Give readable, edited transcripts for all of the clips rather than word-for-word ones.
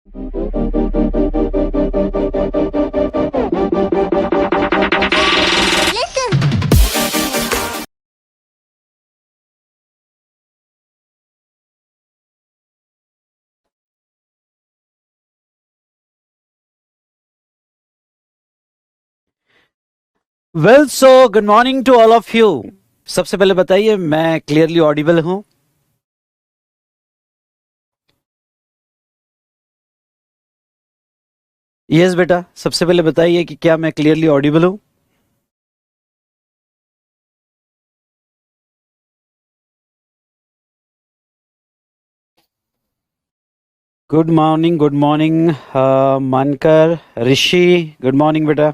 Well so good morning to all of you. सबसे पहले बताइए मैं क्लियरली ऑडिबल हूं? यस बेटा, सबसे पहले बताइए कि क्या मैं क्लियरली ऑडिबल हूं? Good morning Mankar, Rishi, good morning बेटा।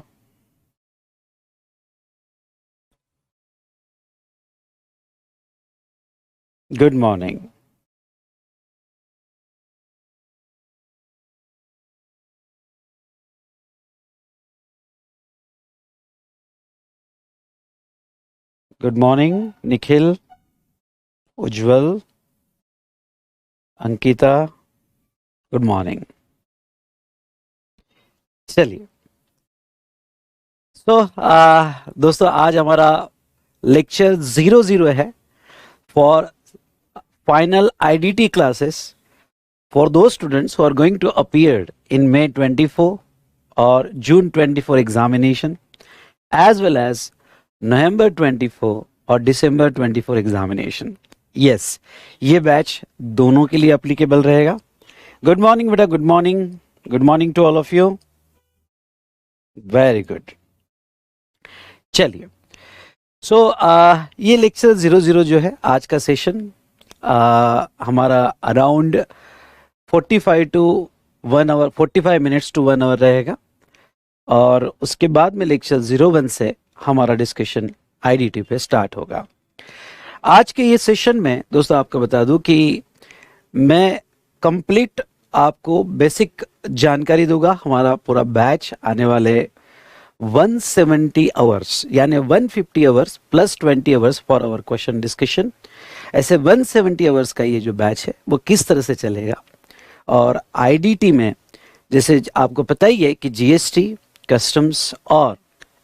Good morning. Good morning Nikhil, Ujjwal, Ankita, good morning. चलिए, तो दोस्तों आज हमारा लेक्चर 00 है for final IDT classes for those students who are going to appear in May 24 or June 24 examination, as well as November 24 और December 24 examination. Yes, ये batch दोनों के लिए applicable रहेगा। गुड मॉर्निंग बेटा, good morning, good morning to all of you. Very good. चलिए, so ये lecture 00 जो है आज का सेशन हमारा around 45 to 1 hour, 45 minutes to 1 hour रहेगा और उसके बाद में लेक्चर 01 से हमारा डिस्कशन आईडीटी पे स्टार्ट होगा। आज के ये सेशन में दोस्तों आपको बता दूं कि मैं कंप्लीट आपको बेसिक जानकारी दूंगा। हमारा पूरा बैच आने वाले 170 आवर्स यानी 150 hours plus 20 hours for our question discussion, ऐसे 170 आवर्स का ये जो बैच है वो किस तरह से चलेगा। और आईडीटी में जैसे आपको पता ही है कि जीएसटी, कस्टम्स और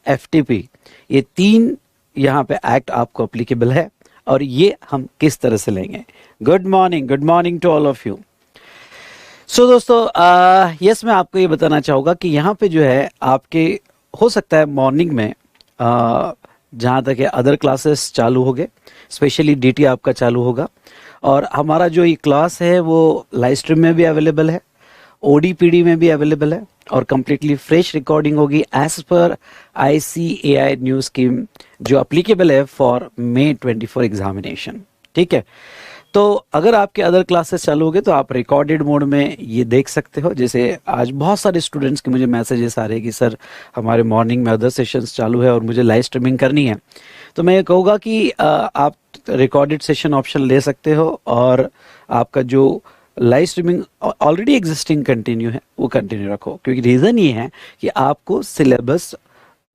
एफटीपी ये तीन यहाँ पे एक्ट आपको अप्लीकेबल है और ये हम किस तरह से लेंगे। Good morning to all of you. So दोस्तों यस, मैं आपको ये बताना चाहूँगा कि यहाँ पे जो है आपके हो सकता है मॉर्निंग में जहाँ तक है अदर क्लासेस चालू हो गए, स्पेशली डीटी आपका चालू होगा और हमारा जो ये क्लास है वो लाइव स्ट्रीम में भी अवेलेबल है, ओडीपीडी में भी अवेलेबल है और कम्प्लीटली फ्रेश रिकॉर्डिंग होगी as per ICAI new scheme जो अप्लीकेबल है फॉर May 24 एग्जामिनेशन। ठीक है, तो अगर आपके अदर क्लासेस चालू हो गए तो आप रिकॉर्डेड मोड में ये देख सकते हो। जैसे आज बहुत सारे स्टूडेंट्स के मुझे मैसेजेस आ रहे हैं कि सर हमारे मॉर्निंग में अदर सेशंस चालू है और मुझे लाइव स्ट्रीमिंग करनी है, तो मैं ये कहूँगा कि आप रिकॉर्डेड सेशन ऑप्शन ले सकते हो और आपका जो live streaming already existing continue है वो कंटिन्यू रखो, क्योंकि रीज़न ये है कि आपको सिलेबस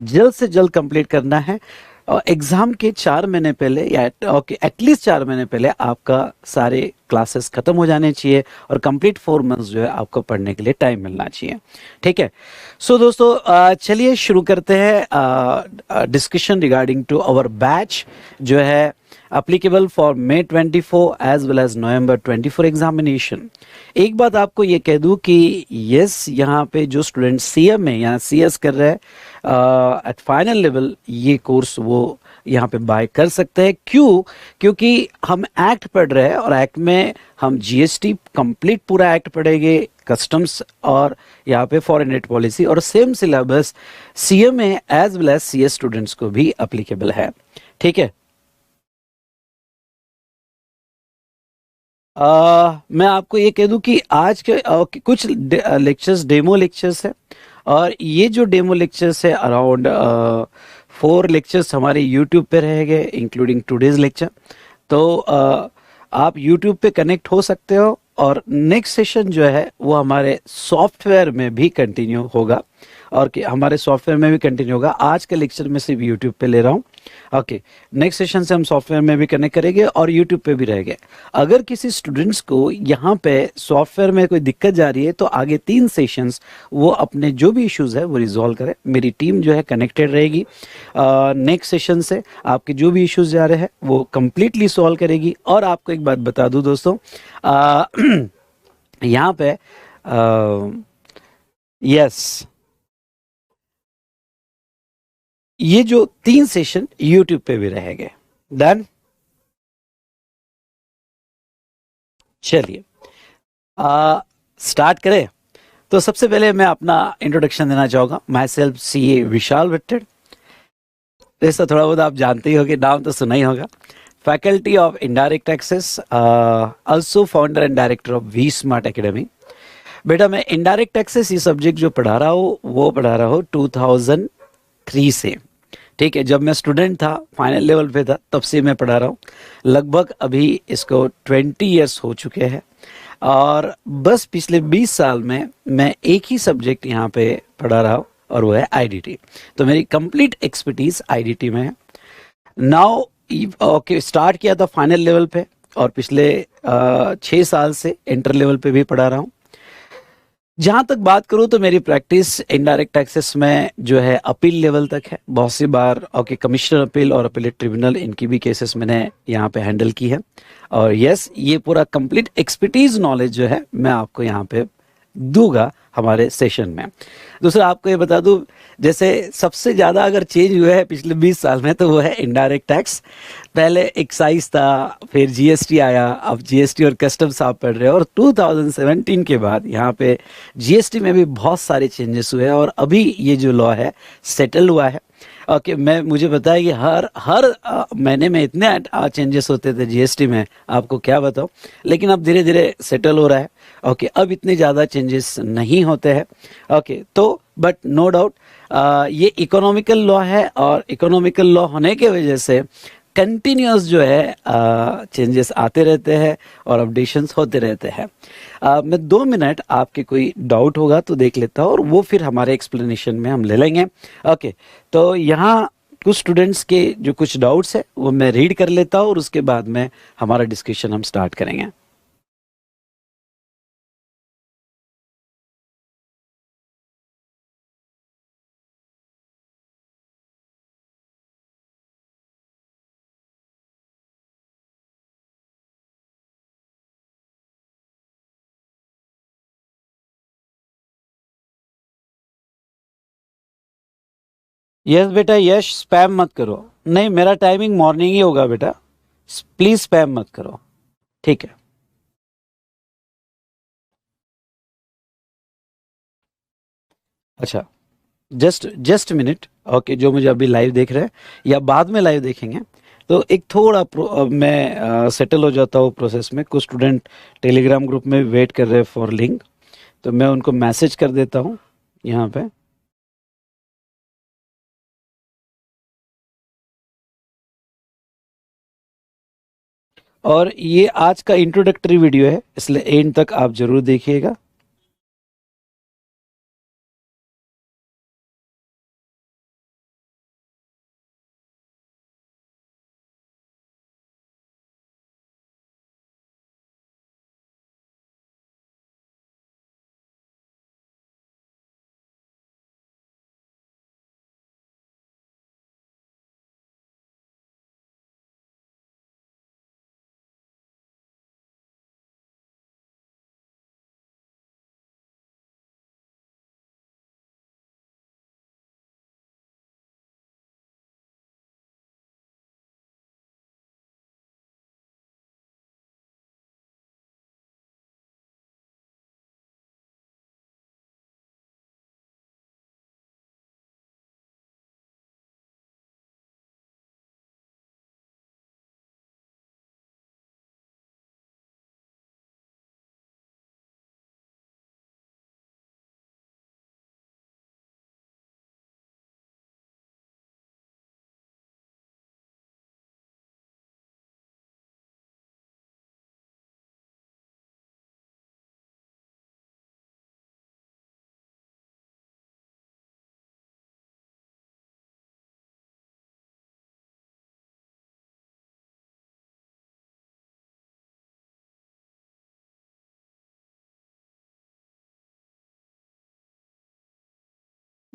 जल्द से जल्द कंप्लीट करना है और एग्ज़ाम के 4 महीने पहले या एटलीस्ट 4 महीने पहले आपका सारे क्लासेस ख़त्म हो जाने चाहिए और कंप्लीट 4 मंथ्स जो है आपको पढ़ने के लिए टाइम मिलना चाहिए। ठीक है, सो दोस्तों चलिए शुरू करते हैं discussion regarding two hour batch जो है applicable for May 24 as well as November 24 examination. एक बात आपको ये कह दूं कि यस, यहाँ पे जो स्टूडेंट सीएम में या सीएस कर रहे हैं एट फाइनल लेवल ये कोर्स वो यहाँ पे बाय कर सकते हैं। क्यों? क्योंकि हम एक्ट पढ़ रहे हैं और एक्ट में हम जीएसटी कंप्लीट पूरा एक्ट पढ़ेंगे, कस्टम्स और यहाँ पे फॉरेन नेट पॉलिसी और same syllabus CMA as well as CS students को भी अप्लीकेबल है। ठीक है, मैं आपको ये कह दूं कि आज के कुछ लेक्चर्स डेमो लेक्चर्स है और ये जो डेमो लेक्चर्स है अराउंड 4 लेक्चर्स हमारे यूट्यूब पे रहेंगे इंक्लूडिंग टुडेज लेक्चर। तो आप यूट्यूब पे कनेक्ट हो सकते हो और नेक्स्ट सेशन जो है वो हमारे सॉफ्टवेयर में भी कंटिन्यू होगा और हमारे सॉफ्टवेयर में भी कंटिन्यू होगा। आज के लेक्चर में सिर्फ यूट्यूब पे ले रहा हूँ। ओके, नेक्स्ट सेशन से हम सॉफ्टवेयर में भी कनेक्ट करेंगे और यूट्यूब पे भी रहेंगे। अगर किसी स्टूडेंट्स को यहाँ पे सॉफ्टवेयर में कोई दिक्कत जा रही है तो आगे 3 सेशंस वो अपने जो भी इश्यूज है वो रिजॉल्व करें। मेरी टीम जो है कनेक्टेड रहेगी। नेक्स्ट सेशन से आपके जो भी इश्यूज जा रहे हैं वो कंप्लीटली सॉल्व करेगी। और आपको एक बात बता दूं दोस्तों, यहाँ पे यस, ये जो 3 सेशन यूट्यूब पे भी रहेंगे। डन। चलिए स्टार्ट करें। तो सबसे पहले मैं अपना इंट्रोडक्शन देना चाहूंगा। माई सेल्फ CA विशाल भट्टर। ऐसा थोड़ा बहुत आप जानते ही होंगे, नाम तो सुना ही होगा। Faculty of indirect taxes, also founder and director of V Smart Academy. बेटा मैं इनडायरेक्ट टैक्सेस ये सब्जेक्ट जो पढ़ा रहा हूँ वो पढ़ा रहा हूँ 2003 से। ठीक है, जब मैं स्टूडेंट था, फाइनल लेवल पे था, तब से मैं पढ़ा रहा हूँ। लगभग अभी इसको 20 ईयर्स हो चुके हैं। और बस पिछले 20 साल में मैं एक ही सब्जेक्ट यहाँ पे पढ़ा रहा हूँ और वो है आईडीटी। तो मेरी कंप्लीट एक्सपर्टीज आईडीटी में है। नाउ ओके, स्टार्ट किया था फाइनल लेवल पे और पिछले 6 साल से इंटर लेवल पे भी पढ़ा रहा हूँ। जहां तक बात करूं तो मेरी प्रैक्टिस इनडायरेक्ट टैक्सेस में जो है अपील लेवल तक है। बहुत सी बार ओके कमिश्नर अपील और अपीलेट ट्रिब्यूनल, इनकी भी केसेस मैंने यहाँ पे हैंडल की है। और यस, ये पूरा कंप्लीट एक्सपर्टीज नॉलेज जो है मैं आपको यहाँ पे दूंगा हमारे सेशन में। दूसरा आपको ये बता दूं, जैसे सबसे ज्यादा अगर चेंज हुआ है पिछले 20 साल में तो वो है इनडायरेक्ट टैक्स। पहले एक्साइज था, फिर जीएसटी आया, अब जीएसटी और कस्टम्स आप पढ़ रहे हो। और 2017 के बाद यहाँ पे जीएसटी में भी बहुत सारे चेंजेस हुए हैं और अभी ये जो लॉ है सेटल हुआ है। ओके, मैं मुझे पता है कि हर हर महीने में इतने चेंजेस होते थे जीएसटी में, आपको क्या बताऊं। लेकिन अब धीरे धीरे सेटल हो रहा है। ओके, अब इतने ज़्यादा चेंजेस नहीं होते हैं। ओके, तो बट नो डाउट ये इकोनॉमिकल लॉ है और इकोनॉमिकल लॉ होने के वजह से कंटिन्यूस जो है चेंजेस आते रहते हैं और अपडेशंस होते रहते हैं। मैं 2 मिनट आपके कोई डाउट होगा तो देख लेता हूँ और वो फिर हमारे एक्सप्लेनेशन में हम ले लेंगे। ओके, तो यहाँ कुछ स्टूडेंट्स के जो कुछ डाउट्स है वो मैं रीड कर लेता हूँ और उसके बाद में हमारा डिस्कशन हम स्टार्ट करेंगे। यस बेटा, यश स्पैम मत करो। नहीं, मेरा टाइमिंग मॉर्निंग ही होगा बेटा, प्लीज स्पैम मत करो। ठीक है। अच्छा, जस्ट जस्ट मिनट। ओके, जो मुझे अभी लाइव देख रहे हैं या बाद में लाइव देखेंगे, तो एक थोड़ा मैं सेटल हो जाता हूँ प्रोसेस में। कुछ स्टूडेंट टेलीग्राम ग्रुप में वेट कर रहे हैं फॉर लिंक, तो मैं उनको मैसेज कर देता हूँ यहाँ पे। और ये आज का इंट्रोडक्टरी वीडियो है, इसलिए एंड तक आप जरूर देखिएगा।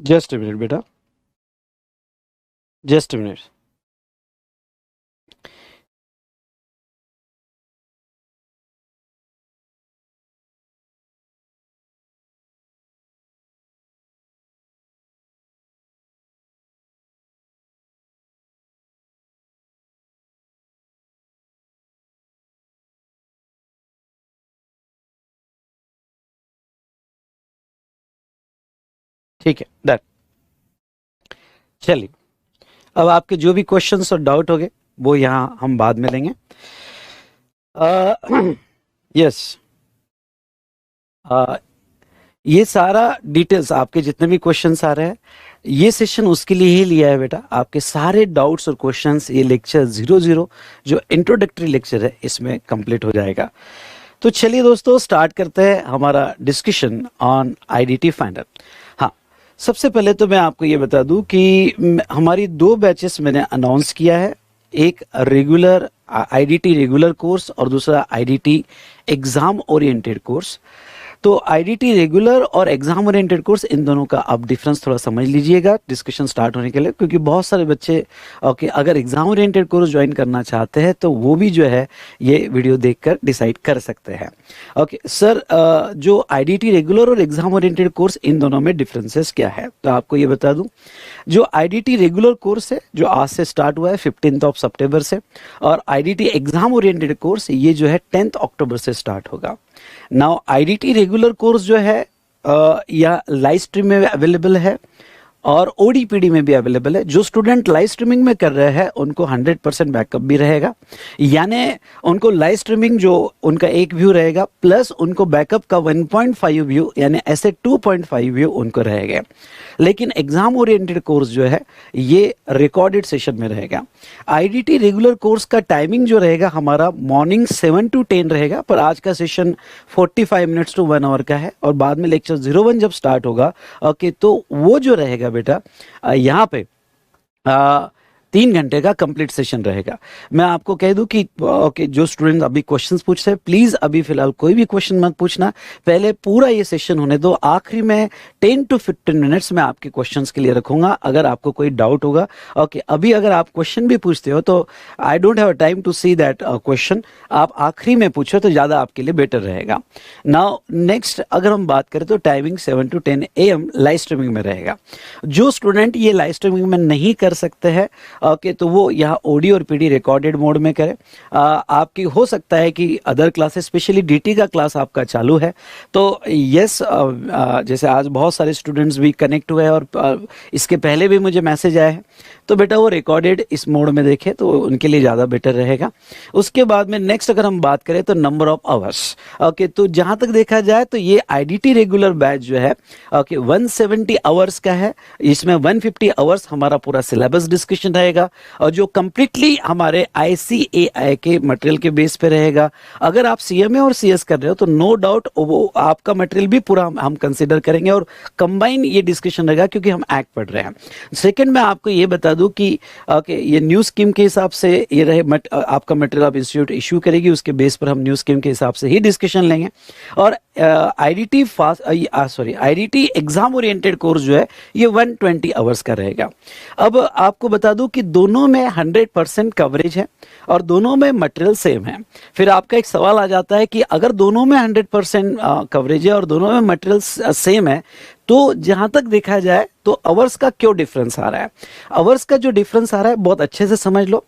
जस्ट अ मिनट बेटा, जस्ट अ मिनट। ठीक है, डन। चलिए, अब आपके जो भी क्वेश्चंस और डाउट होंगे वो यहाँ हम बाद में लेंगे। यस, ये सारा डिटेल्स आपके जितने भी क्वेश्चंस आ रहे हैं, ये सेशन उसके लिए ही लिया है बेटा। आपके सारे डाउट्स और क्वेश्चंस ये लेक्चर 00 जो इंट्रोडक्टरी लेक्चर है इसमें कंप्लीट हो जाएगा। तो चलिए दोस्तों, स्टार्ट करते हैं हमारा डिस्कशन ऑन आईडीटी फाइंडर। हाँ, सबसे पहले तो मैं आपको ये बता दूं कि हमारी 2 बैचेस मैंने अनाउंस किया है, एक रेगुलर आईडीटी रेगुलर कोर्स और दूसरा आईडीटी एग्जाम ओरिएंटेड कोर्स। तो आईडीटी रेगुलर और एग्जाम ओरिएंटेड कोर्स, इन दोनों का आप डिफरेंस थोड़ा समझ लीजिएगा डिस्कशन स्टार्ट होने के लिए, क्योंकि बहुत सारे बच्चे ओके अगर एग्जाम ओरिएंटेड कोर्स ज्वाइन करना चाहते हैं तो वो भी जो है ये वीडियो देखकर डिसाइड कर सकते हैं। ओके सर, जो आईडीटी रेगुलर और एग्जाम ओरिएंटेड कोर्स, इन दोनों में डिफरेंसेस क्या है, तो आपको ये बता दूं। जो आईडीटी रेगुलर कोर्स है जो आज से स्टार्ट हुआ है 15 सितंबर से, और आईडीटी एग्जाम ओरिएंटेड कोर्स ये जो है 10 अक्टूबर से स्टार्ट होगा। नाउ आईडीटी रेगुलर कोर्स जो है या लाइव स्ट्रीम में अवेलेबल है और ओडीपीडी में भी अवेलेबल है। जो स्टूडेंट लाइव स्ट्रीमिंग में कर रहे हैं उनको 100% बैकअप भी रहेगा, यानी उनको लाइव स्ट्रीमिंग जो उनका एक व्यू रहेगा प्लस उनको बैकअप का 1.5 व्यू, यानी ऐसे 2.5 व्यू उनको रहेगा। लेकिन एग्जाम ओरिएंटेड कोर्स जो है ये रिकॉर्डेड सेशन में रहेगा। आईडीटी रेगुलर कोर्स का टाइमिंग जो रहेगा हमारा मॉर्निंग 7 to 10 रहेगा, पर आज का सेशन 45 मिनट्स to 1 आवर का है, और बाद में लेक्चर 01 जब स्टार्ट होगा ओके तो वो जो रहेगा बेटा यहाँ पे 3 घंटे का कंप्लीट सेशन रहेगा। मैं आपको कह दूं कि ओके जो स्टूडेंट अभी क्वेश्चंस पूछ रहे हैं प्लीज अभी फिलहाल कोई भी क्वेश्चन मत पूछना, पहले पूरा ये सेशन होने दो। आखिरी में 10 to 15 मिनट्स में आपके क्वेश्चंस के लिए रखूंगा, अगर आपको कोई डाउट होगा। ओके अभी अगर आप क्वेश्चन भी पूछते हो तो I don't have time to see that question, आप आखिरी में पूछो तो ज्यादा आपके लिए बेटर रहेगा। नाउ नेक्स्ट अगर हम बात करें तो timing 7 to 10 AM live streaming में रहेगा। जो स्टूडेंट ये लाइव स्ट्रीमिंग में नहीं कर सकते हैं ओके तो वो यहाँ ऑडियो और पीडी रिकॉर्डेड मोड में करें। आपकी हो सकता है कि अदर क्लासेस स्पेशली डीटी का क्लास आपका चालू है तो यस, जैसे आज बहुत सारे स्टूडेंट्स भी कनेक्ट हुए हैं और इसके पहले भी मुझे मैसेज आया है, तो बेटा वो रिकॉर्डेड इस मोड में देखें तो उनके लिए ज़्यादा बेटर रहेगा। उसके बाद में नेक्स्ट अगर हम बात करें तो नंबर ऑफ आवर्स ओके, तो जहाँ तक देखा जाए तो ये आईडीटी रेगुलर बैच जो है ओके 170 आवर्स का है। इसमें 150 आवर्स हमारा पूरा सिलेबस डिस्कशन रहेगा और जो कंप्लीटली हमारे आईसीएआई के मटेरियल के बेस पे रहेगा। अगर आप सीएमए और सीएस कर रहे हो तो नो डाउट वो आपका मटेरियल भी पूरा हम कंसीडर करेंगे और कंबाइन ये डिस्कशन रहेगा क्योंकि हम एक्ट पढ़ रहे हैं। सेकंड मैं आपको ये बता दूं कि ओके ये न्यू स्कीम के हिसाब से ये रहे आपका मटेरियल आप इंस्टीट्यूट इशू करेगी, उसके बेस पर हम न्यू स्कीम के हिसाब से ही डिस्कशन लेंगे। और IDT IDT exam oriented course जो है ये 120 आवर्स का रहेगा। अब आपको बता दूं कि दोनों में 100% कवरेज है और दोनों में मटेरियल सेम है। फिर आपका एक सवाल आ जाता है कि अगर दोनों में 100% कवरेज है और दोनों में मटेरियल सेम है तो जहां तक देखा जाए तो आवर्स का क्यों डिफरेंस आ रहा है। आवर्स का जो डिफरेंस आ रहा है बहुत अच्छे से समझ लो।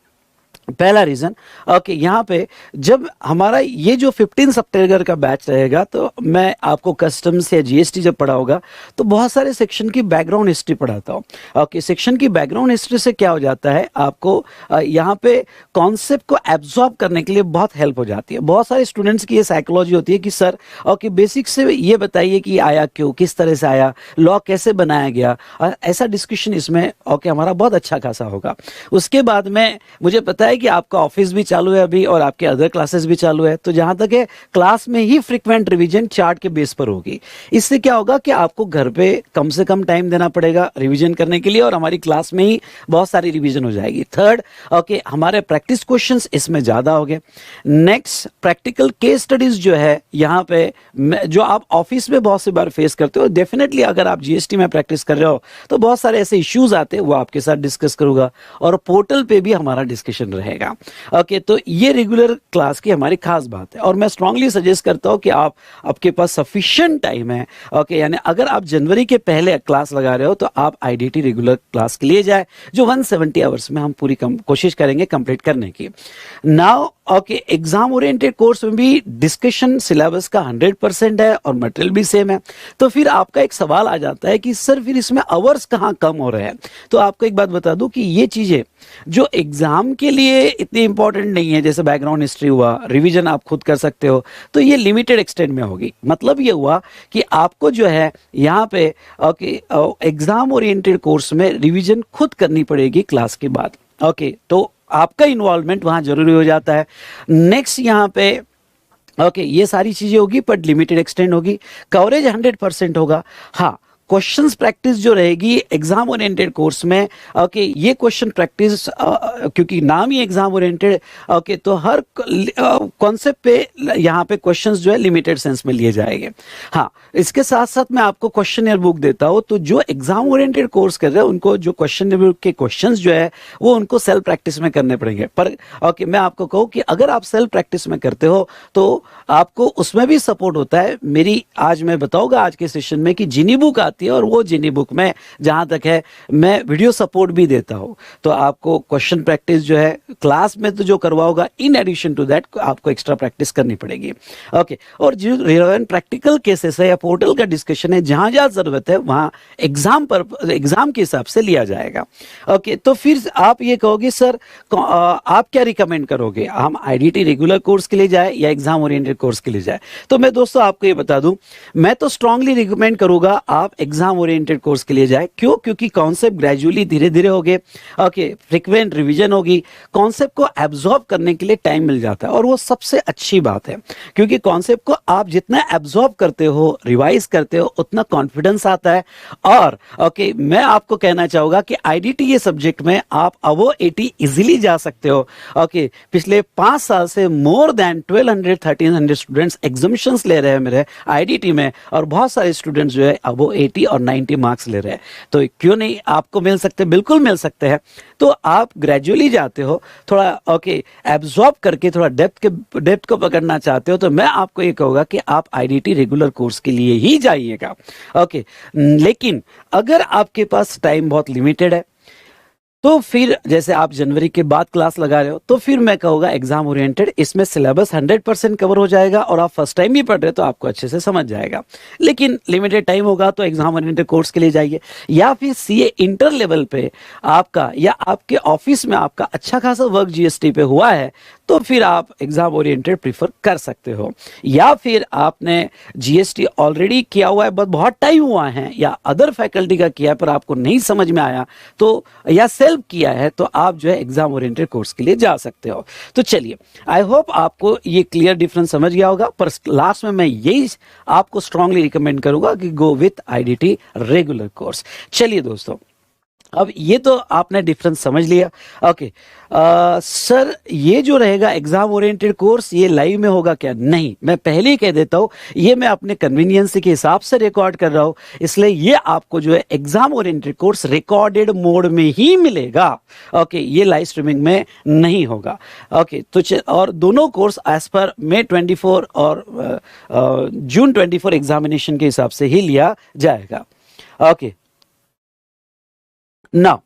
पहला रीजन ओके यहाँ पे जब हमारा ये जो 15 सितंबर का बैच रहेगा तो मैं आपको कस्टम्स या जीएसटी जब पढ़ा होगा तो बहुत सारे सेक्शन की बैकग्राउंड हिस्ट्री पढ़ाता हूँ। ओके सेक्शन की बैकग्राउंड हिस्ट्री से क्या हो जाता है आपको यहाँ पे कॉन्सेप्ट को एब्जॉर्ब करने के लिए बहुत हेल्प हो जाती है। बहुत सारे स्टूडेंट्स की ये साइकोलॉजी होती है कि सर ओके बेसिक से ये बताइए कि आया क्यों, किस तरह से आया, लॉ कैसे बनाया गया, ऐसा डिस्कशन इसमें ओके हमारा बहुत अच्छा खासा होगा। उसके बाद में मुझे पता है है कि आपका ऑफिस भी चालू है अभी और आपके अदर क्लासेस भी चालू है, तो जहां तक है क्लास में ही फ्रीक्वेंट रिवीजन चार्ट के बेस पर होगी। इससे क्या होगा कि आपको घर पे कम से कम टाइम देना पड़ेगा रिवीजन करने के लिए और हमारी क्लास में ही बहुत सारी रिवीजन हो जाएगी। थर्ड, ओके, हमारे प्रैक्टिस क्वेश्चंस इसमें ज्यादा हो गए। नेक्स्ट, प्रैक्टिकल केस स्टडीज जो है यहाँ पे जो आप ऑफिस में बहुत सी बार फेस करते हो, डेफिनेटली अगर आप जीएसटी में प्रैक्टिस कर रहे हो तो बहुत सारे ऐसे इश्यूज आते हैं, वो आपके साथ डिस्कस करूंगा और पोर्टल पे भी हमारा डिस्कशन रहेगा। ओके, तो ये रेगुलर क्लास की हमारी खास बात है और मैं स्ट्रांगली सजेस्ट करता हूं कि आपके पास सफिशिएंट टाइम है। ओके, यानी अगर आप जनवरी के पहले क्लास लगा रहे हो तो आप आईडीटी रेगुलर क्लास के लिए जाए, जो 170 आवर्स में हम पूरी कोशिश करेंगे कंप्लीट करने की। Now okay, exam oriented course में भी डिस्कशन सिलेबस का 100% है और मटेरियल भी सेम है। तो फिर आपका एक सवाल आ जाता है कि सर फिर इसमें आवर्स कहाँ कम हो रहे हैं। तो आपको एक बात बता दूं कि ये चीजें जो एग्जाम के लिए इतनी इंपॉर्टेंट नहीं है, जैसे बैकग्राउंड हिस्ट्री हुआ, रिवीजन आप खुद कर सकते हो, तो ये लिमिटेड एक्सटेंट में होगी। मतलब ये हुआ कि आपको जो है यहाँ पे ओके एग्जाम ओरिएंटेड कोर्स में रिवीजन खुद करनी पड़ेगी क्लास के बाद। ओके, तो आपका इन्वॉल्वमेंट वहां जरूरी हो जाता है। नेक्स्ट यहाँ पे ओके ये सारी चीजें होगी पर लिमिटेड एक्सटेंड होगी, कवरेज 100% होगा। हाँ, क्वेश्चंस प्रैक्टिस जो रहेगी एग्जाम ओरिएंटेड कोर्स में, ओके ये क्वेश्चन प्रैक्टिस क्योंकि नाम ही एग्जाम ओरिएंटेड, ओके तो हर कॉन्सेप्ट पे यहाँ पे क्वेश्चंस जो है लिमिटेड सेंस में लिए जाएंगे। हाँ, इसके साथ साथ मैं आपको क्वेश्चन बुक देता हूँ, तो जो एग्जाम ओरिएंटेड कोर्स कर रहे हैं उनको जो क्वेश्चन बुक के क्वेश्चंस जो है वो उनको सेल्फ प्रैक्टिस में करने पड़ेंगे। पर ओके मैं आपको कहूँ कि अगर आप सेल्फ प्रैक्टिस में करते हो तो आपको उसमें भी सपोर्ट होता है। मेरी आज मैं बताऊंगा आज के सेशन में कि जिनी बुक आती है और वो जिनी बुक में जहां तक है मैं वीडियो सपोर्ट भी देता हूं, तो आपको क्वेश्चन प्रैक्टिस जो है क्लास में तो जो करवाओगा, इन एडिशन टू दैट आपको एक्स्ट्रा प्रैक्टिस करनी पड़ेगी। ओके, और जो रिलेवेंट प्रैक्टिकल केसेस है या पोर्टल का डिस्कशन है, जहां जहां जरूरत है वहां एग्जाम के हिसाब से लिया जाएगा। ओके, तो फिर आप ये कहोगे सर आप क्या रिकमेंड करोगे, हम आईडीटी रेगुलर कोर्स के लिए जाए या एग्जाम ओरिएंटेड कोर्स के लिए जाए? तो मैं दोस्तों आपको ये बता दूं, मैं तो स्ट्रांगली रिकमेंड करूंगा आप एग्जाम ओरिएंटेड कोर्स के लिए जाए। क्यों? क्योंकि कॉन्सेप्ट ग्रेजुअली धीरे धीरे होंगे, ओके फ्रीक्वेंट रिवीजन होगी, कॉन्सेप्ट को एब्जॉर्ब करने के लिए टाइम मिल जाता है और वो सबसे अच्छी बात है, क्योंकि कॉन्सेप्ट को आप जितना एब्जॉर्ब करते हो, रिवाइज करते हो, उतना कॉन्फिडेंस आता है। और ओके मैं आपको कहना चाहूंगा कि आईडीटी ये सब्जेक्ट में आप अबो 80 इजीली जा सकते हो। ओके, पिछले 5 साल से मोर देन 1200-1300 स्टूडेंट्स एग्जामिशंस ले रहे हैं मेरे आईडीटी में और बहुत सारे स्टूडेंट्स जो है अबो 80 और 90 मार्क्स ले रहे हैं। तो क्यों नहीं आपको मिल सकते, बिल्कुल मिल सकते हैं। तो आप ग्रेजुअली जाते हो, थोड़ा ओके एब्जॉर्ब करके थोड़ा डेप्थ को पकड़ना चाहते हो, तो मैं आपको ये कहूंगा कि आप आईडीटी रेगुलर कोर्स के लिए ही जाइएगा। ओके, लेकिन अगर आपके पास टाइम बहुत लिमिटेड है तो फिर जैसे आप जनवरी के बाद क्लास लगा रहे हो, तो फिर मैं कहूँगा एग्जाम ओरिएंटेड, इसमें सिलेबस 100% कवर हो जाएगा और आप फर्स्ट टाइम भी पढ़ रहे हो तो आपको अच्छे से समझ जाएगा। लेकिन लिमिटेड टाइम होगा तो एग्जाम ओरिएंटेड कोर्स के लिए जाइए, या फिर सीए इंटर लेवल पे आपका या आपके ऑफिस में आपका अच्छा खासा वर्क जीएसटी पे हुआ है तो फिर आप एग्जाम ओरिएंटेड प्रीफर कर सकते हो। या फिर आपने जीएसटी ऑलरेडी किया हुआ है, बहुत टाइम हुआ है, या अदर फैकल्टी का किया है पर आपको नहीं समझ में आया, तो या सेल्फ किया है, तो आप जो है एग्जाम ओरिएंटेड कोर्स के लिए जा सकते हो। तो चलिए, आई होप आपको ये क्लियर डिफरेंस समझ गया होगा। पर लास्ट में मैं यही आपको स्ट्रांगली रिकमेंड करूंगा कि go with IDT regular course. चलिए दोस्तों, अब ये तो आपने डिफरेंस समझ लिया। ओके सर, ये जो रहेगा एग्जाम ओरिएंटेड कोर्स ये लाइव में होगा क्या? नहीं, मैं पहले ही कह देता हूं, ये मैं अपने कन्वीनियंस के हिसाब से रिकॉर्ड कर रहा हूं, इसलिए ये आपको जो है exam oriented course recorded mode में ही मिलेगा। ओके, ये लाइव स्ट्रीमिंग में नहीं होगा। ओके, तो और दोनों कोर्स एज पर May 24 और June 24 एग्जामिनेशन के हिसाब से ही लिया जाएगा। ओके, नाउ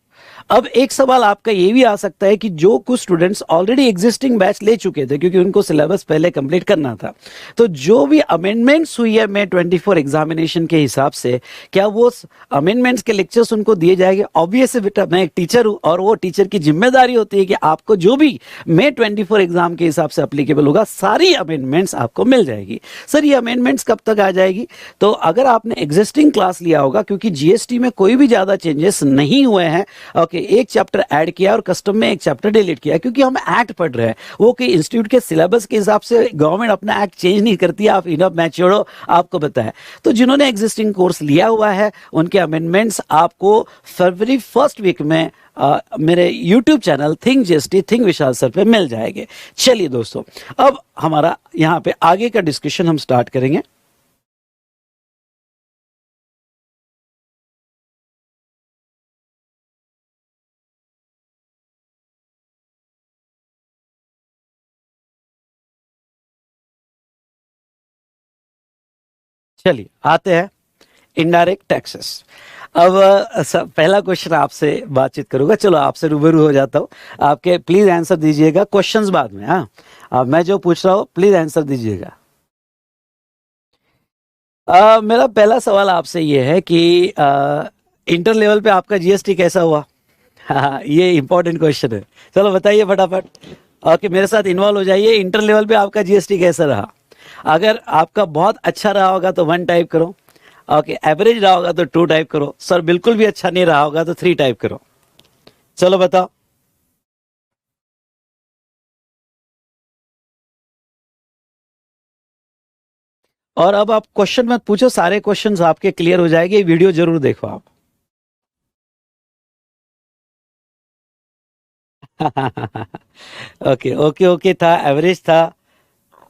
अब एक सवाल आपका ये भी आ सकता है कि जो कुछ स्टूडेंट्स ऑलरेडी एग्जिस्टिंग बैच ले चुके थे क्योंकि उनको सिलेबस पहले कंप्लीट करना था, तो जो भी अमेंडमेंट्स हुई है May 24 एग्जामिनेशन के हिसाब से, क्या वो अमेंडमेंट्स के लेक्चर्स उनको दिए जाएंगे? ऑब्वियस है बेटा, मैं एक टीचर हूं और वो टीचर की जिम्मेदारी होती है कि आपको जो भी May 24 एग्जाम के हिसाब से अप्लीकेबल होगा सारी अमेंडमेंट्स आपको मिल जाएगी। सर ये अमेंडमेंट्स कब तक आ जाएगी? तो अगर आपने एग्जिस्टिंग क्लास लिया होगा, क्योंकि जीएसटी में कोई भी ज्यादा चेंजेस नहीं हुए हैं, ओके, एक चैप्टर ऐड किया और कस्टम में एक चैप्टर डिलीट किया, क्योंकि हम एक्ट पढ़ रहे हैं। वो कि इंस्टीट्यूट के सिलेबस के हिसाब से गवर्नमेंट अपना एक्ट चेंज नहीं करती, आप इनफ मैच्योर हो, आपको पता है। तो जिन्होंने एग्जिस्टिंग कोर्स लिया हुआ है उनके अमेंडमेंट्स आपको फरवरी फर्स्ट वीक में मेरे YouTube channel think GST think Vishal sir पे मिल जाएंगे। चलिए दोस्तों, अब हमारा यहाँ पे आगे का डिस्कशन हम स्टार्ट करेंगे। चलिए आते हैं इनडायरेक्ट टैक्सेस। अब पहला क्वेश्चन आपसे बातचीत करूंगा, चलो आपसे रूबरू हो जाता हूँ। आपके प्लीज आंसर दीजिएगा, क्वेश्चंस बाद में। हाँ, अब मैं जो पूछ रहा हूँ प्लीज आंसर दीजिएगा। मेरा पहला सवाल आपसे ये है कि इंटर लेवल पे आपका जीएसटी कैसा हुआ? हाँ, ये इंपॉर्टेंट क्वेश्चन है। चलो बताइए फटाफट। ओके, मेरे साथ इन्वॉल्व हो जाइए। इंटर लेवल पे आपका जीएसटी कैसा रहा? अगर आपका बहुत अच्छा रहा होगा तो 1 टाइप करो। ओके, एवरेज रहा होगा तो 2 टाइप करो। सर बिल्कुल भी अच्छा नहीं रहा होगा तो 3 टाइप करो। चलो बताओ। और अब आप क्वेश्चन मत पूछो, सारे क्वेश्चंस आपके क्लियर हो जाएंगे। वीडियो जरूर देखो आप। ओके ओके ओके था, एवरेज था,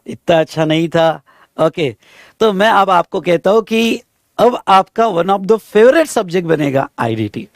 इतना अच्छा नहीं था। ओके, तो मैं अब आपको कहता हूं कि अब आपका one of the favourite subject बनेगा आईडीटी।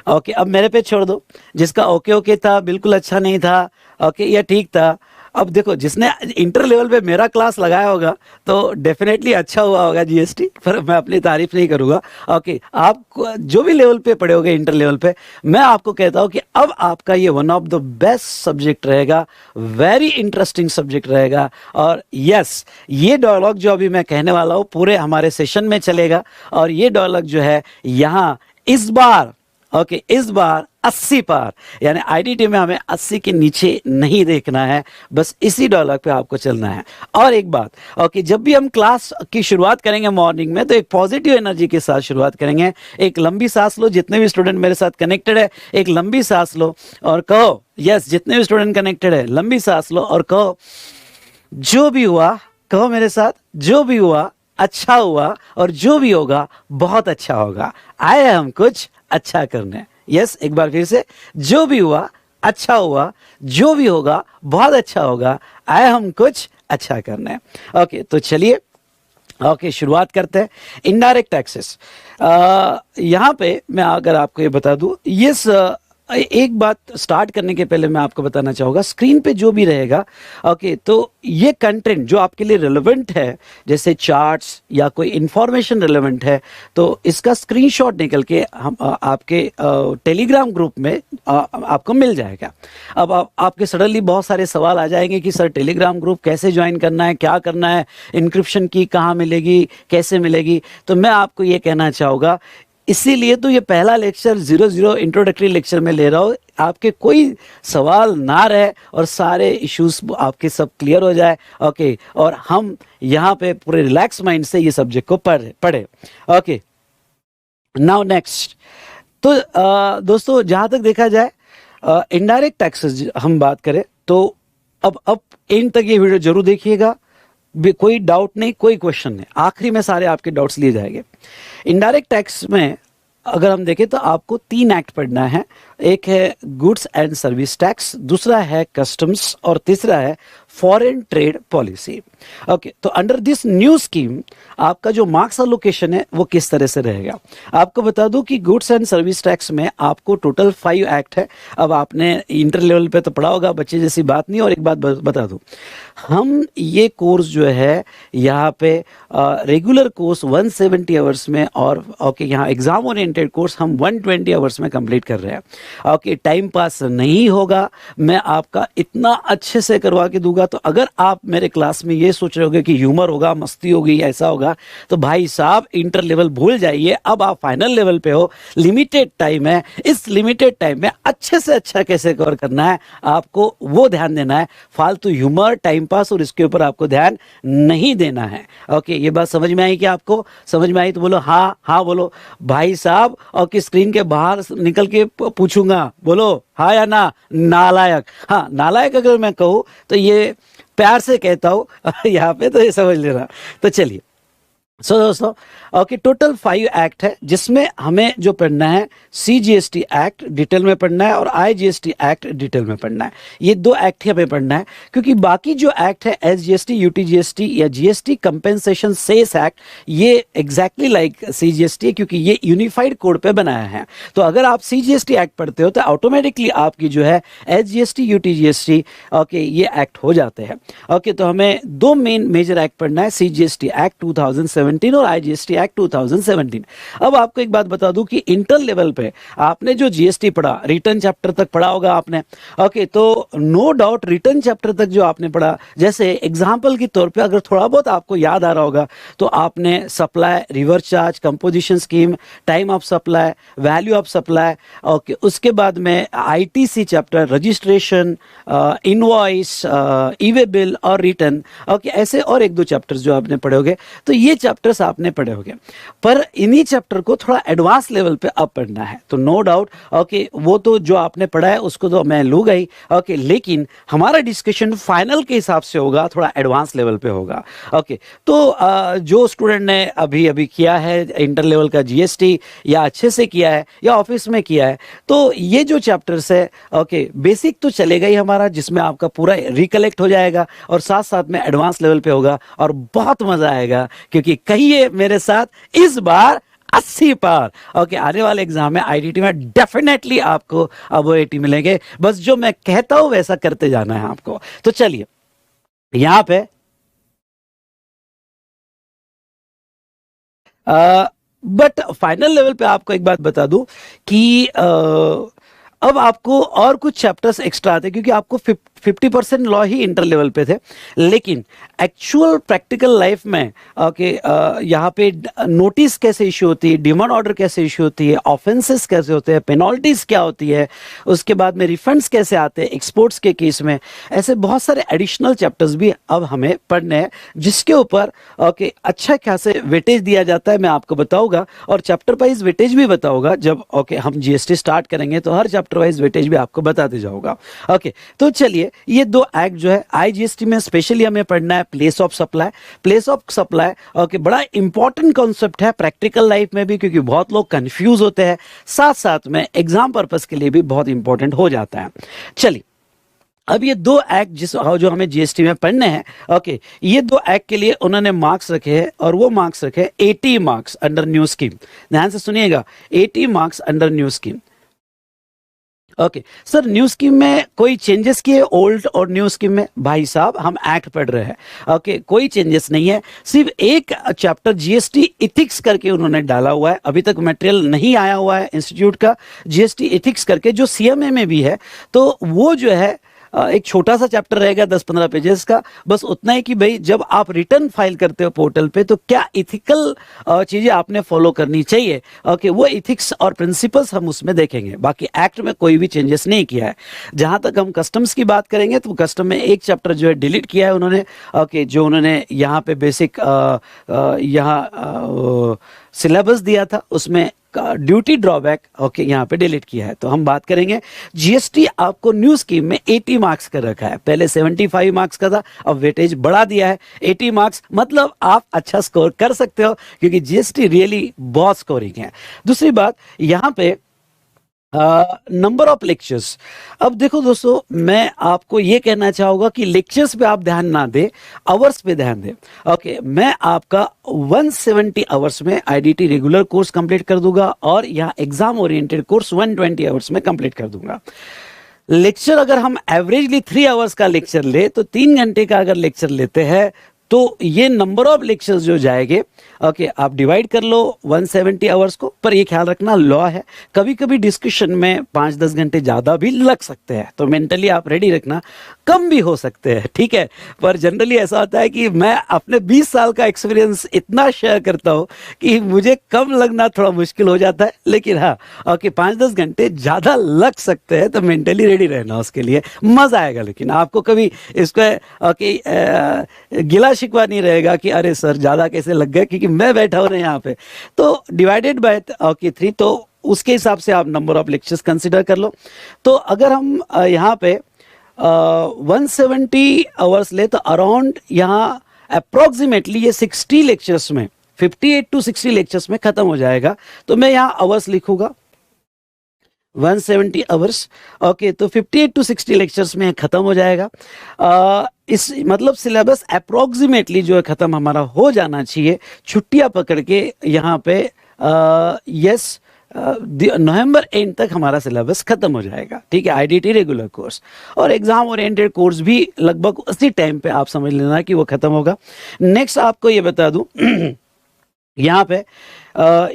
ओके, अब मेरे पे छोड़ दो। जिसका ओके ओके था, बिल्कुल अच्छा नहीं था, ओके या ठीक था। अब देखो, जिसने इंटर लेवल पे मेरा क्लास लगाया होगा तो डेफिनेटली अच्छा हुआ होगा जीएसटी, पर मैं अपनी तारीफ नहीं करूंगा। ओके, आप जो भी लेवल पे पढ़े होगे इंटर लेवल पे, मैं आपको कहता हूं कि अब आपका ये one of the best subject रहेगा, वेरी इंटरेस्टिंग सब्जेक्ट रहेगा। और यस, ये डायलॉग जो अभी मैं कहने वाला हूं पूरे हमारे सेशन में चलेगा। और ये डायलॉग जो है यहाँ इस बार, ओके, इस बार 80 पार, यानी आईडीटी में हमें 80 के नीचे नहीं देखना है, बस इसी डॉलर पे आपको चलना है। और एक बात, ओके, जब भी हम क्लास की शुरुआत करेंगे मॉर्निंग में तो एक पॉजिटिव एनर्जी के साथ शुरुआत करेंगे। एक लंबी सांस लो, जितने भी स्टूडेंट मेरे साथ कनेक्टेड है एक लंबी सांस लो और कहो, यस, जितने भी स्टूडेंट कनेक्टेड है लंबी सांस लो और कहो, जो भी हुआ, कहो मेरे साथ, जो भी हुआ अच्छा हुआ और जो भी होगा बहुत अच्छा होगा। आए हम कुछ अच्छा करने। यस, एक बार फिर से, जो भी हुआ अच्छा हुआ, जो भी होगा बहुत अच्छा होगा, आए हम कुछ अच्छा करने। ओके, तो चलिए ओके, शुरुआत करते हैं। इनडायरेक्ट टैक्सेस, यहाँ पे मैं अगर आपको ये बता दूं, यस, एक बात स्टार्ट करने के पहले मैं आपको बताना चाहूँगा, स्क्रीन पे जो भी रहेगा, ओके, तो ये कंटेंट जो आपके लिए रिलेवेंट है, जैसे चार्ट्स या कोई इंफॉर्मेशन रिलेवेंट है, तो इसका स्क्रीनशॉट निकल के हम आपके टेलीग्राम ग्रुप में आपको मिल जाएगा। अब आपके सडनली बहुत सारे सवाल आ जाएंगे कि सर टेलीग्राम ग्रुप कैसे ज्वाइन करना है, क्या करना है, इंक्रिप्शन की कहाँ मिलेगी, कैसे मिलेगी? तो मैं आपको ये कहना चाहूँगा, इसीलिए तो ये पहला लेक्चर 00 इंट्रोडक्टरी लेक्चर में ले रहा हूँ, आपके कोई सवाल ना रहे और सारे इश्यूज आपके सब क्लियर हो जाए। ओके, और हम यहाँ पे पूरे रिलैक्स माइंड से ये सब्जेक्ट को पढ़े। ओके, नाउ नेक्स्ट, तो दोस्तों जहाँ तक देखा जाए इनडायरेक्ट टैक्सेस हम बात करें तो अब एंड तक ये वीडियो जरूर देखिएगा, कोई डाउट नहीं, कोई क्वेश्चन नहीं, आखिरी में सारे आपके डाउट्स लिए जाएंगे। इनडायरेक्ट टैक्स में अगर हम देखें तो आपको 3 एक्ट पढ़ना है। एक है गुड्स एंड सर्विस टैक्स, दूसरा है कस्टम्स और तीसरा है फॉरेन ट्रेड पॉलिसी। ओके, तो अंडर दिस न्यू स्कीम आपका जो मार्क्स एलोकेशन है वो किस तरह से रहेगा, आपको बता दूं कि गुड्स एंड सर्विस टैक्स में आपको टोटल 5 एक्ट है। अब आपने इंटर लेवल पे तो पढ़ा होगा, बच्चे जैसी बात नहीं। और एक बात बता दूं, हम ये कोर्स जो है यहाँ पे रेगुलर कोर्स 170 आवर्स में और ओके, यहाँ एग्जाम ओरिएंटेड कोर्स हम 120 आवर्स में कंप्लीट कर रहे हैं। ओके, टाइम पास नहीं होगा, मैं आपका इतना अच्छे से करवा के दूंगा। तो अगर आप मेरे क्लास में ये सोच रहे होगे कि ह्यूमर होगा, मस्ती होगी, ऐसा होगा, तो भाई साहब इंटर लेवल भूल जाइए, अब आप फाइनल लेवल पे हो, लिमिटेड टाइम है। इस लिमिटेड टाइम में अच्छे से अच्छा कैसे कवर करना है आपको वो ध्यान देना है, फालतू ह्यूमर, टाइम पास और इसके ऊपर आपको ध्यान नहीं देना है। ओके, ये बात समझ में आई? कि आपको समझ में आई तो बोलो हाँ हाँ बोलो भाई साहब, और कि स्क्रीन के बाहर निकल के पूछूंगा, बोलो हाँ या ना। नालायक, हाँ नालायक अगर मैं कहूँ तो ये प्यार से कहता हूं यहाँ पे, तो ये समझ लेना। तो चलिए दोस्तों, ओके, टोटल 5 एक्ट है जिसमें हमें जो पढ़ना है CGST एक्ट डिटेल में पढ़ना है और IGST एक्ट डिटेल में पढ़ना है। ये 2 एक्ट ही हमें पढ़ना है, क्योंकि बाकी जो एक्ट है SGST, UTGST या GST कंपेंसेशन सेस एक्ट, ये एग्जैक्टली लाइक CGST है, क्योंकि ये यूनिफाइड कोड पे बनाया है। तो अगर आप CGST एक्ट पढ़ते हो तो ऑटोमेटिकली आपकी जो है SGST, UTGST ओके ये एक्ट हो जाते हैं। ओके, तो हमें 2 मेन मेजर एक्ट पढ़ना है, CGST एक्ट 2017 और IGST एक्ट 2017। अब आपको एक बात बता दूं कि इंटर लेवल पे आपने जो GST पढ़ा, रिटर्न चैप्टर तक पढ़ा होगा आपने। ओके, तो नो डाउट रिटर्न चैप्टर तक जो आपने पढ़ा, जैसे एग्जांपल के तौर पे अगर थोड़ा बहुत आपको याद आ रहा होगा तो आपने supply, reverse charge, composition scheme, time of supply, value of supply, okay, उसके बाद में ITC chapter, registration, invoice, e-way bill और रिटर्न, ओके, ऐसे और 1-2 चैप्टर्स जो आपने पढ़े होंगे। तो ये चैप्टर्स आपने पढ़े होंगे, पर इन्हीं चैप्टर को थोड़ा एडवांस लेवल पे अब पढ़ना है। तो नो डाउट ओके, वो तो जो आपने पढ़ा है उसको तो मैं लूंगा ही, ओके, लेकिन हमारा डिस्कशन फाइनल के हिसाब से होगा, थोड़ा एडवांस लेवल पे होगा। ओके, तो जो स्टूडेंट ने अभी अभी किया है इंटर लेवल का GST, या अच्छे से किया है या ऑफिस में किया है, तो ये जो चैप्टर्स है ओके बेसिक तो चलेगा ही हमारा, जिसमें आपका पूरा रिकलेक्ट हो जाएगा और साथ साथ में एडवांस लेवल पे होगा और बहुत मजा आएगा, क्योंकि कहिए मेरे साथ, इस बार 80 पार। ओके, आने वाले एग्जाम में IDT में डेफिनेटली आपको अब 80 मिलेंगे, बस जो मैं कहता हूं वैसा करते जाना है आपको। तो चलिए यहां पे बट फाइनल लेवल पे आपको एक बात बता दूं कि अब आपको और कुछ चैप्टर्स एक्स्ट्रा आते हैं, क्योंकि आपको 50% लॉ ही इंटर लेवल पे थे, लेकिन एक्चुअल प्रैक्टिकल लाइफ में ओके यहाँ पे नोटिस कैसे इश्यू होती है, डिमांड ऑर्डर कैसे इश्यू होती है, ऑफेंसेस कैसे होते हैं, पेनल्टीज क्या होती है, उसके बाद में रिफंड्स कैसे आते हैं एक्सपोर्ट्स के केस में, ऐसे बहुत सारे एडिशनल चैप्टर्स भी अब हमें पढ़ने हैं, जिसके ऊपर ओके अच्छा खासे वेटेज दिया जाता है, मैं आपको बताऊंगा, और चैप्टर वाइज वेटेज भी बताऊंगा जब ओके हम GST स्टार्ट करेंगे, तो हर चैप्टर वाइज वेटेज भी आपको बताते जाऊंगा। ओके, तो चलिए ये 2 एक्ट जो है IGST में स्पेशली हमें पढ़ना है place of supply. Place of supply okay बड़ा इंपॉर्टेंट कॉन्सेप्ट है प्रैक्टिकल लाइफ में भी, क्योंकि बहुत लोग कंफ्यूज होते हैं, साथ साथ में एग्जाम पर्पस के लिए भी बहुत इंपॉर्टेंट हो जाता है। चलिए अब ये 2 एक्ट जो हमें GST में पढ़ने हैं, ओके ये 2 एक्ट के लिए उन्होंने मार्क्स रखे हैं, और वो मार्क्स रखे 80 मार्क्स अंडर न्यू स्कीम। ध्यान से सुनिएगा, 80 marks under new scheme. Okay sir, new scheme में कोई चेंजेस किए ओल्ड और न्यू स्कीम में? भाई साहब हम एक्ट पढ़ रहे हैं, ओके कोई चेंजेस नहीं है, सिर्फ एक चैप्टर GST इथिक्स करके उन्होंने डाला हुआ है, अभी तक मटेरियल नहीं आया हुआ है इंस्टीट्यूट का GST इथिक्स करके, जो CMA में भी है, तो वो जो है एक छोटा सा चैप्टर रहेगा 10-15 पेजेस का, बस उतना ही कि भाई जब आप रिटर्न फाइल करते हो पोर्टल पे तो क्या इथिकल चीजें आपने फॉलो करनी चाहिए, ओके वो इथिक्स और प्रिंसिपल्स हम उसमें देखेंगे। बाकी एक्ट में कोई भी चेंजेस नहीं किया है। जहां तक हम कस्टम्स की बात करेंगे तो कस्टम में एक चैप्टर जो है डिलीट किया है उन्होंने, ओके जो उन्होंने यहाँ पे बेसिक यहाँ सिलेबस दिया था उसमें ड्यूटी ड्रॉबैक ओके यहाँ पे डिलीट किया है। तो हम बात करेंगे GST आपको न्यू स्कीम में 80 मार्क्स का रखा है, पहले 75 मार्क्स का था, अब वेटेज बढ़ा दिया है 80 मार्क्स, मतलब आप अच्छा स्कोर कर सकते हो, क्योंकि GST रियली बहुत स्कोरिंग है। दूसरी बात यहाँ पे नंबर ऑफ लेक्चर्स। अब देखो दोस्तों, मैं आपको यह कहना चाहूंगा कि लेक्चर्स पे आप ध्यान ना दें, आवर्स पे ध्यान दें। ओके मैं आपका 170 आवर्स में IDT रेगुलर कोर्स कंप्लीट कर दूंगा, और यहाँ एग्जाम ओरिएंटेड कोर्स 120 आवर्स में कंप्लीट कर दूंगा। लेक्चर अगर हम एवरेजली 3 आवर्स का लेक्चर ले तो 3 घंटे का अगर लेक्चर लेते हैं तो ये नंबर ऑफ लेक्चर्स जो जाएंगे, ओके, आप डिवाइड कर लो 170 आवर्स को। पर ये ख्याल रखना, लॉ है, कभी कभी डिस्कशन में 5-10 घंटे ज़्यादा भी लग सकते हैं, तो मेंटली आप रेडी रखना, कम भी हो सकते हैं, ठीक है। पर जनरली ऐसा होता है कि मैं अपने 20 साल का एक्सपीरियंस इतना शेयर करता हूँ कि मुझे कम लगना थोड़ा मुश्किल हो जाता है, लेकिन हाँ, ओके, 5-10 घंटे ज़्यादा लग सकते हैं, तो मेंटली रेडी रहना उसके लिए। मज़ा आएगा, लेकिन आपको कभी इसको ओके गिला शिकवा नहीं रहेगा कि अरे सर ज़्यादा कैसे लग गए, क्योंकि मैं बैठा हूँ ना यहाँ पे। तो डिवाइडेड बाय ओके 3, तो उसके हिसाब से आप नंबर ऑफ लेक्चर्स कंसिडर कर लो। तो अगर हम यहाँ पे 170 आवर्स ले, तो अराउंड यहाँ अप्रोक्सीमेटली ये 60 लेक्चर्स में, 58 to 60 लेक्चर्स में खत्म हो जाएगा। तो मैं यहाँ आवर्स लिखूंगा 170 आवर्स, ओके, तो 58 to 60 लेक्चर्स में खत्म हो जाएगा। इस मतलब सिलेबस अप्रोक्सीमेटली जो है खत्म हमारा हो जाना चाहिए, छुट्टियां पकड़ के यहाँ पे यस नवंबर एंड तक हमारा सिलेबस खत्म हो जाएगा, ठीक है। आईडीटी रेगुलर कोर्स और एग्जाम ओरिएंटेड कोर्स भी लगभग उसी टाइम पे आप समझ लेना कि वो खत्म होगा। नेक्स्ट आपको ये बता दूं यहाँ पे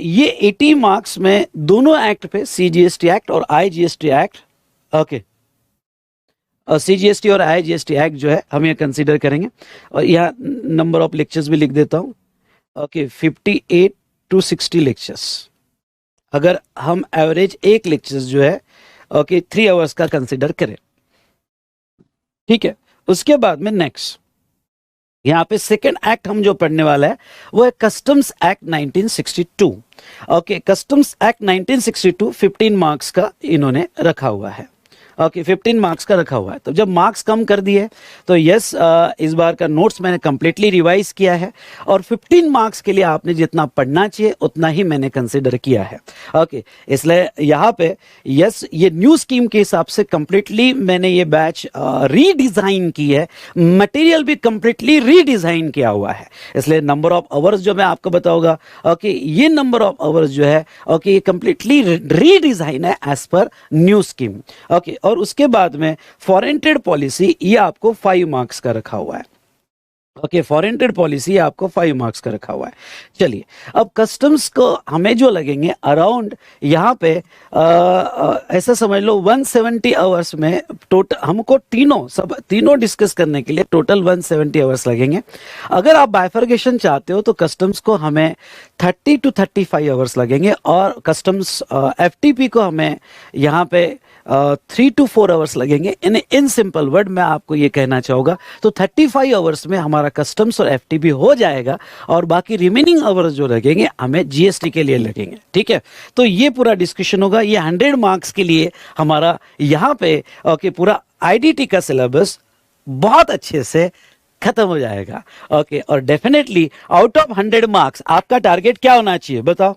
ये 80 मार्क्स में दोनों एक्ट पे, सीजीएसटी एक्ट और आईजीएसटी एक्ट, ओके, सीजीएसटी और आईजीएसटी एक्ट जो है हम ये कंसीडर करेंगे। और यहाँ नंबर ऑफ लेक्चर्स भी लिख देता हूँ, ओके, 58 to 60 लेक्चर्स। अगर हम एवरेज एक लेक्चर्स जो है ओके 3 आवर्स का कंसीडर करें, ठीक है। उसके बाद में नेक्स्ट यहाँ पे सेकेंड एक्ट हम जो पढ़ने वाला है वो है customs act 1962, okay. Customs act 1962 15 marks का इन्होंने रखा हुआ है, ओके, 15 मार्क्स का रखा हुआ है। तो जब मार्क्स कम कर दिए तो यस, इस बार का नोट्स मैंने कंप्लीटली रिवाइज किया है और 15 मार्क्स के लिए आपने जितना पढ़ना चाहिए उतना ही मैंने कंसिडर किया है, ओके। इसलिए यहाँ पे यस, ये न्यू स्कीम के हिसाब से कंप्लीटली मैंने ये बैच रीडिजाइन की है, मटेरियल भी कंप्लीटली रीडिजाइन किया हुआ है। इसलिए नंबर ऑफ आवर्स जो मैं आपको बताऊंगा, ओके, ये नंबर ऑफ आवर्स जो है ओके ये कंप्लीटली रीडिजाइन है as per new scheme, okay. और उसके बाद में फॉरेन ट्रेड पॉलिसी, ये आपको 5 मार्क्स का रखा हुआ है, ओके। फॉरेन ट्रेड पॉलिसी आपको 5 मार्क्स का रखा हुआ है। चलिए, अब कस्टम्स को हमें जो लगेंगे अराउंड यहाँ पे ऐसा समझ लो 170 आवर्स में टोटल हमको तीनों डिस्कस करने के लिए टोटल 170 आवर्स लगेंगे। अगर आप बाइफर्केशन चाहते हो तो कस्टम्स को हमें 30 to 35 आवर्स लगेंगे और कस्टम्स एफटीपी को हमें यहाँ पे 3 to 4 आवर्स लगेंगे। इन सिंपल वर्ड मैं आपको ये कहना चाहूँगा, तो 35 आवर्स में हमारा कस्टम्स और एफटीपी हो जाएगा और बाकी रिमेनिंग आवर्स जो लगेंगे हमें जीएसटी के लिए लगेंगे, ठीक है। तो ये पूरा डिस्कशन होगा, ये 100 मार्क्स के लिए हमारा यहाँ पे ओके पूरा आईडीटी का सिलेबस बहुत अच्छे से खत्म हो जाएगा, ओके। और डेफिनेटली आउट ऑफ 100 मार्क्स आपका टारगेट क्या होना चाहिए बताओ,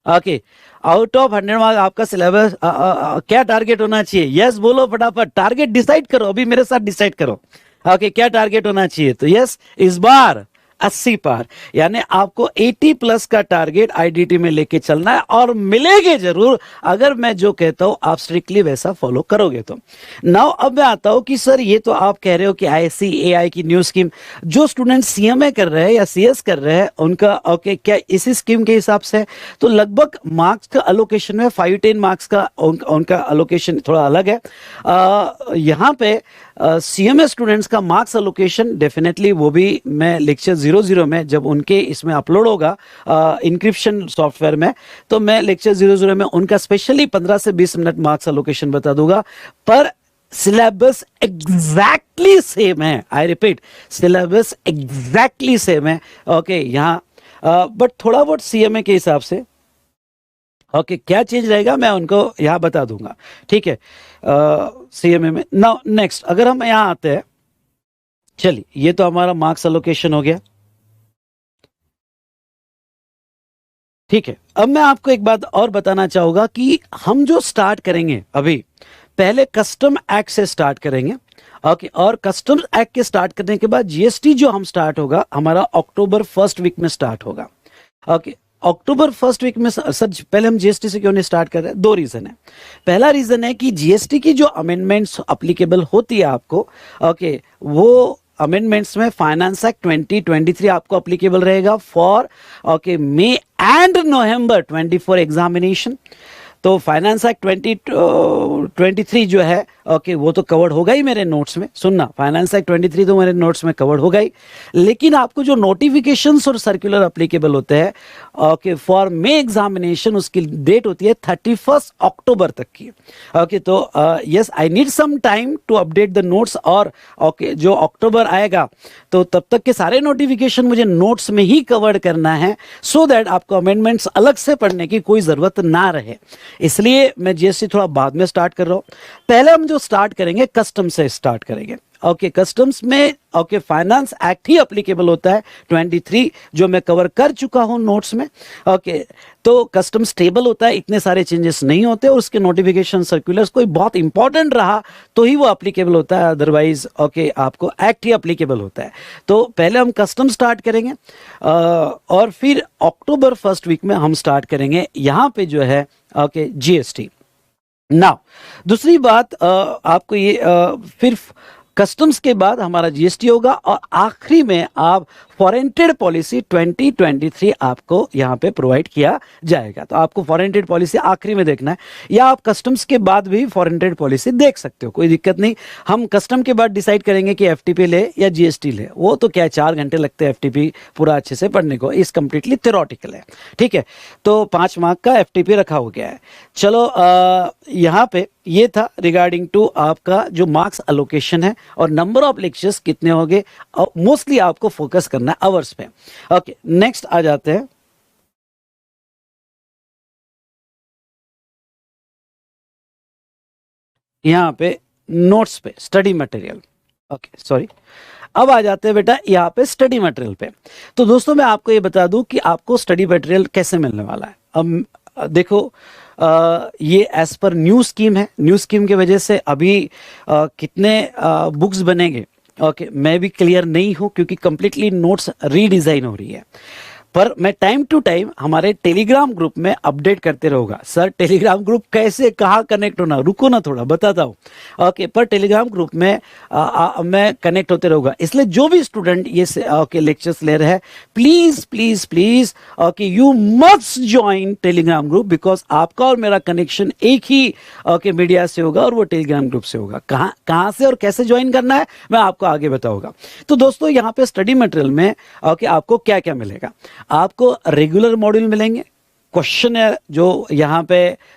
ओके। आउट ऑफ 100 मार्क्स आपका सिलेबस क्या टारगेट होना चाहिए? यस बोलो फटाफट, टारगेट डिसाइड करो, अभी मेरे साथ डिसाइड करो, ओके। क्या टारगेट होना चाहिए? तो यस, इस बार 80 पार, यानी आपको 80 प्लस का टारगेट आईडीटी में लेके चलना है और मिलेंगे जरूर अगर मैं जो कहता हूं आप स्ट्रिक्टली वैसा फॉलो करोगे तो। नाउ अब मैं आता हूं कि सर ये तो आप कह रहे हो कि आईसीएआई की न्यू स्कीम, जो स्टूडेंट सीएमए कर रहे हैं या सीएस कर रहे हैं उनका ओके क्या इसी स्कीम के हिसाब से? तो लगभग मार्क्स का अलोकेशन में 5-10 मार्क्स का उनका अलोकेशन थोड़ा अलग है। यहाँ पे सीएमए स्टूडेंट्स का मार्क्स अलोकेशन डेफिनेटली वो भी मैं लेक्चर 00 में जब उनके इसमें अपलोड होगा इंक्रिप्शन सॉफ्टवेयर में, तो मैं लेक्चर 00 में उनका स्पेशली 15 से 20 मिनट मार्क्स अलोकेशन बता दूंगा। पर सिलेबस एग्जैक्टली सेम है, I repeat, syllabus exactly same है, ओके। यहाँ बट थोड़ा बहुत सीएमए के हिसाब से ओके क्या चीज रहेगा मैं उनको यहां बता दूंगा, ठीक है, सीएमए में। नाउ नेक्स्ट अगर हम यहां आते हैं, चलिए ये तो हमारा मार्क्स अलोकेशन हो गया, ठीक है। अब मैं आपको एक बात और बताना चाहूंगा कि हम जो स्टार्ट करेंगे अभी, पहले कस्टम एक्ट से स्टार्ट करेंगे, ओके। और कस्टम्स एक्ट के स्टार्ट करने के बाद जीएसटी जो हम स्टार्ट होगा हमारा अक्टूबर 1st वीक में स्टार्ट होगा, ओके। अक्टूबर फर्स्ट वीक में सर पहले हम जीएसटी से क्यों नहीं स्टार्ट कर रहे हैं? दो रीजन है। पहला रीजन है कि जीएसटी की जो अमेंडमेंट्स अप्लीकेबल होती है आपको, ओके, वो अमेंडमेंट्स में फाइनेंस एक्ट 2023 आपको अप्लीकेबल रहेगा for okay May and November 24 examination. तो फाइनेंस एक्ट 2023 जो है ओके वो तो कवर्ड होगा ही मेरे नोट्स में। सुनना, फाइनेंस एक्ट 23 तो मेरे नोट्स में कवर्ड होगा ही, लेकिन आपको जो नोटिफिकेशंस और सर्कुलर अप्लीकेबल होते हैं ओके फॉर मे एग्जामिनेशन, उसकी डेट होती है 31 अक्टूबर तक की। ओके, तो yes I need some time to update the notes, और ओके जो अक्टूबर आएगा तो तब तक के सारे नोटिफिकेशन मुझे नोट्स में ही कवर्ड करना है, सो दैट आपको अमेंडमेंट्स अलग से पढ़ने की कोई जरूरत ना रहे। इसलिए मैं जीएसटी थोड़ा बाद में स्टार्ट कर रहा हूं। पहले हम जो स्टार्ट करेंगे कस्टम से स्टार्ट करेंगे। ओके, कस्टम्स में ओके फाइनेंस एक्ट ही अप्लीकेबल होता है 23, जो मैं कवर कर चुका हूं नोट्स में। ओके, तो कस्टम स्टेबल होता है, इतने सारे चेंजेस नहीं होते, और उसके नोटिफिकेशन सर्कुलर्स कोई बहुत इंपॉर्टेंट रहा तो ही वो अप्लीकेबल होता है, अदरवाइज ओके आपको एक्ट ही अप्लीकेबल होता है। तो पहले हम कस्टम स्टार्ट करेंगे और फिर अक्टूबर फर्स्ट वीक में हम स्टार्ट करेंगे यहां पे जो है ओके जीएसटी। नाउ दूसरी बात आपको ये फिर कस्टम्स के बाद हमारा जीएसटी होगा, और आखिरी में आप फॉरेन ट्रेड पॉलिसी 2023 आपको यहां पे प्रोवाइड किया जाएगा। तो आपको फॉरेन ट्रेड पॉलिसी आखिरी में देखना है, या आप कस्टम्स के बाद भी फॉरेन ट्रेड पॉलिसी देख सकते हो, कोई दिक्कत नहीं। हम कस्टम के बाद डिसाइड करेंगे कि एफटीपी ले या जीएसटी ले, वो तो क्या 4 घंटे लगते हैं एफटीपी पूरा अच्छे से पढ़ने को, इस कंप्लीटली थ्योरेटिकल है, ठीक है। तो 5 मार्क का एफटीपी रखा हो गया है। चलो यहाँ पे ये था रिगार्डिंग टू आपका जो मार्क्स अलोकेशन है और नंबर ऑफ लेक्चर्स कितने होंगे, मोस्टली आपको फोकस करना है आवर्स पे। ओके, नेक्स्ट आ जाते हैं यहां पे नोट्स पे, स्टडी मटेरियल। ओके सॉरी, अब आ जाते हैं बेटा यहाँ पे स्टडी मटेरियल पे। तो दोस्तों मैं आपको ये बता दूं कि आपको स्टडी मटेरियल कैसे मिलने वाला है। अब देखो ये एज पर न्यू स्कीम है, न्यू स्कीम की वजह से अभी कितने बुक्स बनेंगे ओके मैं भी क्लियर नहीं हूं, क्योंकि कंप्लीटली नोट्स रीडिजाइन हो रही है। पर मैं टाइम टू टाइम हमारे टेलीग्राम ग्रुप में अपडेट करते रहूंगा। सर टेलीग्राम ग्रुप कैसे, कहाँ कनेक्ट होना, रुको ना थोड़ा बताता हूँ। ओके, पर टेलीग्राम ग्रुप में मैं कनेक्ट होते रहूंगा, इसलिए जो भी स्टूडेंट ये ओके लेक्चर्स ले रहे हैं, please please please okay you must join Telegram group, because आपका और मेरा कनेक्शन एक ही ओके मीडिया से होगा और वो टेलीग्राम ग्रुप से होगा। कहाँ कहाँ से और कैसे ज्वाइन करना है मैं आपको आगे बताऊंगा। तो दोस्तों यहाँ पे स्टडी मटेरियल में ओके आपको क्या क्या मिलेगा, आपको रेगुलर मॉड्यूल मिलेंगे, क्वेश्चन है जो यहाँ पे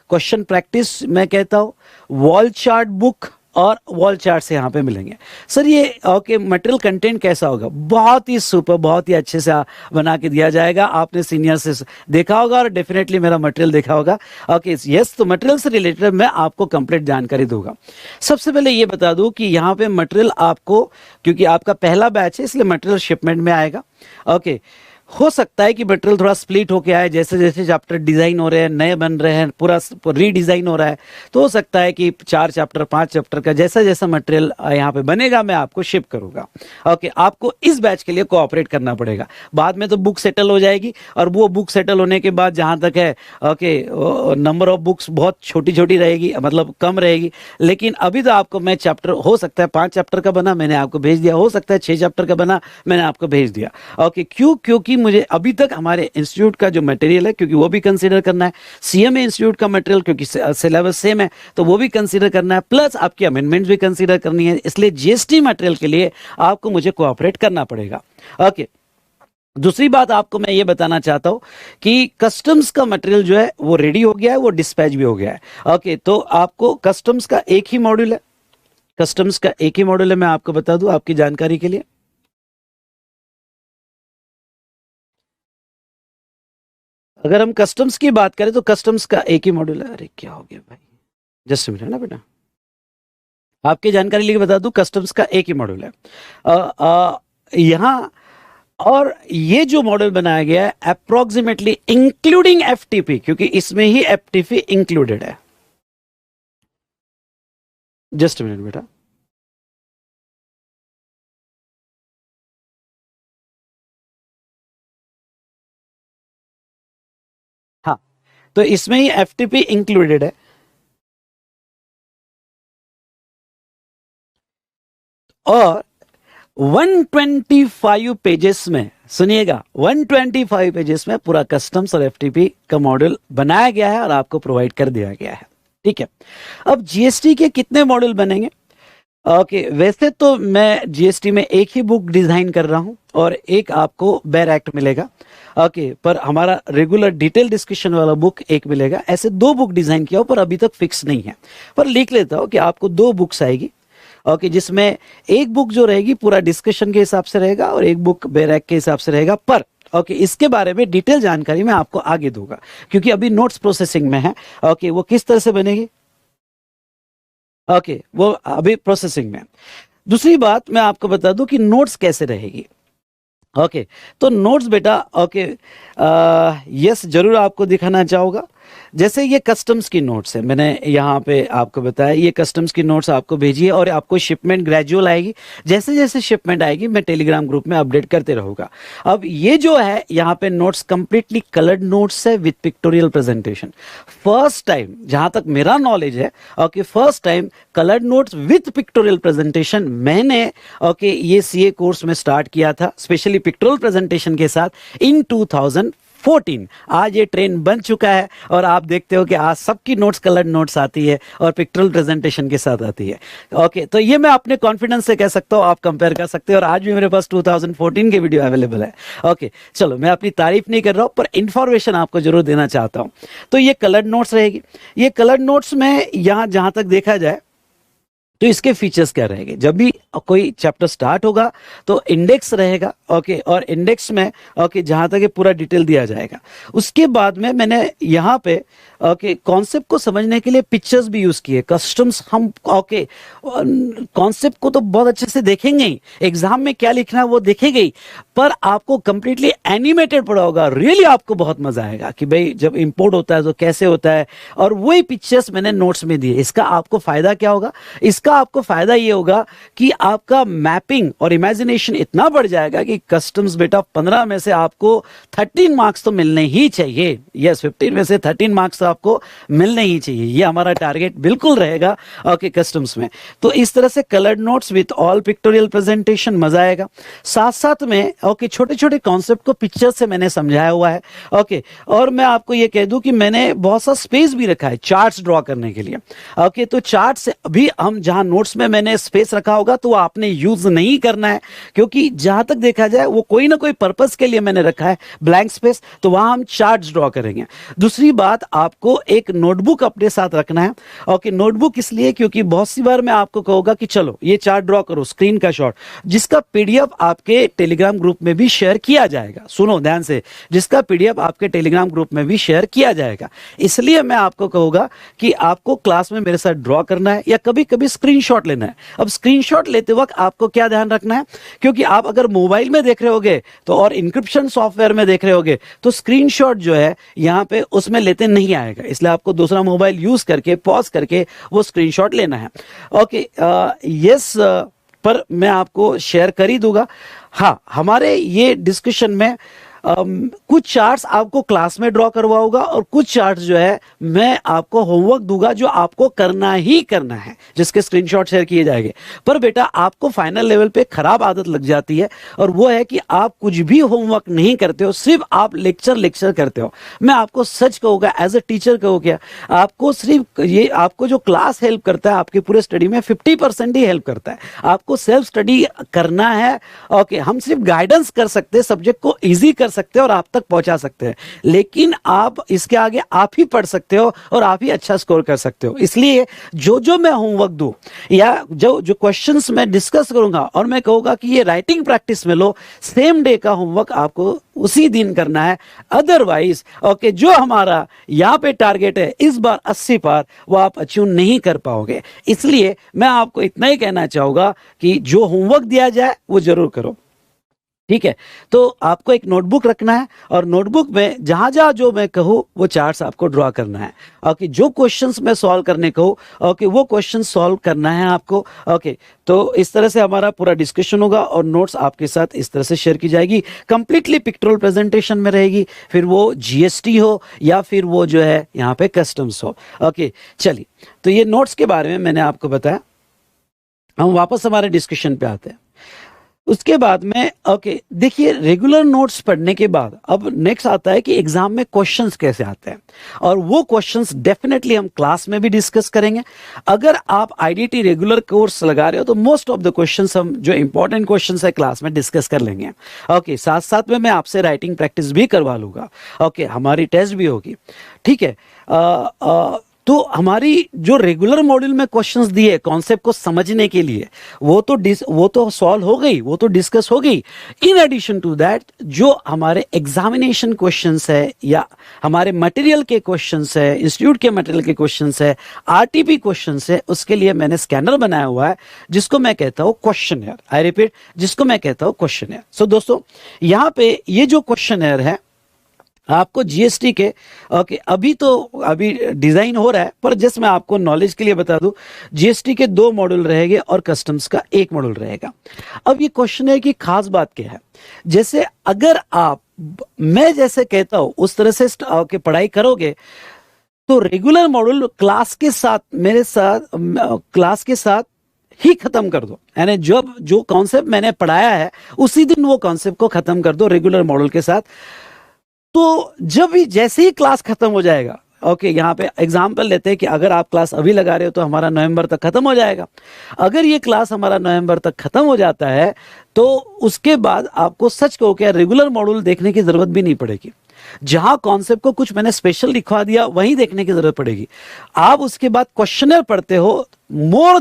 क्वेश्चन प्रैक्टिस मैं कहता हूँ, वॉल चार्ट बुक और वॉल चार्ट से यहाँ पे मिलेंगे। सर ये ओके मटेरियल कंटेंट कैसा होगा, बहुत ही सुपर, बहुत ही अच्छे से बना के दिया जाएगा। आपने सीनियर से देखा होगा और डेफिनेटली मेरा मटेरियल देखा होगा। ओके यस, तो मटेरियल से रिलेटेड मैं आपको कंप्लीट जानकारी दूंगा। सबसे पहले ये बता दूं कि यहाँ पे मटेरियल आपको, क्योंकि आपका पहला बैच है इसलिए मटेरियल शिपमेंट में आएगा। ओके, हो सकता है कि मटेरियल थोड़ा स्प्लिट होके आए, जैसे जैसे चैप्टर डिजाइन हो रहे हैं, नए बन रहे हैं, पूरा रीडिजाइन हो रहा है, तो हो सकता है कि 4 चैप्टर 5 चैप्टर का जैसा जैसा मटेरियल यहाँ पे बनेगा मैं आपको शिप करूंगा। ओके, आपको इस बैच के लिए कोऑपरेट करना पड़ेगा। बाद में तो बुक सेटल हो जाएगी, और वो बुक सेटल होने के बाद जहां तक है ओके नंबर ऑफ बुक्स बहुत छोटी छोटी रहेगी, मतलब कम रहेगी। लेकिन अभी तो आपको मैं चैप्टर, हो सकता है 5 चैप्टर का बना मैंने आपको भेज दिया, हो सकता है 6 चैप्टर का बना मैंने आपको भेज दिया। ओके, क्यों, क्योंकि मुझे अभी तक हमारे इंस्टीट्यूट का जो मटेरियल है, क्योंकि वो भी कंसीडर करना है, सीएमए इंस्टीट्यूट का मटेरियल क्योंकि सिलेबस सेम है तो वो भी कंसीडर करना है, प्लस आपकी अमेंडमेंट्स भी कंसीडर करनी है, इसलिए जीएसटी मटेरियल के लिए आपको मुझे कोऑपरेट करना पड़ेगा। ओके, दूसरी बात आपको मैं ये बताना चाहता हूं कि कस्टम्स का मटेरियल जो है वो रेडी हो गया है, वो डिस्पैच भी हो गया है। ओके, तो आपको कस्टम्स का एक ही मॉड्यूल है, कस्टम्स का एक ही मॉड्यूल है, मैं आपको बता दूं आपकी जानकारी के लिए। अगर हम कस्टम्स की बात करें तो कस्टम्स का एक ही मॉड्यूल है। अरे क्या हो गया भाई, जस्ट मिनट ना बेटा, आपकी जानकारी लिए बता दूं कस्टम्स का एक ही मॉड्यूल है यहाँ। और ये जो मॉडल बनाया गया है अप्रोक्सीमेटली इंक्लूडिंग एफटीपी, क्योंकि इसमें ही एफटीपी इंक्लूडेड है। जस्ट मिनट बेटा, तो इसमें ही एफटीपी इंक्लूडेड है। और 125 पेजेस में, सुनिएगा, 125 पेजेस में पूरा कस्टम्स और एफटीपी का मॉड्यूल बनाया गया है और आपको प्रोवाइड कर दिया गया है। ठीक है, अब जीएसटी के कितने मॉड्यूल बनेंगे? ओके, वैसे तो मैं जीएसटी में एक ही बुक डिजाइन कर रहा हूं और एक आपको बेयर एक्ट मिलेगा। ओके, पर हमारा रेगुलर डिटेल डिस्कशन वाला बुक एक मिलेगा। ऐसे 2 बुक डिजाइन किया हो, पर अभी तक फिक्स नहीं है, पर लिख लेता हूं कि आपको 2 बुक्स आएगी। ओके, जिसमें एक बुक जो रहेगी पूरा डिस्कशन के हिसाब से रहेगा और एक बुक बेयर एक्ट के हिसाब से रहेगा। पर ओके, इसके बारे में डिटेल जानकारी मैं आपको आगे दूंगा, क्योंकि अभी नोट्स प्रोसेसिंग में है। ओके, वो किस तरह से बनेगी, ओके, वो अभी प्रोसेसिंग में। दूसरी बात मैं आपको बता दूं कि नोट्स कैसे रहेगी। ओके, तो नोट्स बेटा, ओके, यस, जरूर आपको दिखाना चाहूंगा। जैसे ये कस्टम्स की नोट्स है, मैंने यहाँ पे आपको बताया, ये कस्टम्स की नोट्स आपको भेजी है और आपको शिपमेंट ग्रेजुअल आएगी। जैसे जैसे शिपमेंट आएगी मैं टेलीग्राम ग्रुप में अपडेट करते रहूंगा। अब ये जो है यहाँ पे नोट्स कंप्लीटली कलर्ड नोट्स है with pictorial presentation. First time, जहां तक मेरा नॉलेज है, okay, first time coloured notes with pictorial presentation मैंने, ओके, ये सीए कोर्स में स्टार्ट किया था, स्पेशली पिक्टोरियल प्रेजेंटेशन के साथ इन 2014। आज ये ट्रेंड बन चुका है और आप देखते हो कि आज सबकी नोट्स कलर्ड नोट्स आती है और पिक्टोरियल प्रेजेंटेशन के साथ आती है। ओके, तो ये मैं अपने कॉन्फिडेंस से कह सकता हूँ, आप कंपेयर कर सकते हो। और आज भी मेरे पास 2014 के वीडियो अवेलेबल है। ओके, चलो, मैं अपनी तारीफ नहीं कर रहा हूँ, पर इंफॉर्मेशन आपको जरूर देना चाहता हूँ। तो ये कलर्ड नोट्स रहेगी। ये कलर्ड नोट्स में यहाँ जहां तक देखा जाए तो इसके फीचर्स क्या रहेंगे, जब भी कोई चैप्टर स्टार्ट होगा तो इंडेक्स रहेगा। ओके, और इंडेक्स में, ओके, जहां तक ये पूरा डिटेल दिया जाएगा। उसके बाद में मैंने यहाँ पे, ओके, कॉन्सेप्ट को समझने के लिए पिक्चर्स भी यूज किए। कस्टम्स हम, ओके, कॉन्सेप्ट को तो बहुत अच्छे से देखेंगे ही, एग्जाम में क्या लिखना है वो देखेंगे ही, पर आपको कंप्लीटली एनिमेटेड पढ़ा होगा। रियली आपको बहुत मजा आएगा कि भाई जब इंपोर्ट होता है तो कैसे होता है, और वही पिक्चर्स मैंने नोट्स में दिए। इसका आपको फायदा क्या होगा? इसका आपको फायदा ये होगा कि आपका मैपिंग और इमेजिनेशन इतना बढ़ जाएगा कि कस्टम्स बेटा 15 में से आपको 13 मार्क्स तो मिलने ही चाहिए। यस, 15 में से 13 मार्क्स तो आपको मिलने ही चाहिए। ये हमारा टारगेट बिल्कुल रहेगा। ओके, कस्टम्स में तो इस तरह से coloured notes with all pictorial presentation, मजा आएगा। साथ साथ में, ओके, छोटे छोटे कॉन्सेप्ट को पिक्चर से मैंने समझाया हुआ है। ओके, और मैं आपको ये कह दूं कि मैंने बहुत सा स्पेस भी रखा है चार्ट्स ड्रॉ करने के लिए। ओके, तो चार्ट से अभी हम जहां नोट्स में मैंने स्पेस रखा होगा तो आपने यूज नहीं करना है, क्योंकि जहां तक देखा जाए वो कोई ना कोई पर्पस के लिए मैंने रखा है ब्लैंक स्पेस, तो वहां हम चार्ट्स ड्रॉ करेंगे। दूसरी बात, आपको एक नोटबुक अपने साथ रखना है। ओके, नोटबुक इसलिए क्योंकि बहुत सी बार मैं आपको कहूंगा कि चलो ये चार्ट ड्रॉ करो, स्क्रीन का शॉट, जिसका पीडीएफ आपके टेलीग्राम ग्रुप में भी शेयर किया जाएगा। सुनो ध्यान से, जिसका पीडीएफ आपके टेलीग्राम ग्रुप में भी शेयर किया जाएगा। इसलिए मैं आपको कहूंगा कि आपको क्लास में मेरे साथ ड्रॉ करना है या कभी कभी स्क्रीनशॉट लेना है। अब स्क्रीनशॉट लेते वक्त आपको क्या ध्यान रखना है, क्योंकि आप अगर मोबाइल में देख रहे होगे तो और इंक्रिप्शन सॉफ्टवेयर में देख रहे होगे तो स्क्रीनशॉट जो है यहाँ पे उसमें लेते नहीं आएगा, इसलिए आपको दूसरा मोबाइल यूज करके पॉज करके वो स्क्रीनशॉट लेना है। ओके, यस, पर मैं आपको शेयर कर ही दूंगा। हाँ, हमारे ये डिस्कशन में कुछ चार्ट्स आपको क्लास में ड्रॉ करवाऊंगा और कुछ चार्ट्स जो है मैं आपको होमवर्क दूंगा जो आपको करना ही करना है, जिसके स्क्रीनशॉट शेयर किए जाएंगे। पर बेटा आपको फाइनल लेवल पे खराब आदत लग जाती है, और वो है कि आप कुछ भी होमवर्क नहीं करते हो, सिर्फ आप लेक्चर करते हो। मैं आपको सच कहूंगा, एज ए टीचर कहो क्या, आपको सिर्फ ये, आपको जो क्लास हेल्प करता है आपकी पूरे स्टडी में 50% ही हेल्प करता है। आपको सेल्फ स्टडी करना है। ओके, हम सिर्फ गाइडेंस कर सकते हैं, सब्जेक्ट को ईजी कर सकते हैं और आप तक पहुंचा सकते हैं, लेकिन आप इसके आगे आप ही पढ़ सकते हो और आप ही अच्छा स्कोर कर सकते हो। इसलिए जो जो मैं होमवर्क दूं या जो जो क्वेश्चंस मैं डिस्कस करूंगा और मैं कहूंगा कि ये राइटिंग प्रैक्टिस में लो, सेम डे का होमवर्क आपको उसी दिन करना है। अदरवाइज ओके, जो हमारा यहाँ पे टारगेट है इस बार 80 पार, वो आप अचीव नहीं कर पाओगे। इसलिए मैं आपको इतना ही कहना चाहूंगा कि जो होमवर्क दिया जाए वो जरूर करो। ठीक है, तो आपको एक नोटबुक रखना है और नोटबुक में जहां जहां जो मैं कहूँ वो चार्ट्स आपको ड्रॉ करना है। ओके, जो क्वेश्चंस मैं सॉल्व करने कहूँ, ओके, वो क्वेश्चन सॉल्व करना है आपको। ओके, तो इस तरह से हमारा पूरा डिस्कशन होगा और नोट्स आपके साथ इस तरह से शेयर की जाएगी, कंप्लीटली पिक्टोरल प्रेजेंटेशन में रहेगी, फिर वो जीएसटी हो या फिर वो जो है यहाँ पे कस्टम्स हो। ओके, चलिए, तो ये नोट्स के बारे में मैंने आपको बताया। हम वापस हमारे डिस्कशन पे आते हैं। उसके बाद में ओके, देखिए, रेगुलर नोट्स पढ़ने के बाद अब नेक्स्ट आता है कि एग्जाम में क्वेश्चंस कैसे आते हैं, और वो क्वेश्चंस डेफिनेटली हम क्लास में भी डिस्कस करेंगे। अगर आप आईडीटी रेगुलर कोर्स लगा रहे हो तो मोस्ट ऑफ द क्वेश्चंस हम जो इंपॉर्टेंट क्वेश्चंस है क्लास में डिस्कस कर लेंगे। ओके, साथ साथ में मैं आपसे राइटिंग प्रैक्टिस भी करवा लूंगा। ओके, हमारी टेस्ट भी होगी। ठीक है, तो हमारी जो रेगुलर मॉड्यूल में क्वेश्चंस दिए कॉन्सेप्ट को समझने के लिए, वो तो सॉल्व हो गई, वो तो डिस्कस हो गई। इन एडिशन टू दैट, जो हमारे एग्जामिनेशन क्वेश्चंस है या हमारे मटेरियल के क्वेश्चंस है, इंस्टीट्यूट के मटेरियल के क्वेश्चंस है, आरटीपी क्वेश्चंस है, उसके लिए मैंने स्कैनर बनाया हुआ है जिसको मैं कहता हूं क्वेश्चनर। आई रिपीट, जिसको मैं कहता हूं क्वेश्चनर। सो दोस्तों, यहां पे ये जो क्वेश्चनर है आपको जीएसटी के, ओके, अभी डिजाइन हो रहा है, पर जस्ट मैं आपको नॉलेज के लिए बता दूं, जीएसटी के 2 मॉड्यूल रहेंगे और कस्टम्स का 1 मॉड्यूल रहेगा। अब ये क्वेश्चन है कि खास बात क्या है, जैसे अगर आप मैं जैसे कहता हूं उस तरह से पढ़ाई करोगे तो रेगुलर मॉड्यूल क्लास के साथ, मेरे साथ क्लास के साथ ही खत्म कर दो, यानी जब जो कॉन्सेप्ट मैंने पढ़ाया है उसी दिन वो कॉन्सेप्ट को खत्म कर दो रेगुलर मॉड्यूल के साथ। तो जब भी जैसे ही क्लास खत्म हो जाएगा, ओके, यहाँ पे एग्जाम्पल लेते हैं कि अगर आप क्लास अभी लगा रहे हो तो हमारा नवंबर तक खत्म हो जाएगा। अगर ये क्लास हमारा नवंबर तक खत्म हो जाता है तो उसके बाद आपको सच कहो क्या रेगुलर मॉड्यूल देखने की जरूरत भी नहीं पड़ेगी। जहां कॉन्सेप्ट को कुछ मैंने स्पेशल लिखवा दिया वहीं देखने की जरूरत पड़ेगी। आप उसके बाद क्वेश्चनर पढ़ते हो, more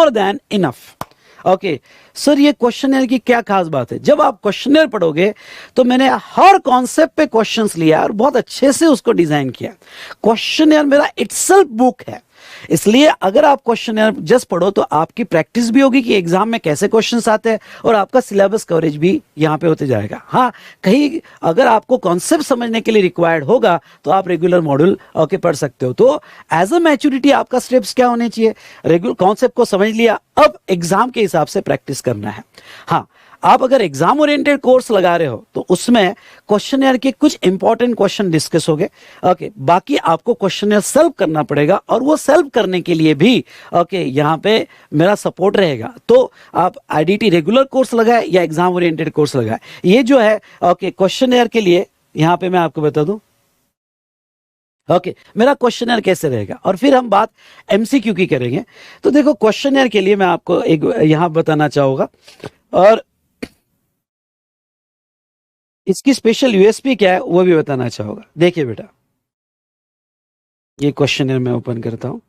than enough. Okay sir, ये क्वेश्चनर की क्या खास बात है? जब आप क्वेश्चनर पढ़ोगे तो मैंने हर कॉन्सेप्ट पे क्वेश्चंस लिया और बहुत अच्छे से उसको डिजाइन किया। क्वेश्चनर मेरा इटसेल्फ बुक है, इसलिए अगर आप क्वेश्चनर जस्ट पढ़ो तो आपकी प्रैक्टिस भी होगी कि एग्जाम में कैसे क्वेश्चंस आते हैं और आपका सिलेबस कवरेज भी यहां पे होते जाएगा। हाँ, कहीं अगर आपको कॉन्सेप्ट समझने के लिए रिक्वायर्ड होगा तो आप रेगुलर मॉड्यूल ओके पढ़ सकते हो। तो एज अ मैच्योरिटी आपका स्टेप्स क्या होने चाहिए? रेगुलर कॉन्सेप्ट को समझ लिया, अब एग्जाम के हिसाब से प्रैक्टिस करना है। हाँ, आप अगर एग्जाम ओरिएंटेड कोर्स लगा रहे हो तो उसमें क्वेश्चनर के कुछ इंपॉर्टेंट क्वेश्चन डिस्कस हो गए। ओके, बाकी आपको क्वेश्चनर सॉल्व करना पड़ेगा और वो सॉल्व करने के लिए भी ओके यहाँ पे मेरा सपोर्ट रहेगा। तो आप आईडीटी रेगुलर कोर्स लगाए या एग्जाम ओरिएंटेड कोर्स लगाए, ये जो है ओके क्वेश्चनर के लिए यहाँ पे मैं आपको बता दूं ओके मेरा क्वेश्चनर कैसे रहेगा, और फिर हम बात एमसीक्यू की करेंगे। तो देखो, क्वेश्चनर के लिए मैं आपको एक यहां बताना चाहूंगा और इसकी स्पेशल यूएसपी क्या है वो भी बताना चाहूंगा। देखिए बेटा, ये क्वेश्चनर मैं ओपन करता हूं।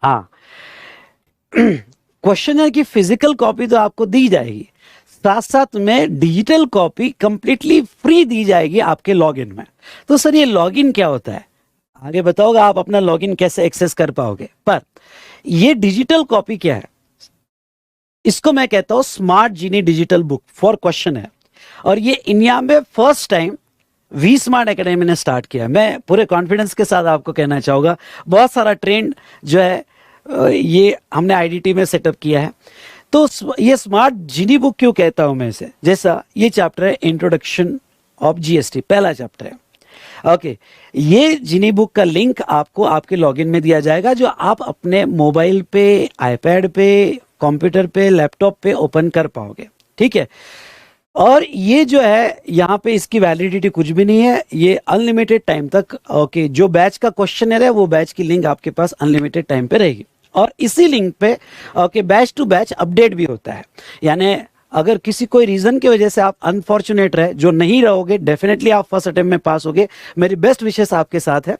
हाँ, क्वेश्चनर की फिजिकल कॉपी तो आपको दी जाएगी, साथ साथ में डिजिटल कॉपी कंप्लीटली फ्री दी जाएगी आपके लॉगिन में। तो सर ये लॉगिन क्या होता है, आगे बताओगा आप अपना लॉगिन कैसे एक्सेस कर पाओगे। पर ये डिजिटल कॉपी क्या है, इसको मैं कहता हूं smart genie digital book for question है, और ये इंडिया में first time V Smart Academy ने स्टार्ट किया। मैं पूरे कॉन्फिडेंस के साथ आपको कहना चाहूंगा, बहुत सारा ट्रेंड जो है ये हमने आईडीटी में सेटअप किया है। तो ये स्मार्ट जीनी बुक क्यों कहता हूं मैं इसे, जैसा ये चैप्टर है इंट्रोडक्शन ऑफ जीएसटी, पहला चैप्टर है। ओके, ये जीनी बुक का लिंक आपको आपके लॉगिन में दिया जाएगा, जो आप अपने मोबाइल पे, आईपैड पे, कंप्यूटर पे, लैपटॉप पे ओपन कर पाओगे। ठीक है, और ये जो है यहाँ पे इसकी वैलिडिटी कुछ भी नहीं है, ये अनलिमिटेड टाइम तक। ओके, जो बैच का क्वेश्चनर है वो बैच की लिंक आपके पास अनलिमिटेड टाइम पे रहेगी, और इसी लिंक पे okay batch to batch update भी होता है। यानी अगर किसी कोई रीजन की वजह से आप अनफॉर्चुनेट रहे, जो नहीं रहोगे, डेफिनेटली आप फर्स्ट अटेम्प्ट में पास होगे, मेरी बेस्ट विशेष आपके साथ है।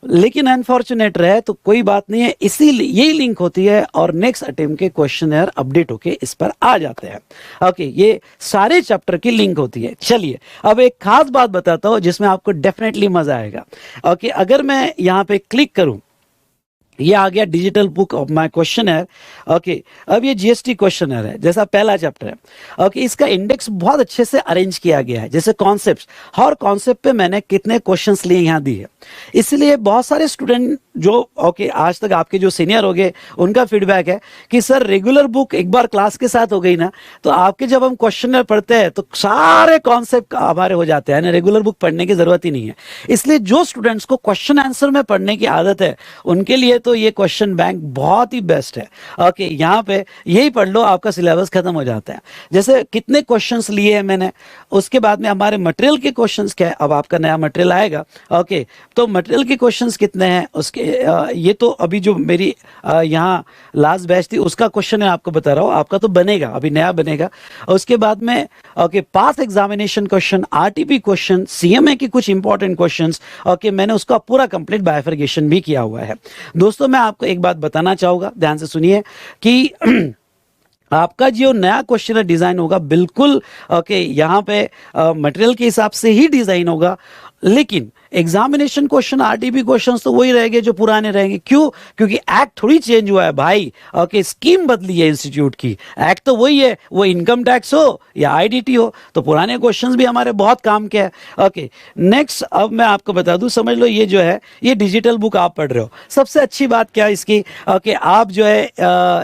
लेकिन अनफॉर्चुनेट रहे तो कोई बात नहीं है, इसीलिए यही लिंक होती है और नेक्स्ट अटेम्प्ट के क्वेश्चन अपडेट होके इस पर आ जाते हैं। ओके, ये सारे चैप्टर की लिंक होती है। चलिए अब एक खास बात बताता हूं जिसमें आपको डेफिनेटली मजा आएगा। ओके, अगर मैं यहां पे क्लिक करूं, ये आ गया digital book of my questioner. Okay, अब ये जीएसटी क्वेश्चनर है, जैसा पहला चैप्टर है। ओके, इसका इंडेक्स बहुत अच्छे से अरेंज किया गया है, जैसे कॉन्सेप्ट्स, हर कॉन्सेप्ट पे मैंने कितने क्वेश्चंस लिए यहाँ दिए। इसलिए बहुत सारे स्टूडेंट जो आज तक आपके जो सीनियर हो गए, उनका फीडबैक है कि सर रेगुलर बुक एक बार क्लास के साथ हो गई ना, तो आपके जब हम क्वेश्चनर पढ़ते हैं तो सारे कॉन्सेप्ट हमारे हो जाते हैं ना, रेगुलर बुक पढ़ने की जरूरत ही नहीं है। इसलिए जो स्टूडेंट्स को क्वेश्चन आंसर में पढ़ने की आदत है, उनके लिए तो ये क्वेश्चन बैंक बहुत ही बेस्ट है। ओके, यहाँ पे यही पढ़ लो, आपका सिलेबस खत्म हो जाता है। जैसे कितने क्वेश्चंस लिए हैं मैंने, उसके बाद में हमारे मटेरियल के क्वेश्चंस क्या है, अब आपका नया मटेरियल आएगा। ओके, तो मटेरियल के क्वेश्चंस कितने हैं उसके, ये तो अभी जो मेरी यहाँ लास्ट बैच थी उसका क्वेश्चन है, आपको बता रहा हूँ, आपका तो बनेगा, अभी नया बनेगा। उसके बाद में okay, past examination question, RTP question, CMA की कुछ इंपॉर्टेंट क्वेश्चंस, ओके, मैंने उसका पूरा कंप्लीट बाइफरगेशन भी किया हुआ है। दोस्तों मैं आपको एक बात बताना चाहूंगा, ध्यान से सुनिए कि आपका जो नया क्वेश्चन डिजाइन होगा बिल्कुल ओके, यहाँ पे मटेरियल के हिसाब से ही डिजाइन होगा, लेकिन एग्जामिनेशन क्वेश्चन, आरटीपी क्वेश्चंस तो वही रहेंगे जो पुराने रहेंगे। क्यों? क्योंकि एक्ट थोड़ी चेंज हुआ है भाई। ओके, स्कीम बदली है इंस्टीट्यूट की, एक्ट तो वही है, वो इनकम टैक्स हो या आईडीटी हो, तो पुराने क्वेश्चंस भी हमारे बहुत काम के हैं। ओके, नेक्स्ट अब मैं आपको बता दूं, समझ लो ये जो है ये डिजिटल बुक आप पढ़ रहे हो। सबसे अच्छी बात क्या है इसकी, ओके, आप जो है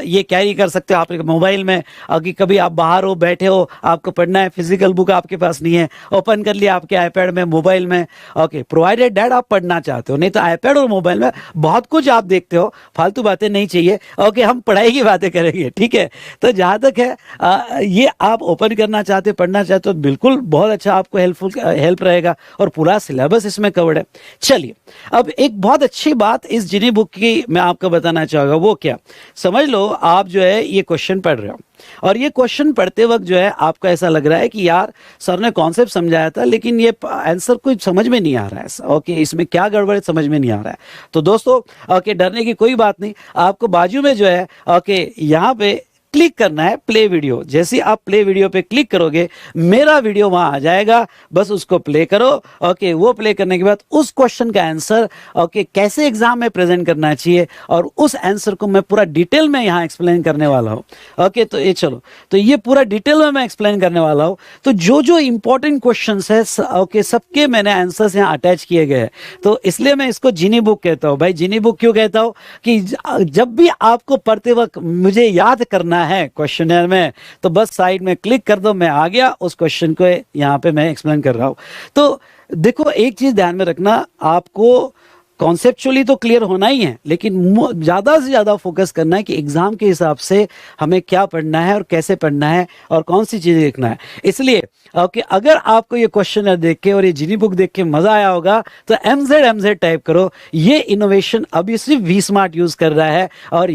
ये कैरी कर सकते हो आपके मोबाइल में। कि कभी आप बाहर हो, बैठे हो, आपको पढ़ना है, फिजिकल बुक आपके पास नहीं है, ओपन कर लिया आपके आईपैड में, मोबाइल में। ओके, प्रोवाइडेड दैट आप पढ़ना चाहते हो, नहीं तो आईपैड और मोबाइल में बहुत कुछ आप देखते हो, फालतू बातें नहीं चाहिए। ओके, हम पढ़ाई की बातें करेंगे, ठीक है। तो जहां तक है ये आप ओपन करना चाहते हो, पढ़ना चाहते हो, बिल्कुल बहुत अच्छा आपको हेल्प रहेगा और पूरा सिलेबस इसमें कवर्ड है। चलिए अब एक बहुत अच्छी बात इस जिनी बुक की मैं आपको बताना चाहूंगा, वो क्या, समझ लो आप जो है ये क्वेश्चन पढ़ रहे हो और ये क्वेश्चन पढ़ते वक्त जो है आपको ऐसा लग रहा है कि यार सर ने कॉन्सेप्ट समझाया था लेकिन ये आंसर कोई समझ में नहीं आ रहा है, ओके, इसमें क्या गड़बड़ है समझ में नहीं आ रहा है। तो दोस्तों ओके, डरने की कोई बात नहीं, आपको बाजू में जो है ओके यहाँ पे क्लिक करना है प्ले वीडियो। जैसे ही आप प्ले वीडियो पे क्लिक करोगे मेरा वीडियो वहां आ जाएगा, बस उसको प्ले करो। ओके, वो प्ले करने के बाद उस क्वेश्चन का आंसर ओके कैसे एग्जाम में प्रेजेंट करना चाहिए और उस आंसर को मैं पूरा डिटेल में यहां एक्सप्लेन करने वाला हूं। ओके, तो ये चलो, तो ये पूरा डिटेल में मैं एक्सप्लेन करने वाला हूं। तो जो जो इंपॉर्टेंट क्वेश्चन है ओके सबके मैंने आंसर्स यहाँ अटैच किए गए हैं, तो इसलिए मैं इसको जिनी बुक कहता हूँ। भाई जिनी बुक क्यों कहता हूँ कि जब भी आपको पढ़ते वक्त मुझे याद करना है क्वेश्चनर में, तो बस साइड में क्लिक कर दो, मैं आ गया उस क्वेश्चन को यहाँ पे मैं एक्सप्लेन कर रहा हूं। तो देखो एक चीज ध्यान में रखना, आपको कॉन्सेप्चुअली तो क्लियर होना ही है, लेकिन ज्यादा से ज्यादा फोकस करना है कि एग्जाम के हिसाब से हमें क्या पढ़ना है और कैसे पढ़ना है और कौन सी चीजें लिखना है। इसलिए ओके, अगर आपको ये क्वेश्चन देख के और ये जिनी बुक देख के मजा आया होगा तो MZ टाइप करो। ये इनोवेशन अभी सिर्फ वी स्मार्ट यूज कर रहा है और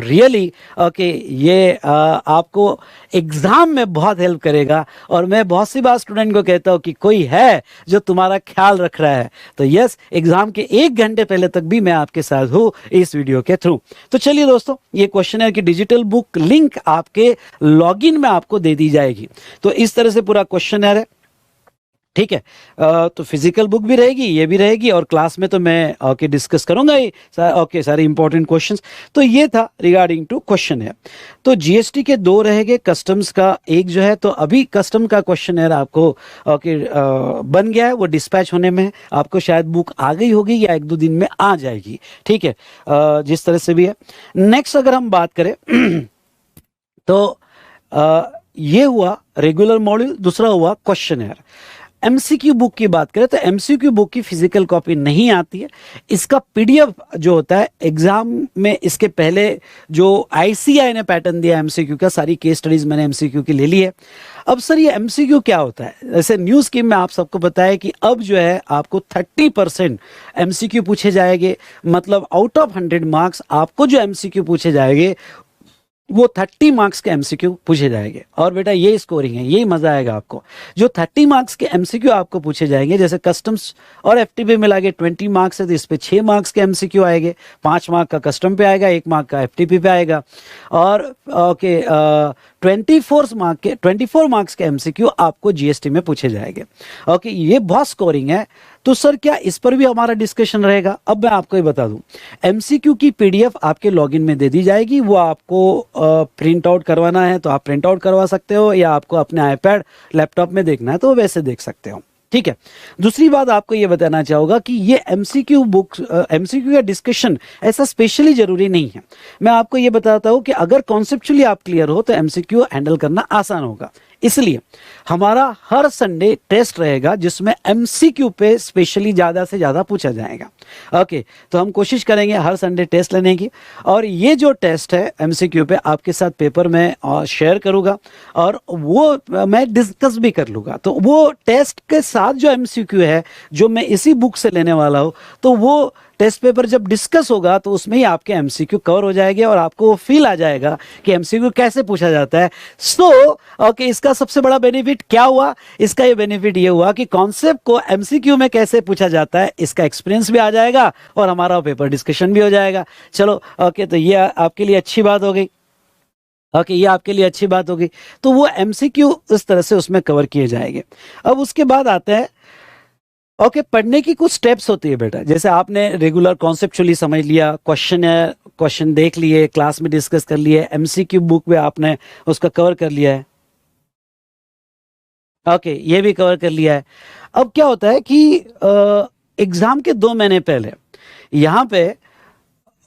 रियली ओके ये आपको एग्जाम में बहुत हेल्प करेगा। और मैं बहुत सी बार स्टूडेंट को कहता हूं कि कोई है जो तुम्हारा ख्याल रख रहा है, तो यस, एग्जाम के 1 घंटे पहले तक भी मैं आपके साथ हूं इस वीडियो के थ्रू। तो चलिए दोस्तों, ये क्वेश्चनर की डिजिटल बुक लिंक आपके लॉगिन में आपको दे दी जाएगी। तो इस तरह से पूरा क्वेश्चनर है, ठीक है। तो फिजिकल बुक भी रहेगी, ये भी रहेगी, और क्लास में तो मैं ओके डिस्कस करूंगा ही ओके सारे इंपॉर्टेंट क्वेश्चंस। तो ये था रिगार्डिंग टू क्वेश्चन है। तो जीएसटी के 2 रहेंगे, कस्टम्स का 1 जो है, तो अभी कस्टम का क्वेश्चन है आपको ओके बन गया है, वो डिस्पैच होने में है, आपको शायद बुक आ गई होगी या 1-2 दिन में आ जाएगी, ठीक है, जिस तरह से भी है। नेक्स्ट अगर हम बात करें तो ये हुआ रेगुलर मॉड्यूल, दूसरा हुआ क्वेश्चनर। एमसीक्यू बुक की बात करें तो एमसीक्यू बुक की फिजिकल कॉपी नहीं आती है, इसका पीडीएफ जो होता है एग्जाम में, इसके पहले जो आईसीआई ने पैटर्न दिया एमसीक्यू का, सारी केस स्टडीज मैंने एमसीक्यू की ले ली है। अब सर ये एमसीक्यू क्या होता है, जैसे न्यू स्कीम में आप सबको पता है कि अब जो है आपको 30% एमसीक्यू पूछे जाएंगे, मतलब आउट ऑफ 100 मार्क्स आपको जो एमसीक्यू पूछे जाएंगे वो 30 मार्क्स के एमसीक्यू पूछे जाएंगे। और बेटा ये स्कोरिंग है, यही मजा आएगा आपको। जो 30 मार्क्स के एमसीक्यू आपको पूछे जाएंगे, जैसे कस्टम्स और एफटीपी मिला के 20 मार्क्स है, तो इस पे 6 मार्क्स के एमसीक्यू आएंगे। 5 मार्क का कस्टम पे आएगा, 1 मार्क का एफटीपी पे आएगा। और ओके 24 मार्क्स के एमसीक्यू आपको जीएसटी में पूछे जाएंगे। ओके, ये बहुत स्कोरिंग है। तो सर क्या इस पर भी हमारा डिस्कशन रहेगा? अब मैं आपको ये बता दूं, एमसीक्यू की पीडीएफ आपके लॉगिन में दे दी जाएगी। वो आपको प्रिंट आउट करवाना है तो आप प्रिंट आउट करवा सकते हो, या आपको अपने आईपैड लैपटॉप में देखना है तो वैसे देख सकते हो। ठीक है। दूसरी बात आपको ये बताना चाहूंगा कि ये एमसीक्यू बुक्स, एमसीक्यू का डिस्कशन ऐसा स्पेशली जरूरी नहीं है। मैं आपको ये बताता हूं कि अगर कॉन्सेप्चुअली आप क्लियर हो तो एमसीक्यू हैंडल करना आसान होगा। इसलिए हमारा हर संडे टेस्ट रहेगा जिसमें एमसीक्यू पे स्पेशली ज्यादा से ज्यादा पूछा जाएगा। ओके, तो हम कोशिश करेंगे हर संडे टेस्ट लेने की। और ये जो टेस्ट है एमसीक्यू पे, आपके साथ पेपर में शेयर करूंगा और वो मैं डिस्कस भी कर लूंगा। तो वो टेस्ट के साथ जो एमसीक्यू है जो मैं इसी बुक से लेने वाला हूं, तो वो टेस्ट पेपर जब डिस्कस होगा तो उसमें ही आपके एमसीक्यू कवर हो जाएंगे और आपको वो फील आ जाएगा कि एमसीक्यू कैसे पूछा जाता है। सो ओके, इसका सबसे बड़ा बेनिफिट क्या हुआ? इसका ये बेनिफिट ये हुआ कि कॉन्सेप्ट को एमसीक्यू में कैसे पूछा जाता है इसका एक्सपीरियंस भी आ जाएगा और हमारा पेपर डिस्कशन भी हो जाएगा। चलो ओके, तो ये आपके लिए अच्छी बात हो गई। ओके, ये आपके लिए अच्छी बात होगी। तो वो एमसीक्यू इस तरह से उसमें कवर किए जाएंगे। अब उसके बाद आता है ओके, पढ़ने की कुछ स्टेप्स होती है बेटा। जैसे आपने रेगुलर कॉन्सेप्चुअली समझ लिया, क्वेश्चन देख लिए, क्लास में डिस्कस कर लिए, एमसीक्यू बुक में आपने उसका कवर कर लिया है। ओके, ये भी कवर कर लिया है। अब क्या होता है कि एग्जाम के 2 महीने पहले यहां पे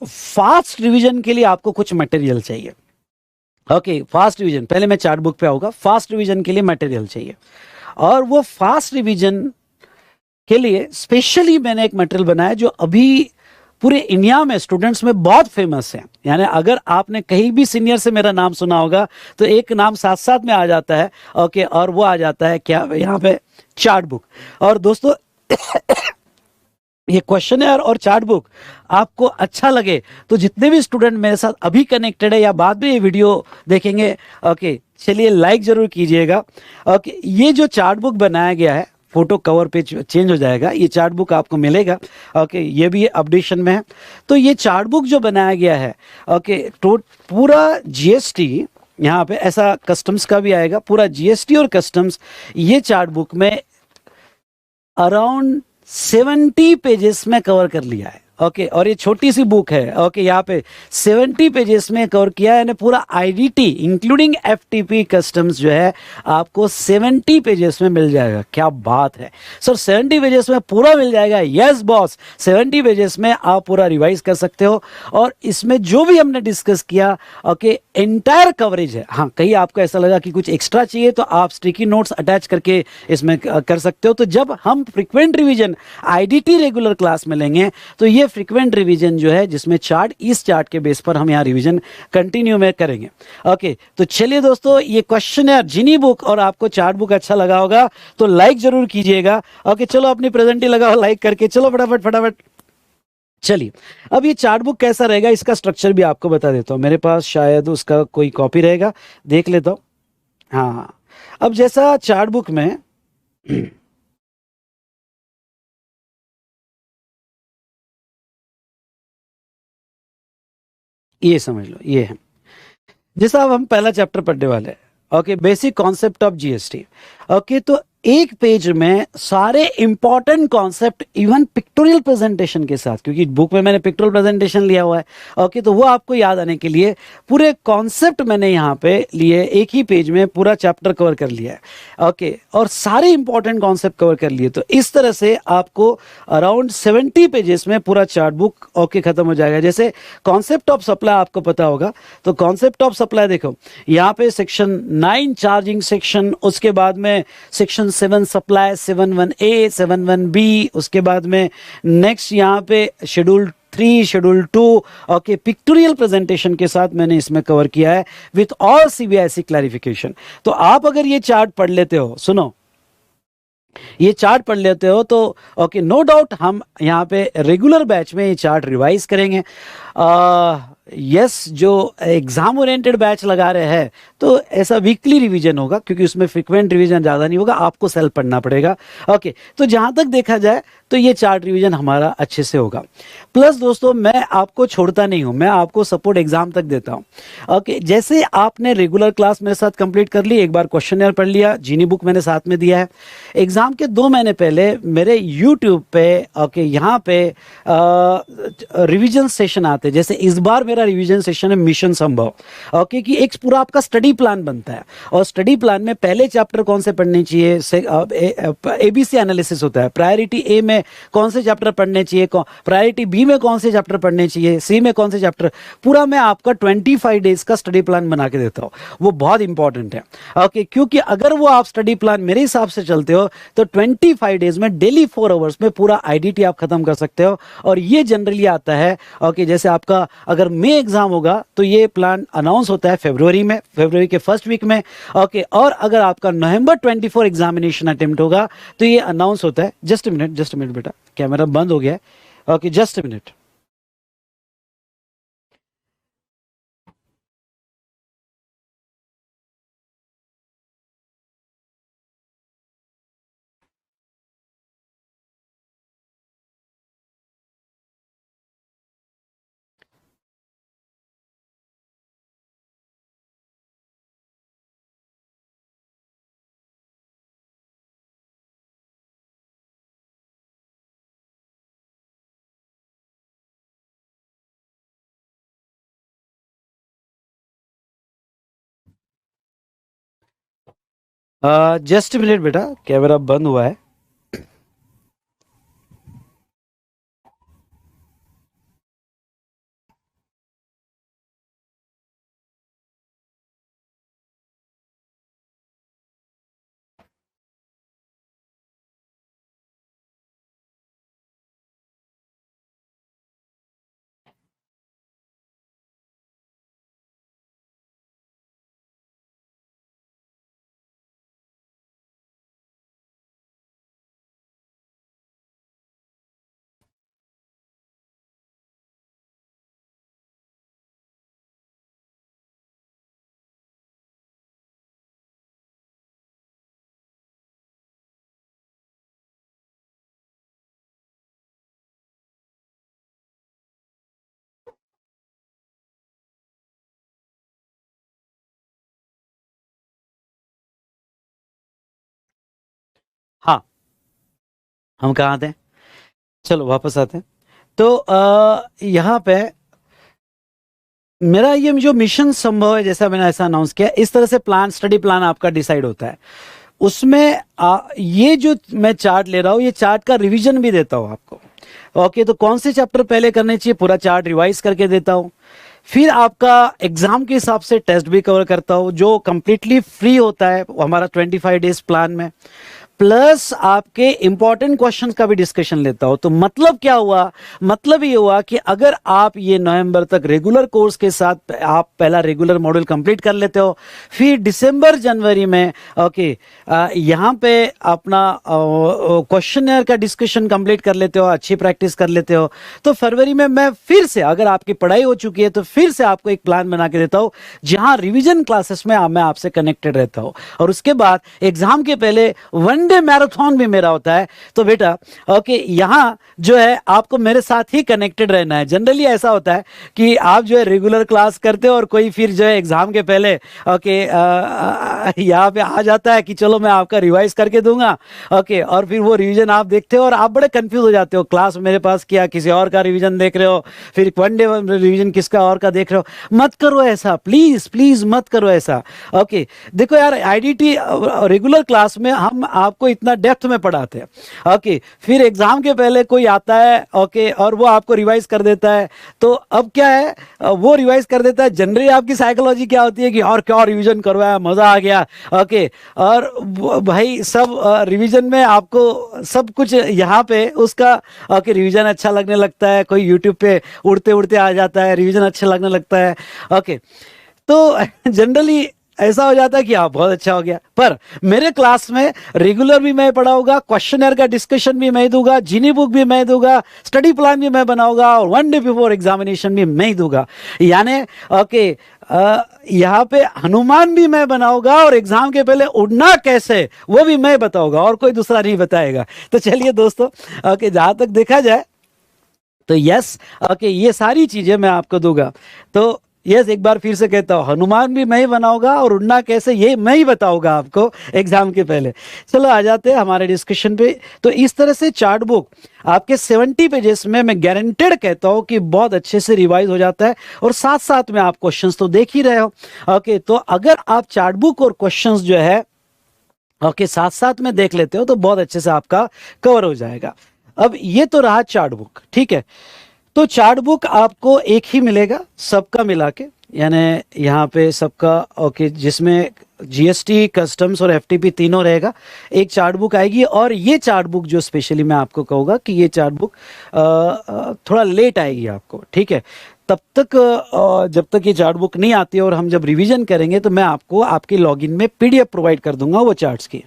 फास्ट रिवीजन के लिए आपको कुछ मटेरियल चाहिए। ओके, फास्ट रिवीजन, पहले मैं चार्ट बुक पे आऊंगा। फास्ट रिवीजन के लिए मटेरियल चाहिए, और वो फास्ट रिवीजन के लिए स्पेशली मैंने एक मटेरियल बनाया जो अभी पूरे इंडिया में स्टूडेंट्स में बहुत फेमस है। यानी अगर आपने कहीं भी सीनियर से मेरा नाम सुना होगा तो एक नाम साथ साथ में आ जाता है। ओके, और वो आ जाता है क्या यहाँ पे? Chart book. और दोस्तों ये क्वेश्चनर और चार्ट बुक आपको अच्छा लगे तो जितने भी स्टूडेंट मेरे साथ अभी कनेक्टेड है या बाद में ये वीडियो देखेंगे, ओके चलिए लाइक जरूर कीजिएगा। ओके, ये जो चार्ट बुक बनाया गया है, फोटो कवर पे चेंज हो जाएगा, ये चार्ट बुक आपको मिलेगा। ओके, ये भी अपडेशन में है। तो ये चार्ट बुक जो बनाया गया है, ओके, तो पूरा जीएसटी यहाँ पे ऐसा कस्टम्स का भी आएगा, पूरा जीएसटी और कस्टम्स ये चार्ट बुक में अराउंड 70 पेजेस में कवर कर लिया है। ओके, और ये छोटी सी बुक है। ओके, यहाँ पे 70 पेजेस में कवर किया है, पूरा आईडीटी इंक्लूडिंग एफटीपी कस्टम्स जो है आपको 70 पेजेस में मिल जाएगा। क्या बात है सर, 70 पेजेस में पूरा मिल जाएगा? यस बॉस, 70 पेजेस में आप पूरा रिवाइज कर सकते हो। और इसमें जो भी हमने डिस्कस किया, ओके, एंटायर कवरेज है। हाँ, कहीं आपको ऐसा लगा कि कुछ एक्स्ट्रा चाहिए तो आप स्टिकी नोट्स अटैच करके इसमें कर सकते हो। तो जब हम frequent revision IDT regular class में लेंगे तो ये फ्रीक्वेंट रिवीजन जो है जिसमें चार्ट, इस चार्ट के बेस पर हम यहाँ रिवीजन कंटिन्यू में करेंगे। ओके, तो चलिए दोस्तों, ये क्वेश्चन है जिनी बुक और आपको चार्ट बुक अच्छा लगा होगा तो लाइक जरूर कीजिएगा। ओके, चलो अपनी प्रेजेंटी लगाओ लाइक करके, चलो फटाफट फटाफट। चलिए, अब ये चार्ट बुक कैसा रहेगा इसका स्ट्रक्चर भी आपको बता देता हूं। मेरे पास शायद उसका कोई कॉपी रहेगा, देख लेता हूं। हाँ, अब जैसा चार्ट बुक में ये समझ लो, ये है जैसा अब हम पहला चैप्टर पढ़ने वाले हैं। Okay, basic concept of GST. Okay, तो एक पेज में सारे important concept even pictorial presentation के साथ, क्योंकि बुक में मैंने पिक्टोरियल प्रेजेंटेशन लिया हुआ है। ओके, तो वो आपको याद आने के लिए पूरे कॉन्सेप्ट मैंने यहाँ पे लिए, एक ही पेज में पूरा चैप्टर कवर कर लिया है। ओके, और सारे इंपॉर्टेंट कॉन्सेप्ट कवर कर लिए। तो इस तरह से आपको अराउंड 70 पेजेस में पूरा चार्ट बुक ओके खत्म हो जाएगा। जैसे कॉन्सेप्ट ऑफ सप्लाई आपको पता होगा, तो कॉन्सेप्ट ऑफ सप्लाई देखो यहाँ पे सेक्शन 9 चार्जिंग सेक्शन, उसके बाद में सेक्शन 7 सप्लाई, 7(1)(a), 7(1)(b), उसके बाद में नेक्स्ट यहाँ पे schedule 3, schedule 2। Okay, pictorial presentation के साथ मैंने इसमें कवर किया है विथ ऑल सीबीएसई क्लैरिफिकेशन। तो आप अगर ये चार्ट पढ़ लेते हो, सुनो, ये चार्ट पढ़ लेते हो तो ओके, नो डाउट हम यहाँ पे रेगुलर बैच में ये चार्ट रिवाइज करेंगे। यस जो एग्जाम ओरिएंटेड बैच लगा रहे हैं तो ऐसा वीकली रिवीजन होगा, क्योंकि उसमें फ्रीक्वेंट रिवीजन ज़्यादा नहीं होगा, आपको सेल्फ पढ़ना पड़ेगा। ओके, तो जहाँ तक देखा जाए तो ये चार्ट रिवीजन हमारा अच्छे से होगा। प्लस दोस्तों मैं आपको छोड़ता नहीं हूँ, मैं आपको सपोर्ट एग्जाम तक देता हूँ। ओके, जैसे आपने रेगुलर क्लास मेरे साथ कंप्लीट कर ली, एक बार क्वेश्चनर पढ़ लिया, जीनी बुक मैंने साथ में दिया है, एग्जाम के 2 महीने पहले मेरे यूट्यूब पे ओके यहाँ पे रिवीजन सेशन आते हैं। जैसे इस बार मेरा रिवीजन सेशन है मिशन संभव, ओके, कि एक पूरा आपका स्टडी प्लान बनता है, और स्टडी प्लान में पहले चैप्टर कौन से पढ़ने चाहिए, एबीसी एनालिसिस होता है, प्रायोरिटी ए में कौन से चैप्टर पढ़ने चाहिए, प्रायोरिटी बी में कौन से चैप्टर पढ़ने चाहिए, सी में कौन से चैप्टर, पूरा मैं आपका 25 डेज का स्टडी प्लान बना के देता हूँ। वो बहुत इंपॉर्टेंट है, ओके, क्योंकि अगर वो आप स्टडी प्लान मेरे हिसाब से चलते हो तो 25 डेज में डेली 4 आवर्स में पूरा आईडीटी आप खत्म कर सकते हो। और ये जनरली आता है, ओके, जैसे आपका अगर मई एग्जाम होगा तो ये प्लान अनाउंस होता है फरवरी में, फरवरी के फर्स्ट वीक में, ओके, और अगर आपका नवंबर 24 एग्जामिनेशन अटेम्प्ट होगा तो ये अनाउंस होता है। जस्ट मिनट बेटा, कैमरा बंद हो गया है, okay, just minute. Just minute बेटा, कैमरा बंद हुआ है। हाँ, हम कहाँ थे, चलो वापस आते हैं। तो यहाँ पे मेरा ये जो मिशन संभव है, जैसा मैंने ऐसा अनाउंस किया, इस तरह से प्लान, स्टडी प्लान आपका डिसाइड होता है। उसमें ये जो मैं चार्ट ले रहा हूँ, ये चार्ट का रिवीजन भी देता हूँ आपको। ओके, तो कौन से चैप्टर पहले करने चाहिए पूरा चार्ट रिवाइज करके देता हूँ। फिर आपका एग्जाम के हिसाब से टेस्ट भी कवर करता हूँ, जो कंप्लीटली फ्री होता है हमारा 25 डेज प्लान में। प्लस आपके इंपॉर्टेंट क्वेश्चंस का भी डिस्कशन लेता हूं। तो मतलब क्या हुआ, मतलब ये हुआ कि अगर आप ये नवंबर तक रेगुलर कोर्स के साथ आप पहला रेगुलर मॉड्यूल कंप्लीट कर लेते हो, फिर दिसंबर जनवरी में ओके यहाँ पे अपना क्वेश्चनर का डिस्कशन कंप्लीट कर लेते हो, अच्छी प्रैक्टिस कर लेते हो, तो फरवरी में मैं फिर से, अगर आपकी पढ़ाई हो चुकी है तो फिर से आपको एक प्लान बना के देता हूं, जहां रिवीजन क्लासेस में मैं आपसे कनेक्टेड रहता हूं। और उसके बाद एग्जाम के पहले वनडे मैराथन भी मेरा होता है। तो बेटा ओके, यहाँ जो है आपको मेरे साथ ही कनेक्टेड रहना है। जनरली ऐसा होता है कि आप जो है रेगुलर क्लास करते हो और कोई फिर जो है एग्जाम के पहले ओके यहाँ पे आ जाता है कि चलो मैं आपका रिवाइज करके दूंगा, ओके, और फिर वो रिवीजन आप देखते हो और आप बड़े कंफ्यूज हो जाते हो, क्लास मेरे पास किया, किसी और का रिवीजन देख रहे हो, फिर वनडे रिवीजन किसका और का देख रहे हो। मत करो ऐसा, प्लीज प्लीज मत करो ऐसा। ओके, देखो यार, आईडीटी रेगुलर क्लास में हम आपको इतना डेप्थ में पढ़ाते हैं, ओके, फिर एग्जाम के पहले कोई आता है ओके और वो आपको रिवाइज कर देता है। तो अब क्या है, वो रिवाइज कर देता है, जनरली आपकी साइकोलॉजी क्या होती है कि और क्या रिवीजन करवाया, मजा आ गया, ओके, और भाई सब रिवीजन में आपको सब कुछ यहाँ पे उसका ओके रिवीजन अच्छा लगने लगता है, कोई यूट्यूब पे उड़ते उड़ते आ जाता है, रिवीजन अच्छा लगने लगता है, ओके। तो जनरली ऐसा हो जाता है कि हाँ बहुत अच्छा हो गया। पर मेरे क्लास में रेगुलर भी मैं पढ़ाऊंगा, क्वेश्चनर का डिस्कशन भी मैं दूंगा, जीनी बुक भी मैं दूंगा, स्टडी प्लान भी मैं बनाऊंगा और 1 डे बिफोर एग्जामिनेशन भी मैं ही दूंगा। यानी ओके, यहाँ पे हनुमान भी मैं बनाऊंगा और एग्जाम के पहले उड़ना कैसे वो भी मैं बताऊंगा और कोई दूसरा नहीं बताएगा। तो चलिए दोस्तों, ओके, जहां तक देखा जाए तो यस, ओके, ये सारी चीजें मैं आपको दूंगा। तो यस, एक बार फिर से कहता हूं, हनुमान भी मैं ही बनाऊंगा और उड़ना कैसे ये मैं ही बताऊंगा आपको एग्जाम के पहले। चलो आ जाते हैं हमारे डिस्कशन पे। तो इस तरह से चार्ट बुक आपके 70 पेजेस में मैं गारंटेड कहता हूं कि बहुत अच्छे से रिवाइज हो जाता है और साथ साथ में आप क्वेश्चंस तो देख ही रहे हो। ओके, तो अगर आप चार्ट बुक और क्वेश्चंस जो है ओके साथ साथ में देख लेते हो तो बहुत अच्छे से आपका कवर हो जाएगा। अब ये तो रहा चार्ट बुक, ठीक है। तो चार्ट बुक आपको एक ही मिलेगा सबका मिला के, यानी यहाँ पे सबका ओके, जिसमें जीएसटी, कस्टम्स और एफटीपी तीनों रहेगा। एक चार्ट बुक आएगी और ये चार्ट बुक जो स्पेशली मैं आपको कहूँगा कि ये चार्ट बुक थोड़ा लेट आएगी आपको, ठीक है। तब तक जब तक ये चार्ट बुक नहीं आती है और हम जब रिवीजन करेंगे तो मैं आपको आपके लॉगिन में पीडीएफ प्रोवाइड कर दूंगा वो चार्ट्स की,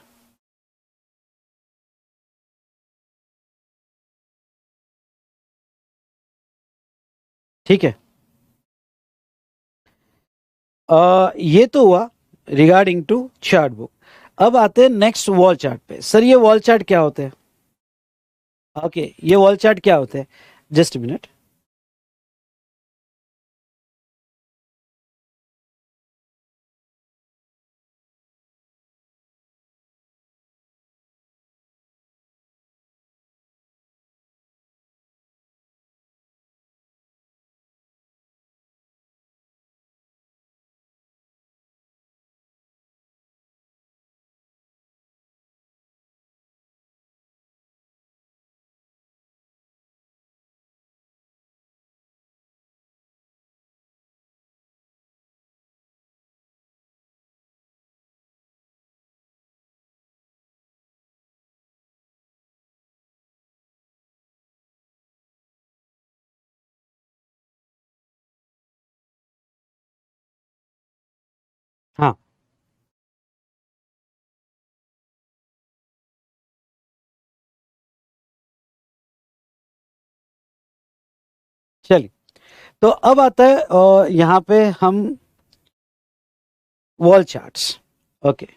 ठीक है। ये तो हुआ रिगार्डिंग टू चार्ट बुक। अब आते हैं नेक्स्ट वॉल चार्ट पे। सर ये वॉल चार्ट क्या होते हैं? ओके, ये वॉल चार्ट क्या होते हैं? Just minute. हाँ, चलिए। तो अब आता है यहाँ पे हम wall charts. Okay,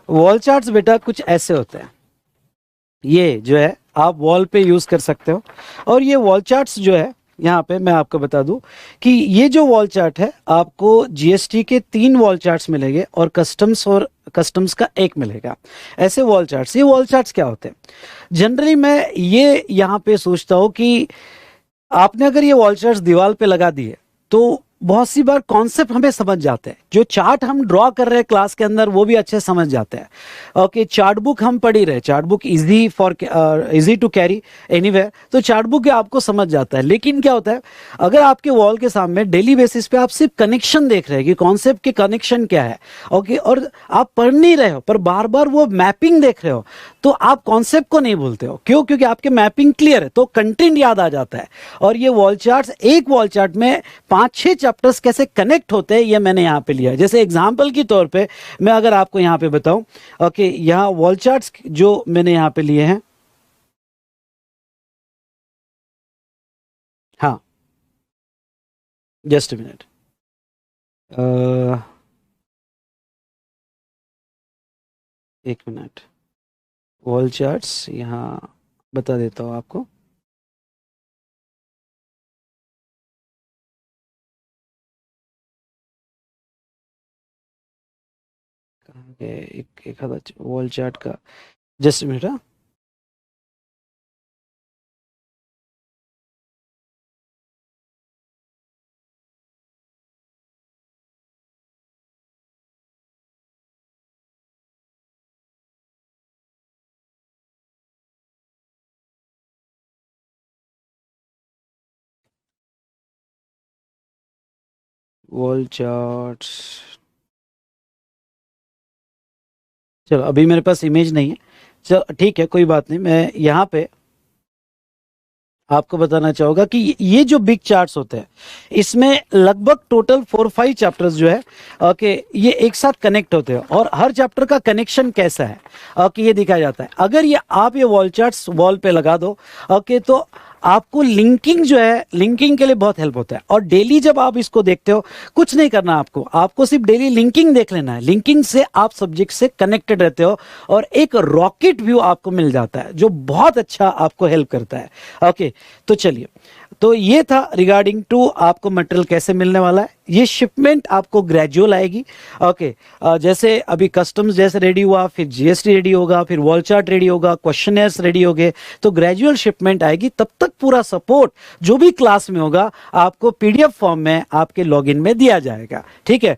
wall charts बेटा कुछ ऐसे होते हैं। ये जो है आप वॉल पे यूज कर सकते हो। और ये वॉल चार्ट्स जो है, यहाँ पे मैं आपको बता दूं कि ये जो वॉल चार्ट है आपको जीएसटी के 3 वॉल चार्ट्स मिलेंगे और कस्टम्स का एक मिलेगा। ऐसे वॉल चार्ट्स, ये वॉल चार्ट्स क्या होते हैं? जनरली मैं ये यहाँ पे सोचता हूँ कि आपने अगर ये वॉल चार्ट्स दीवार पे लगा दिए तो बहुत सी बार कॉन्सेप्ट हमें समझ जाते हैं, जो चार्ट हम ड्रॉ कर रहे हैं क्लास के अंदर वो भी अच्छे समझ जाते हैं। ओके, चार्ट बुक हम पढ़ ही रहे, chart book easy to carry anywhere, तो चार्ट बुक आपको समझ जाता है। लेकिन क्या होता है, अगर आपके वॉल के सामने डेली बेसिस पे आप सिर्फ कनेक्शन देख रहे हैं कि कॉन्सेप्ट के कनेक्शन क्या है, ओके, और आप पढ़ नहीं रहे हो पर बार बार वो मैपिंग देख रहे हो, तो आप कॉन्सेप्ट को नहीं भूलते हो। क्यों? क्योंकि आपके मैपिंग क्लियर है तो कंटेंट याद आ जाता है। और ये वॉल चार्ट्स, एक वॉल चार्ट में 5-6 चैप्टर्स कैसे कनेक्ट होते हैं ये मैंने यहाँ पे लिया है। जैसे एग्जांपल के तौर पे मैं अगर आपको यहाँ पे बताऊं, ओके, यहाँ वॉल चार्ट्स जो मैंने यहाँ पे लिए हैं, हाँ, जस्ट मिनट, एक मिनट, वॉल चार्ट्स यहाँ बता देता हूँ आपको। कहाँ गए एक आधा वॉल चार्ट का, जस्ट मिनट। हाँ, वॉल चार्ट्स, चलो अभी मेरे पास इमेज नहीं है। चलो ठीक है, कोई बात नहीं, मैं यहाँ पे आपको बताना चाहूंगा कि ये जो बिग चार्ट्स होते हैं इसमें लगभग टोटल 4-5 चैप्टर्स जो है ओके ये एक साथ कनेक्ट होते हैं और हर चैप्टर का कनेक्शन कैसा है ओके ये दिखाया जाता है। अगर ये आप ये वॉल चार्ट्स वॉल पे लगा दो ओके तो आपको लिंकिंग जो है लिंकिंग के लिए बहुत हेल्प होता है। और डेली जब आप इसको देखते हो कुछ नहीं करना आपको सिर्फ डेली लिंकिंग देख लेना है। लिंकिंग से आप सब्जेक्ट से कनेक्टेड रहते हो और एक रॉकेट व्यू आपको मिल जाता है जो बहुत अच्छा आपको हेल्प करता है ओके। तो चलिए तो ये था रिगार्डिंग टू आपको मटेरियल कैसे मिलने वाला है। ये शिपमेंट आपको ग्रेजुअल आएगी ओके। जैसे अभी कस्टम्स जैसे रेडी हुआ फिर जीएसटी रेडी होगा फिर वॉल चार्ट रेडी होगा क्वेश्चनर्स रेडी हो गए तो ग्रेजुअल शिपमेंट आएगी। तब तक पूरा सपोर्ट जो भी क्लास में होगा आपको पीडीएफ फॉर्म में आपके लॉगिन में दिया जाएगा ठीक है।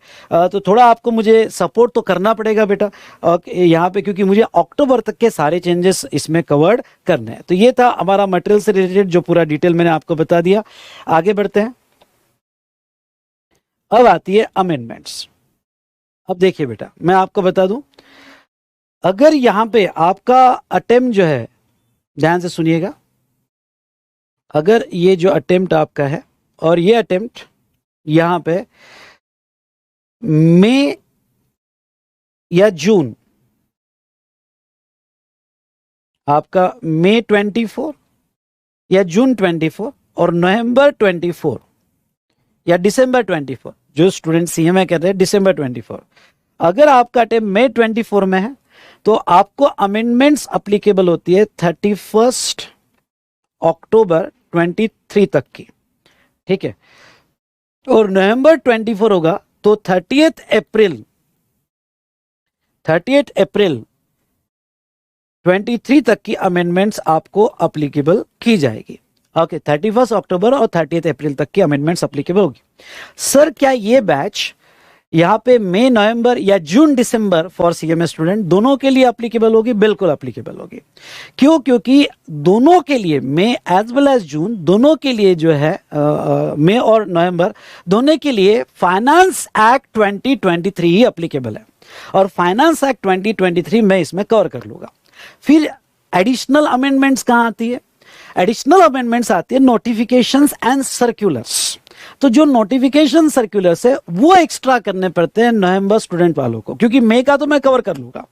तो थोड़ा आपको मुझे सपोर्ट तो करना पड़ेगा बेटा यहाँ पे क्योंकि मुझे अक्टूबर तक के सारे चेंजेस इसमें कवर्ड करने हैं। तो ये था हमारा मटेरियल से रिलेटेड जो पूरा डिटेल मैंने आपको बता दिया। आगे बढ़ते हैं। अब आती है अमेंडमेंट्स। अब देखिए बेटा मैं आपको बता दूं अगर यहां पे आपका अटेम्प्ट जो है ध्यान से सुनिएगा अगर ये जो अटेम्प्ट आपका है और ये अटेम्प्ट यहां पे मई या जून आपका मई 24 या जून 24 और नवंबर 24 या दिसंबर 24 जो स्टूडेंट सीएमए कर रहे हैं दिसंबर 24 अगर आपका अटेम्प्ट मई 24 में है तो आपको अमेंडमेंट्स अप्लीकेबल होती है 31 अक्टूबर 23 तक की ठीक है। और नवंबर 24 होगा तो 30 अप्रैल 23 तक की अमेंडमेंट्स आपको अप्लीकेबल की जाएगी ओके। 31 अक्टूबर और 30 अप्रैल तक की अमेंडमेंट्स अप्लीकेबल होगी। सर क्या ये बैच यहाँ पे मई नवंबर या जून दिसंबर फॉर सीएमए स्टूडेंट दोनों के लिए अप्लीकेबल होगी? बिल्कुल अप्लीकेबल होगी। क्यों? क्योंकि दोनों के लिए मई एज वेल एज जून दोनों के लिए जो है मई और नवंबर दोनों के लिए फाइनेंस एक्ट 2023 ही अप्लीकेबल है और फाइनेंस एक्ट 2023 मैं इसमें कवर कर लूंगा। फिर एडिशनल अमेंडमेंट्स कहां आती है? एडिशनल अमेंडमेंट्स आती है नोटिफिकेशंस एंड सर्कुलर्स। तो जो नोटिफिकेशन सर्कुलर्स है वो एक्स्ट्रा करने पड़ते हैं नवंबर स्टूडेंट वालों को क्योंकि मई का तो मैं कवर कर लूंगा।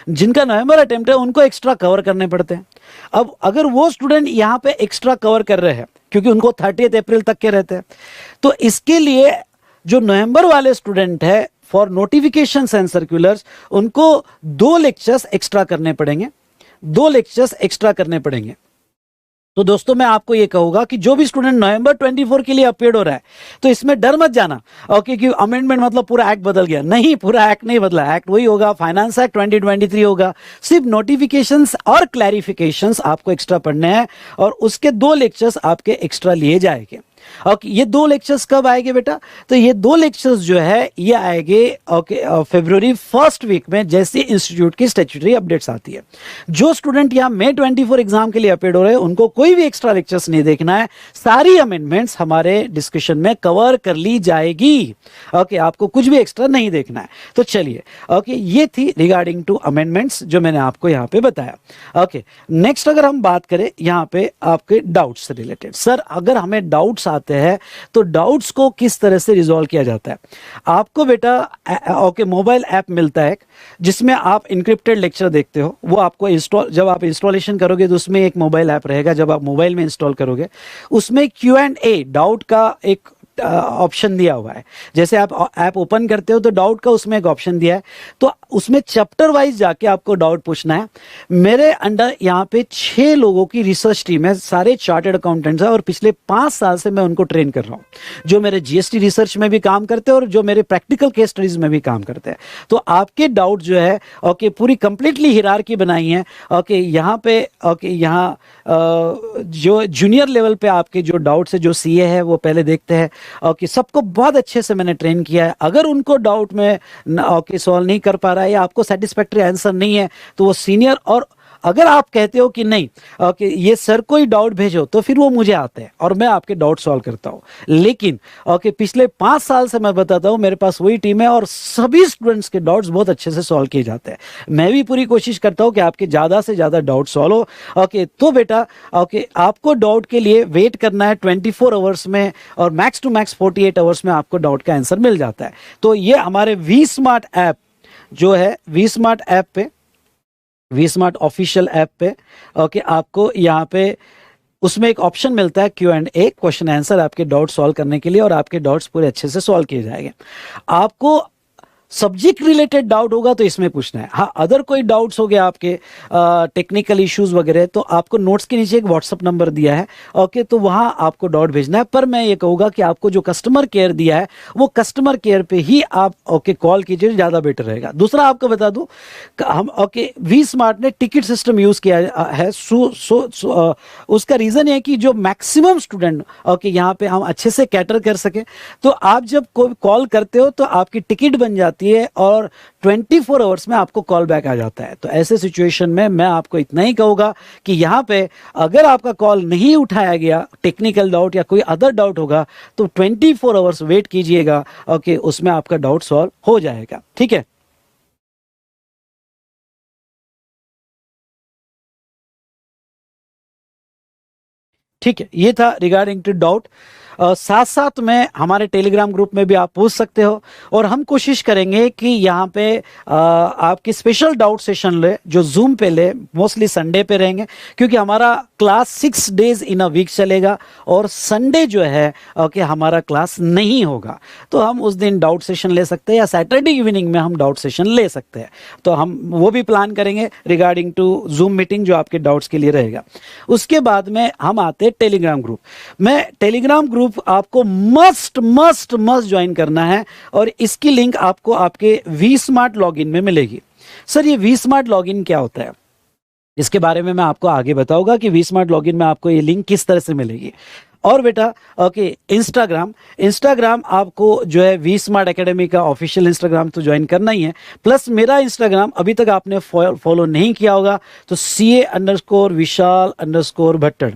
जिनका नवंबर अटेम्प्ट है उनको एक्स्ट्रा कवर करने पड़ते हैं। अब अगर वो स्टूडेंट यहां पे एक्स्ट्रा कवर कर रहे हैं क्योंकि उनको 30 अप्रैल तक के रहते हैं तो इसके लिए जो नवंबर वाले स्टूडेंट है फॉर नोटिफिकेशन एंड सर्कुलर्स उनको 2 लेक्चर्स एक्स्ट्रा करने पड़ेंगे। 2 लेक्चर्स एक्स्ट्रा करने पड़ेंगे। तो दोस्तों मैं आपको ये कहूंगा कि जो भी स्टूडेंट नवंबर 24 के लिए अपीयर हो रहा है तो इसमें डर मत जाना ओके कि अमेंडमेंट मतलब पूरा एक्ट बदल गया। नहीं, पूरा एक्ट नहीं बदला। एक्ट वही होगा, फाइनेंस एक्ट 2023 होगा। सिर्फ नोटिफिकेशंस और क्लैरिफिकेशंस आपको एक्स्ट्रा पढ़ने हैं और उसके 2 लेक्चर्स आपके एक्स्ट्रा लिए जाएंगे। ओके, ये 2 लेक्चर्स कब आएंगे बेटा? तो ये 2 लेक्चर्स जो है ये आएंगे ओके फरवरी फर्स्ट वीक में जैसे इंस्टीट्यूट की स्टैट्यूटरी अपडेट्स आती है। जो स्टूडेंट यहाँ मई 24 एग्जाम के लिए अपीयर हो रहे हैं उनको कोई भी एक्स्ट्रा लेक्चर्स नहीं देखना है। सारी अमेंडमेंट्स हमारे डिस्कशन में कवर कर ली जाएगी। ओके, आपको कुछ भी एक्स्ट्रा नहीं देखना है। तो चलिए ओके, ये थी रिगार्डिंग टू अमेंडमेंट्स जो मैंने आपको यहाँ पे बताया। ओके, नेक्स्ट अगर हम बात करें यहाँ पे आपके डाउट्स से रिलेटेड। सर अगर हमें डाउट्स आते हैं तो डाउट्स को किस तरह से रिजॉल्व किया जाता है? आपको बेटा ओके मोबाइल ऐप मिलता है जिसमें आप इंक्रिप्टेड लेक्चर देखते हो। वो आपको इंस्टॉल जब आप इंस्टॉलेशन करोगे तो उसमें एक मोबाइल ऐप रहेगा। जब आप मोबाइल में इंस्टॉल करोगे उसमें Q&A डाउट का एक ऑप्शन दिया हुआ है। जैसे आप ऐप ओपन करते हो तो डाउट का उसमें एक ऑप्शन दिया है तो उसमें चैप्टर वाइज जाके आपको डाउट पूछना है। मेरे अंडर यहाँ पे 6 लोगों की रिसर्च टीम है, सारे चार्टर्ड अकाउंटेंट्स हैं और पिछले 5 साल से मैं उनको ट्रेन कर रहा हूँ जो मेरे जीएसटी रिसर्च में भी काम करते हैं और जो मेरे प्रैक्टिकल केस स्टडीज में भी काम करते हैं। तो आपके डाउट जो है ओके पूरी कंप्लीटली हिरार्की बनाई है। ओके यहाँ पे ओके यहाँ जो जूनियर लेवल पे आपके जो डाउट्स है जो सीए है वो पहले देखते हैं। ओके, सबको बहुत अच्छे से मैंने ट्रेन किया है। अगर उनको डाउट में ओके सॉल्व नहीं कर पा रहा है या आपको सेटिस्फैक्टरी आंसर नहीं है तो वो सीनियर और अगर आप कहते हो कि नहीं ओके ये सर कोई डाउट भेजो, तो फिर वो मुझे आते हैं और मैं आपके डाउट सॉल्व करता हूँ। लेकिन ओके पिछले 5 साल से मैं बताता हूँ मेरे पास वही टीम है और सभी स्टूडेंट्स के डाउट्स बहुत अच्छे से सॉल्व किए जाते हैं। मैं भी पूरी कोशिश करता हूँ कि आपके ज़्यादा से ज़्यादा डाउट सॉल्व हो। ओके तो बेटा ओके आपको डाउट के लिए वेट करना है 24 आवर्स में, और मैक्स टू मैक्स 48 आवर्स में आपको डाउट का आंसर मिल जाता है। तो ये हमारे वी स्मार्ट ऐप जो है, वी स्मार्ट ऐप पे, वी स्मार्ट ऑफिशियल ऐप पे ओके आपको यहाँ पे उसमें एक ऑप्शन मिलता है Q&A, क्वेश्चन आंसर आपके डाउट सॉल्व करने के लिए, और आपके डाउट्स पूरे अच्छे से सॉल्व किए जाएंगे। आपको सब्जेक्ट रिलेटेड डाउट होगा तो इसमें पूछना है। हाँ अदर कोई डाउट्स हो गया आपके टेक्निकल इश्यूज वगैरह, तो आपको नोट्स के नीचे एक व्हाट्सअप नंबर दिया है ओके, तो वहां आपको डाउट भेजना है। पर मैं ये कहूँगा कि आपको जो कस्टमर केयर दिया है वो कस्टमर केयर पे ही आप ओके कॉल कीजिए, ज़्यादा बेटर रहेगा। दूसरा आपको बता दूँ हम ओके वी स्मार्ट ने टिकट सिस्टम यूज़ किया है। उसका रीज़न है कि जो मैक्सिमम स्टूडेंट ओके यहाँ पे हम अच्छे से कैटर कर सके। तो आप जब कोई कॉल करते हो तो आपकी टिकट बन जाती है और 24 आवर्स में आपको कॉल बैक आ जाता है। तो ऐसे सिचुएशन में मैं आपको इतना ही कहूँगा कि यहाँ पे अगर आपका कॉल नहीं उठाया गया, टेक्निकल डाउट या कोई अदर डाउट होगा, तो 24 आवर्स वेट कीजिएगा ओके, उसमें आपका डाउट सॉल्व हो जाएगा। ठीक है, ठीक है, ये था रिगार्डिंग टू डाउट। साथ साथ में हमारे टेलीग्राम ग्रुप में भी आप पूछ सकते हो, और हम कोशिश करेंगे कि यहाँ पे आपकी स्पेशल डाउट सेशन ले जो जूम पे ले, मोस्टली संडे पे रहेंगे, क्योंकि हमारा class 6 days in a week चलेगा और संडे जो है ओके हमारा क्लास नहीं होगा। तो हम उस दिन डाउट सेशन ले सकते हैं या सैटरडे इवनिंग में हम डाउट सेशन ले सकते हैं। तो हम वो भी प्लान करेंगे रिगार्डिंग टू जूम मीटिंग जो आपके डाउट्स के लिए रहेगा। उसके बाद में हम आते हैं टेलीग्राम ग्रुप में। टेलीग्राम ग्रुप आपको मस्ट मस्ट मस्ट ज्वाइन करना है, और इसकी लिंक आपको आपके वी स्मार्ट लॉगिन में मिलेगी। सर ये वी स्मार्ट लॉगिन क्या होता है, इसके बारे में मैं आपको आगे बताऊंगा कि वी स्मार्ट लॉगिन में आपको ये लिंक किस तरह से मिलेगी। और बेटा ओके इंस्टाग्राम आपको जो है वी स्मार्ट एकेडमी का ऑफिशियल इंस्टाग्राम तो ज्वाइन करना ही है, प्लस मेरा इंस्टाग्राम अभी तक आपने फॉलो नहीं किया होगा तो CA_विशाल_भट्टड़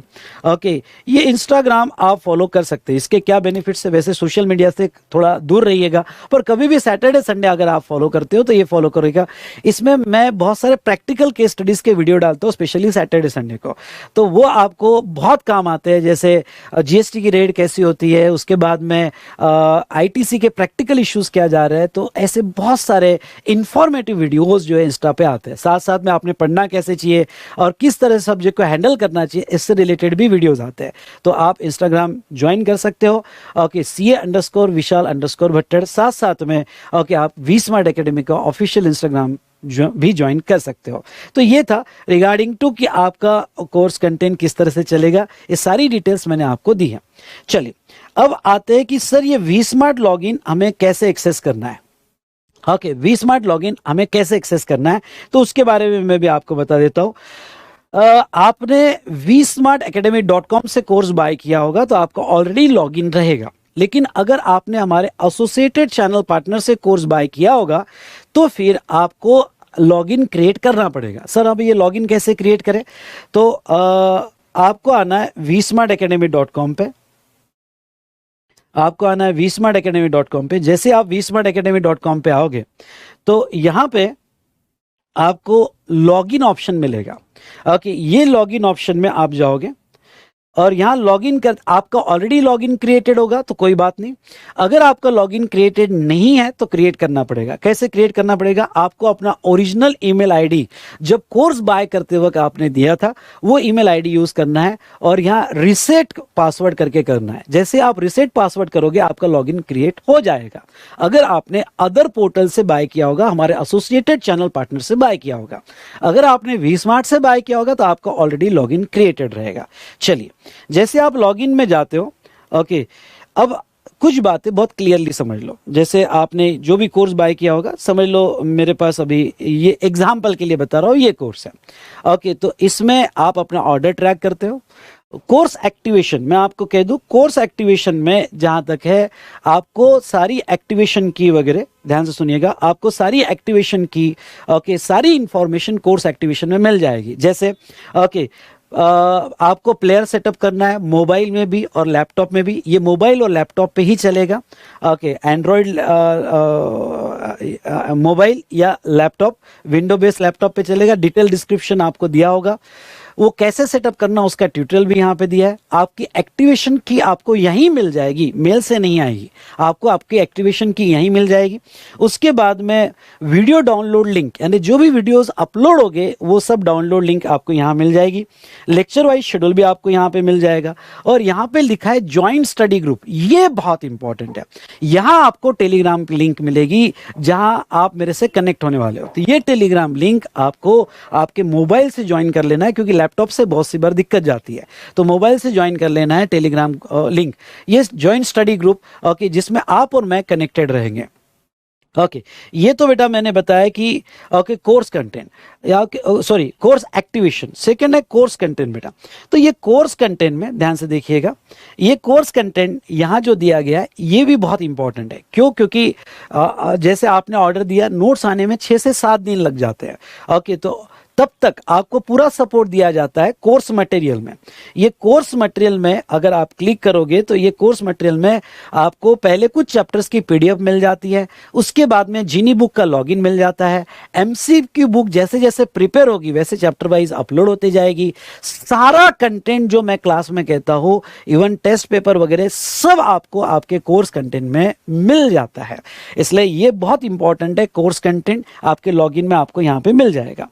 ओके, ये इंस्टाग्राम आप फॉलो कर सकते हैं। इसके क्या बेनिफिट्स है, वैसे सोशल मीडिया से थोड़ा दूर रहिएगा, पर कभी भी सैटरडे संडे अगर आप फॉलो करते हो तो ये फॉलो करेगा। इसमें मैं बहुत सारे प्रैक्टिकल केस स्टडीज के वीडियो डालता हूँ स्पेशली सैटरडे संडे को, तो वो आपको बहुत काम आते हैं। जैसे जीएसटी की रेट कैसी होती है, उसके बाद में आईटीसी के प्रैक्टिकल इश्यूज क्या जा रहे हैं, तो ऐसे बहुत सारे इंफॉर्मेटिव वीडियोस जो है इंस्टा पे आते हैं। साथ साथ में आपने पढ़ना कैसे चाहिए और किस तरह से सब्जेक्ट को हैंडल करना चाहिए, इससे रिलेटेड भी वीडियोस आते हैं। तो आप इंस्टाग्राम ज्वाइन कर सकते हो ओके, CA_विशाल_भट्टड़। साथ साथ में ओके आप वी स्मार्ट एकेडमी का ऑफिशियल इंस्टाग्राम भी ज्वाइन कर सकते हो। तो ये था रिगार्डिंग टू कि आपका कोर्स कंटेंट किस तरह से चलेगा, ये सारी डिटेल्स मैंने आपको दी है। चलिए अब आते हैं कि सर ये वी स्मार्ट लॉगिन हमें कैसे एक्सेस करना है। ओके वी स्मार्ट लॉगिन हमें कैसे एक्सेस करना है, तो उसके बारे में मैं भी आपको बता देता हूँ। आपने vsmartacademy.com से कोर्स बाय किया होगा तो आपका ऑलरेडी लॉगिन रहेगा। लेकिन अगर आपने हमारे एसोसिएटेड चैनल पार्टनर से कोर्स बाय किया होगा तो फिर आपको लॉगिन क्रिएट करना पड़ेगा। सर अब ये लॉगिन कैसे क्रिएट करें, तो आपको आना है vsmartacademy.com पे, आपको आना है vsmartacademy.com पे। जैसे आप vsmartacademy.com पे आओगे तो यहाँ पे आपको लॉगिन ऑप्शन मिलेगा। ओके ये लॉगिन ऑप्शन में आप जाओगे और यहाँ लॉगिन कर, आपका ऑलरेडी लॉगिन क्रिएटेड होगा तो कोई बात नहीं। अगर आपका लॉगिन क्रिएटेड नहीं है तो क्रिएट करना पड़ेगा। कैसे क्रिएट करना पड़ेगा, आपको अपना ओरिजिनल ईमेल आईडी जब कोर्स बाय करते वक्त आपने दिया था वो ईमेल आईडी यूज करना है और यहाँ रिसेट पासवर्ड करके करना है। जैसे आप रिसेट पासवर्ड करोगे आपका लॉगिन क्रिएट हो जाएगा। अगर आपने अदर पोर्टल से बाय किया होगा, हमारे एसोसिएटेड चैनल पार्टनर से बाय किया होगा, अगर आपने वी स्मार्ट से बाय किया होगा तो आपका ऑलरेडी लॉगिन क्रिएटेड रहेगा। चलिए जैसे आप लॉगिन में जाते हो ओके, अब कुछ बातें बहुत क्लियरली समझ लो। जैसे आपने जो भी कोर्स बाय किया होगा, समझ लो मेरे पास अभी ये एग्जांपल के लिए बता रहा हूँ ये कोर्स है ओके, तो इसमें आप अपना ऑर्डर ट्रैक करते हो। कोर्स एक्टिवेशन मैं आपको कह दूं, कोर्स एक्टिवेशन में जहां तक है आपको सारी एक्टिवेशन की वगैरह, ध्यान से सुनिएगा, आपको सारी एक्टिवेशन की ओके सारी इंफॉर्मेशन कोर्स एक्टिवेशन में मिल जाएगी। जैसे ओके आपको प्लेयर सेटअप करना है मोबाइल में भी और लैपटॉप में भी, ये मोबाइल और लैपटॉप पे ही चलेगा। ओके एंड्रॉयड मोबाइल या लैपटॉप, विंडो बेस्ड लैपटॉप पे चलेगा। डिटेल डिस्क्रिप्शन आपको दिया होगा, वो कैसे सेटअप करना उसका ट्यूटोरियल भी यहाँ पे दिया है। आपकी एक्टिवेशन की आपको यहीं मिल जाएगी, मेल से नहीं आएगी, आपको आपकी एक्टिवेशन की यहीं मिल जाएगी। उसके बाद में वीडियो डाउनलोड लिंक, यानी जो भी वीडियोस अपलोड होंगे वो सब डाउनलोड लिंक आपको यहाँ मिल जाएगी। लेक्चर वाइज शेड्यूल भी आपको यहाँ पे मिल जाएगा। और यहाँ पे लिखा है ज्वाइंट स्टडी ग्रुप, ये बहुत इंपॉर्टेंट है। यहाँ आपको टेलीग्राम की लिंक मिलेगी जहाँ आप मेरे से कनेक्ट होने वाले हो। तो ये टेलीग्राम लिंक आपको आपके मोबाइल से ज्वाइन कर लेना है, क्योंकि लैपटॉप से बहुत सी बार दिक्कत जाती है, तो मोबाइल से ज्वाइन कर लेना है टेलीग्राम लिंक। ये ज्वाइंट स्टडी ग्रुप ओके, जिसमें आप और मैं कनेक्टेड रहेंगे। ओके ये तो बेटा मैंने बताया कि ओके कोर्स कंटेंट या सॉरी कोर्स एक्टिवेशन। सेकंड है कोर्स कंटेंट बेटा। तो ये कोर्स कंटेंट में ध्यान से देखिएगा, ये कोर्स कंटेंट यहाँ जो दिया गया है ये भी बहुत इंपॉर्टेंट है। क्यों? क्योंकि जैसे आपने ऑर्डर दिया, नोट्स आने में 6 से 7 दिन लग जाते हैं। ओके तो तब तक आपको पूरा सपोर्ट दिया जाता है कोर्स मटेरियल में। ये कोर्स मटेरियल में अगर आप क्लिक करोगे तो ये कोर्स मटेरियल में आपको पहले कुछ चैप्टर्स की पीडीएफ मिल जाती है, उसके बाद में जीनी बुक का लॉगिन मिल जाता है। एमसीक्यू बुक जैसे जैसे प्रिपेयर होगी वैसे चैप्टर वाइज अपलोड होती जाएगी। सारा कंटेंट जो मैं क्लास में कहता हूँ, इवन टेस्ट पेपर वगैरह सब आपको आपके कोर्स कंटेंट में मिल जाता है। इसलिए ये बहुत इंपॉर्टेंट है, कोर्स कंटेंट आपके लॉगिन में आपको यहाँ पे मिल जाएगा।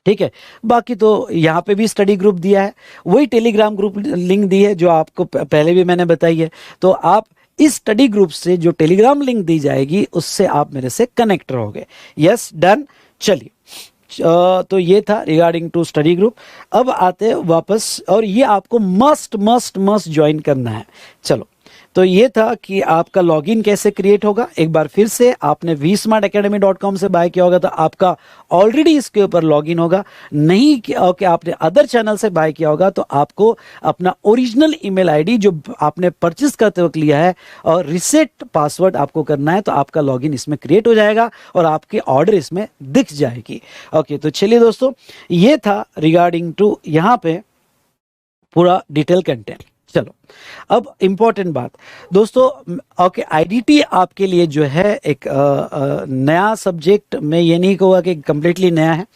ठीक है, बाकी तो यहाँ पे भी स्टडी ग्रुप दिया है, वही टेलीग्राम ग्रुप लिंक दी है जो आपको पहले भी मैंने बताई है। तो आप इस स्टडी ग्रुप से जो टेलीग्राम लिंक दी जाएगी उससे आप मेरे से कनेक्ट रहोगे। Yes done. चलिए तो ये था रिगार्डिंग टू स्टडी ग्रुप। अब आते हैं वापस, और ये आपको मस्ट मस्ट मस्ट ज्वाइन करना है। चलो तो ये था कि आपका लॉगिन कैसे क्रिएट होगा। एक बार फिर से, आपने vsmartacademy.com से बाय किया होगा तो आपका ऑलरेडी इसके ऊपर लॉगिन होगा। नहीं कि आपने अदर चैनल से बाय किया होगा तो आपको अपना ओरिजिनल ईमेल आईडी जो आपने परचेस करते वक्त लिया है और रिसेट पासवर्ड आपको करना है, तो आपका लॉगिन इसमें क्रिएट हो जाएगा और आपकी ऑर्डर इसमें दिख जाएगी। ओके तो चलिए दोस्तों, ये था रिगार्डिंग टू यहाँ पे पूरा डिटेल कंटेंट। चलो अब इंपॉर्टेंट बात दोस्तों, ओके आईडीटी आपके लिए जो है एक नया सब्जेक्ट, मैं ये नहीं कहूँगा कि कंप्लीटली नया है।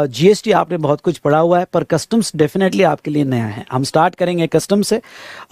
जीएसटी आपने बहुत कुछ पढ़ा हुआ है, पर कस्टम्स डेफिनेटली आपके लिए नया है। हम स्टार्ट करेंगे कस्टम से,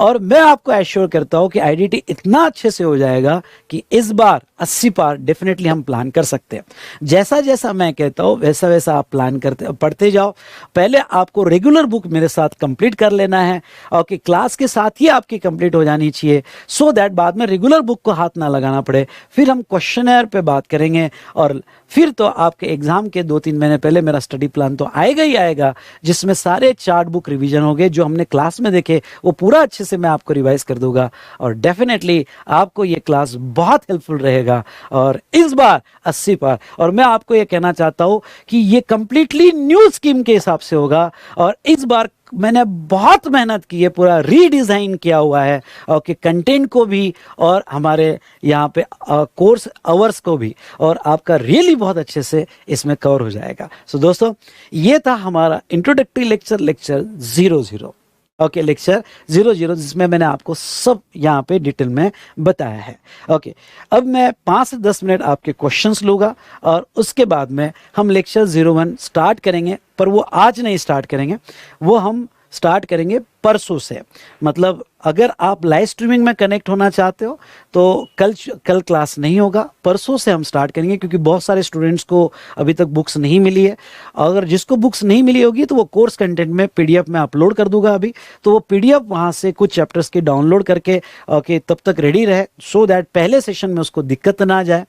और मैं आपको एश्योर करता हूँ कि आईडीटी इतना अच्छे से हो जाएगा कि इस बार 80 पार डेफिनेटली हम प्लान कर सकते हैं। जैसा जैसा मैं कहता हूँ वैसा वैसा आप प्लान करते पढ़ते जाओ। पहले आपको रेगुलर बुक मेरे साथ कंप्लीट कर लेना है, ओके क्लास के साथ ही आपकी कंप्लीट हो जानी चाहिए, सो दैट बाद में रेगुलर बुक को हाथ ना लगाना पड़े। फिर हम क्वेश्चनर पे बात करेंगे, और फिर तो आपके एग्जाम के 2-3 महीने पहले मेरा स्टडी प्लान तो आएगा ही आएगा, जिसमें सारे चार्ट बुक रिवीजन हो गए जो हमने क्लास में देखे, वो पूरा अच्छे से मैं आपको रिवाइज कर दूंगा। और डेफिनेटली आपको ये क्लास बहुत हेल्पफुल रहेगा, और इस बार 80 पार। और मैं आपको ये कहना चाहता हूं कि ये कंप्लीटली न्यू स्कीम के हिसाब से होगा, और इस बार मैंने बहुत मेहनत की है, पूरा रीडिजाइन किया हुआ है, ओके कंटेंट को भी और हमारे यहाँ पे कोर्स आवर्स को भी, और आपका रियली बहुत अच्छे से इसमें कवर हो जाएगा। सो दोस्तों, ये था हमारा इंट्रोडक्टरी लेक्चर 00, ओके लेक्चर 00, जिसमें मैंने आपको सब यहाँ पे डिटेल में बताया है। ओके अब मैं 5 से 10 मिनट आपके क्वेश्चंस लूँगा, और उसके बाद में हम लेक्चर 01 स्टार्ट करेंगे। पर वो आज नहीं स्टार्ट करेंगे, वो हम स्टार्ट करेंगे परसों से। मतलब अगर आप लाइव स्ट्रीमिंग में कनेक्ट होना चाहते हो तो कल क्लास नहीं होगा, परसों से हम स्टार्ट करेंगे, क्योंकि बहुत सारे स्टूडेंट्स को अभी तक बुक्स नहीं मिली है। अगर जिसको बुक्स नहीं मिली होगी तो वो कोर्स कंटेंट में पीडीएफ में अपलोड कर दूंगा अभी, तो वो पीडीएफ वहाँ से कुछ चैप्टर्स की डाउनलोड करके ओके तब तक रेडी रहे, सो दैट पहले सेशन में उसको दिक्कत ना जाए।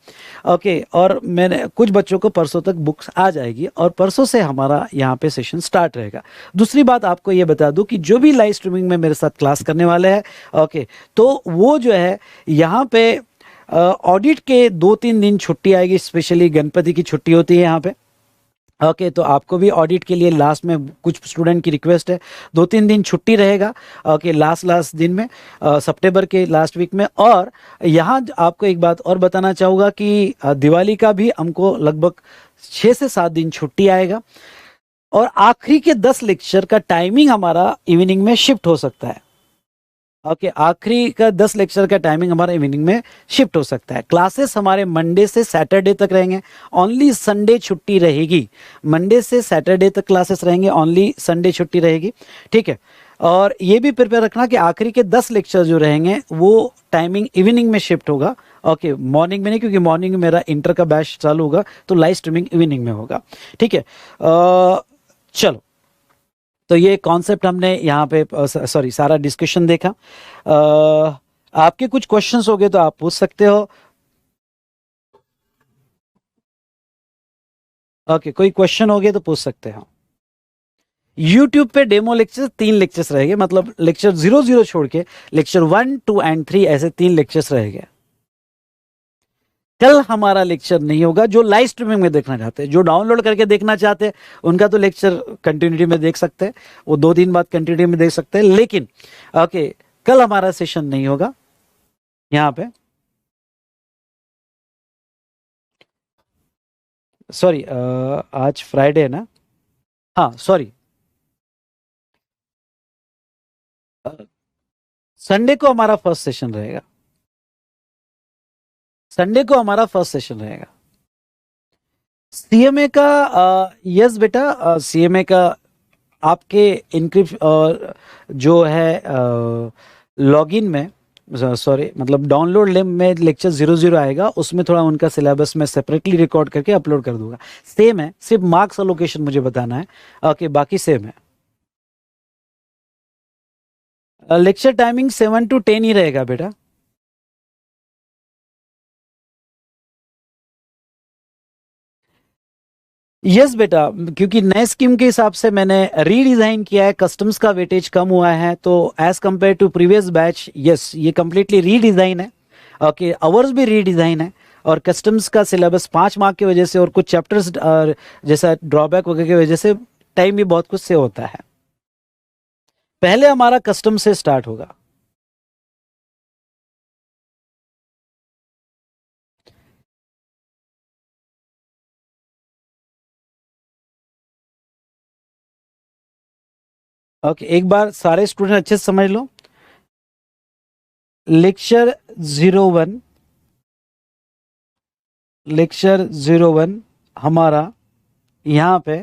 ओके और मैंने कुछ बच्चों को परसों तक बुक्स आ जाएगी, और परसों से हमारा यहाँ पे सेशन स्टार्ट रहेगा। दूसरी बात आपको ये बता दूं कि जो भी लाइव स्ट्रीमिंग में मेरे साथ क्लास करने वाले हैं, ओके तो वो जो है यहाँ पे ऑडिट के 2-3 दिन छुट्टी आएगी, स्पेशली गणपति की छुट्टी होती है यहाँ पे, ओके तो आपको भी ऑडिट के लिए लास्ट में कुछ स्टूडेंट की रिक्वेस्ट है 2-3 दिन छुट्टी रहेगा। ओके लास्ट दिन में सितंबर के लास्ट वीक में। और यहाँ आपको एक बात और बताना चाहूँगा कि दिवाली का भी हमको लगभग 6 से 7 दिन छुट्टी आएगा। और आखिरी के 10 लेक्चर का टाइमिंग हमारा इवनिंग में शिफ्ट हो सकता है। ओके आखिरी का 10 लेक्चर का टाइमिंग हमारा इवनिंग में शिफ्ट हो सकता है। क्लासेस हमारे मंडे से सैटरडे तक रहेंगे, ओनली संडे छुट्टी रहेगी। मंडे से सैटरडे तक क्लासेस रहेंगे, ओनली संडे छुट्टी रहेगी। ठीक है, और ये भी प्रिपेयर रखना कि आखिरी के 10 लेक्चर जो रहेंगे वो टाइमिंग इवनिंग में शिफ्ट होगा। ओके मॉर्निंग में नहीं, क्योंकि मॉर्निंग में मेरा इंटर का बैच चालू होगा, तो लाइव स्ट्रीमिंग इवनिंग में होगा। ठीक है, चलो तो ये कॉन्सेप्ट हमने यहाँ पे सॉरी सारा डिस्कशन देखा। आपके कुछ क्वेश्चंस हो गए तो आप पूछ सकते हो। ओके कोई क्वेश्चन हो गए तो पूछ सकते हो। YouTube पे डेमो लेक्चर 3 लेक्चर्स रहेंगे, मतलब लेक्चर 00 छोड़ के लेक्चर 1, 2 एंड 3 ऐसे 3 लेक्चर्स रहेंगे। कल हमारा लेक्चर नहीं होगा। जो लाइव स्ट्रीमिंग में देखना चाहते हैं, जो डाउनलोड करके देखना चाहते हैं, उनका तो लेक्चर कंटिन्यूटी में देख सकते हैं, वो 2 दिन बाद कंटिन्यूटी में देख सकते हैं। लेकिन ओके कल हमारा सेशन नहीं होगा यहाँ पे। सॉरी आज फ्राइडे है ना, हाँ सॉरी संडे को हमारा फर्स्ट सेशन रहेगा। संडे को हमारा फर्स्ट सेशन रहेगा। सीएमए का यस बेटा, सीएमए का आपके इनक्रिप्ट जो है लॉगिन में, सॉरी मतलब डाउनलोड लिंक में लेक्चर 00 आएगा, उसमें थोड़ा उनका सिलेबस में सेपरेटली रिकॉर्ड करके अपलोड कर दूंगा। सेम है, सिर्फ मार्क्स अलोकेशन मुझे बताना है। ओके बाकी सेम है। लेक्चर टाइमिंग 7 to 10 ही रहेगा बेटा। यस बेटा, क्योंकि नए स्कीम के हिसाब से मैंने रीडिजाइन किया है, कस्टम्स का वेटेज कम हुआ है, तो as compare to previous batch yes ये कंप्लीटली रीडिजाइन है। ओके आवर्स भी रीडिजाइन है, और कस्टम्स का सिलेबस 5 मार्क की वजह से और कुछ चैप्टर्स जैसा ड्रॉबैक वगैरह की वजह से टाइम भी बहुत कुछ से होता है। पहले हमारा कस्टम से स्टार्ट होगा। ओके एक बार सारे स्टूडेंट अच्छे से समझ लो। लेक्चर 01 हमारा यहाँ पे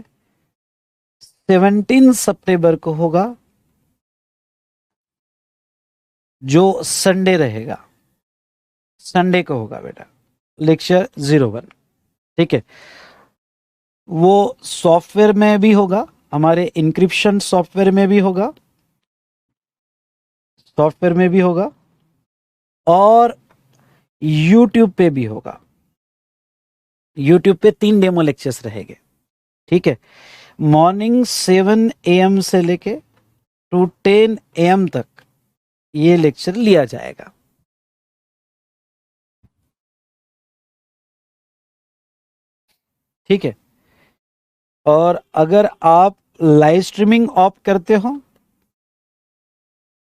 17 सितंबर को होगा, जो संडे रहेगा। संडे को होगा बेटा लेक्चर 01। ठीक है, वो सॉफ्टवेयर में भी होगा, हमारे इंक्रिप्शन सॉफ्टवेयर में भी होगा, और YouTube पे भी होगा। YouTube पे 3 डेमो लेक्चर्स रहेंगे। ठीक है, मॉर्निंग 7 AM से लेके टू 10 AM तक ये लेक्चर लिया जाएगा। ठीक है, और अगर आप लाइव स्ट्रीमिंग ऑफ करते हो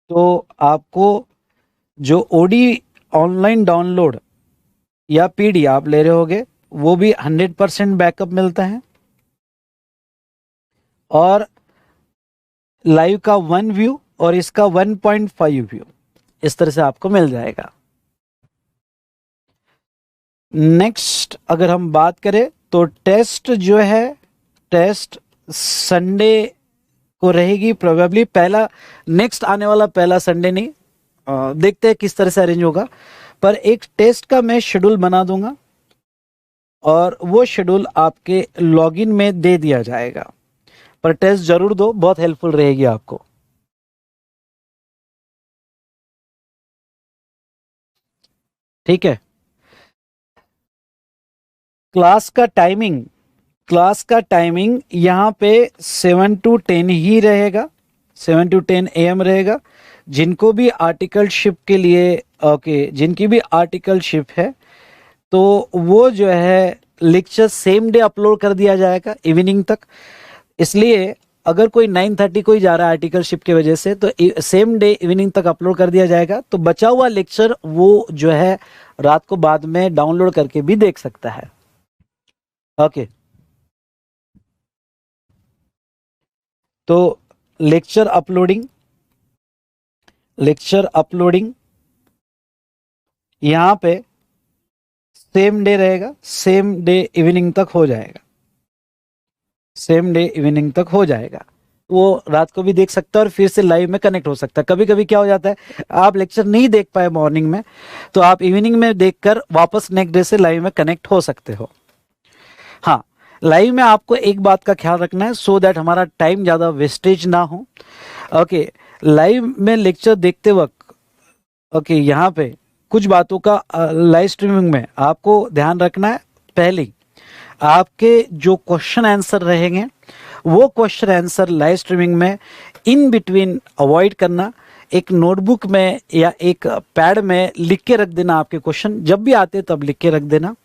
तो आपको जो ओडी ऑनलाइन डाउनलोड या पीडी आप ले रहे होगे वो भी 100% बैकअप मिलता है, और लाइव का 1 व्यू और इसका 1.5 व्यू इस तरह से आपको मिल जाएगा। नेक्स्ट अगर हम बात करें तो टेस्ट जो है, टेस्ट संडे को रहेगी प्रोबेबली। पहला नेक्स्ट आने वाला पहला संडे नहीं, देखते हैं किस तरह से अरेंज होगा, पर एक टेस्ट का मैं शेड्यूल बना दूंगा और वो शेड्यूल आपके लॉगिन में दे दिया जाएगा। पर टेस्ट जरूर दो, बहुत हेल्पफुल रहेगी आपको। ठीक है, क्लास का टाइमिंग यहाँ पे 7 to 10 ही रहेगा, 7 to 10 AM रहेगा। जिनको भी आर्टिकलशिप के लिए जिनकी भी आर्टिकलशिप है तो वो जो है लेक्चर सेम डे अपलोड कर दिया जाएगा इवनिंग तक। इसलिए अगर कोई 9:30 को ही जा रहा है आर्टिकलशिप की वजह से, तो सेम डे इवनिंग तक अपलोड कर दिया जाएगा। तो बचा हुआ लेक्चर वो जो है रात को बाद में डाउनलोड करके भी देख सकता है। ओके, तो लेक्चर अपलोडिंग यहां पे सेम डे रहेगा, सेम डे इवनिंग तक हो जाएगा, सेम डे इवनिंग तक हो जाएगा। वो रात को भी देख सकता है और फिर से लाइव में कनेक्ट हो सकता है। कभी कभी क्या हो जाता है, आप लेक्चर नहीं देख पाए मॉर्निंग में, तो आप इवनिंग में देखकर वापस नेक्स्ट डे से लाइव में कनेक्ट हो सकते हो। हाँ, लाइव में आपको एक बात का ख्याल रखना है, सो दैट हमारा टाइम ज़्यादा वेस्टेज ना हो। ओके, लाइव में लेक्चर देखते वक्त ओके यहाँ पे कुछ बातों का लाइव स्ट्रीमिंग में आपको ध्यान रखना है। पहली, आपके जो क्वेश्चन आंसर रहेंगे वो क्वेश्चन आंसर लाइव स्ट्रीमिंग में इन बिटवीन अवॉइड करना। एक नोटबुक में या एक पैड में लिख के रख देना, आपके क्वेश्चन जब भी आते तब लिख के रख देना।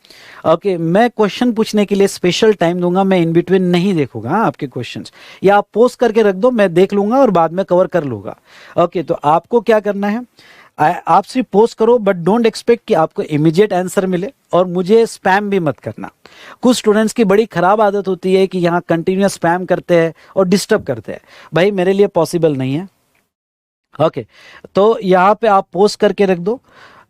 ओके, मैं क्वेश्चन पूछने के लिए स्पेशल टाइम दूंगा, मैं इन बिटवीन नहीं देखूंगा आपके क्वेश्चंस, या आप पोस्ट करके रख दो, मैं देख लूंगा और बाद में कवर कर लूंगा। ओके, तो आपको क्या करना है, आप सिर्फ पोस्ट करो, बट डोंट एक्सपेक्ट कि आपको इमीडिएट आंसर मिले, और मुझे स्पैम भी मत करना। कुछ स्टूडेंट्स की बड़ी खराब आदत होती है कि यहाँ कंटिन्यूस स्पैम करते हैं और डिस्टर्ब करते हैं। भाई मेरे लिए पॉसिबल नहीं है। ओके, तो यहाँ पे आप पोस्ट करके रख दो,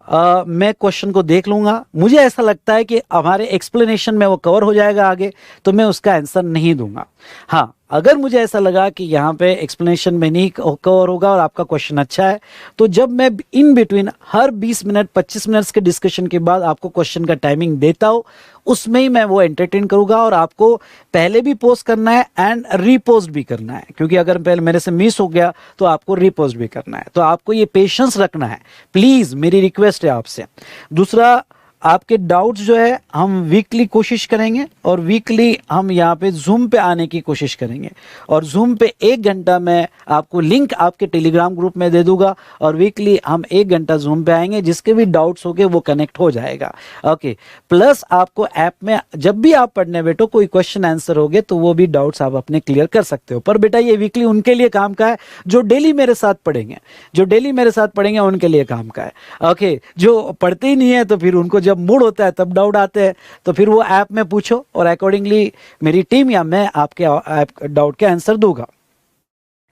मैं क्वेश्चन को देख लूंगा। मुझे ऐसा लगता है कि हमारे एक्सप्लेनेशन में वो कवर हो जाएगा आगे, तो मैं उसका आंसर नहीं दूंगा। हाँ, अगर मुझे ऐसा लगा कि यहाँ पे एक्सप्लेनेशन में नहीं कवर होगा और आपका क्वेश्चन अच्छा है, तो जब मैं in between her 20 minute 25 minutes के डिस्कशन के बाद आपको क्वेश्चन का टाइमिंग देता हूँ, उसमें ही मैं वो एंटरटेन करूंगा। और आपको पहले भी पोस्ट करना है एंड रीपोस्ट भी करना है, क्योंकि अगर पहले मेरे से मिस हो गया तो आपको रीपोस्ट भी करना है। तो आपको ये पेशेंस रखना है, प्लीज, मेरी रिक्वेस्ट है आपसे। दूसरा, आपके डाउट्स जो है हम वीकली कोशिश करेंगे, और वीकली हम यहाँ पे जूम पे आने की कोशिश करेंगे, और जूम पे 1 घंटा मैं आपको लिंक आपके टेलीग्राम ग्रुप में दे दूंगा, और वीकली हम 1 घंटा जूम पे आएंगे, जिसके भी डाउट्स होंगे वो कनेक्ट हो जाएगा। ओके, प्लस आपको ऐप में जब भी आप पढ़ने बैठो कोई क्वेश्चन आंसर होगे तो वो भी डाउट्स आप अपने क्लियर कर सकते हो। पर बेटा ये वीकली उनके लिए काम का है जो डेली मेरे साथ पढ़ेंगे, उनके लिए काम का है। ओके, जो पढ़ते ही नहीं है तो फिर उनको जब मूड होता है तब डाउट आते हैं, तो फिर वो ऐप में पूछो और अकॉर्डिंगली मेरी टीम या मैं आपके डाउट के आंसर दूंगा।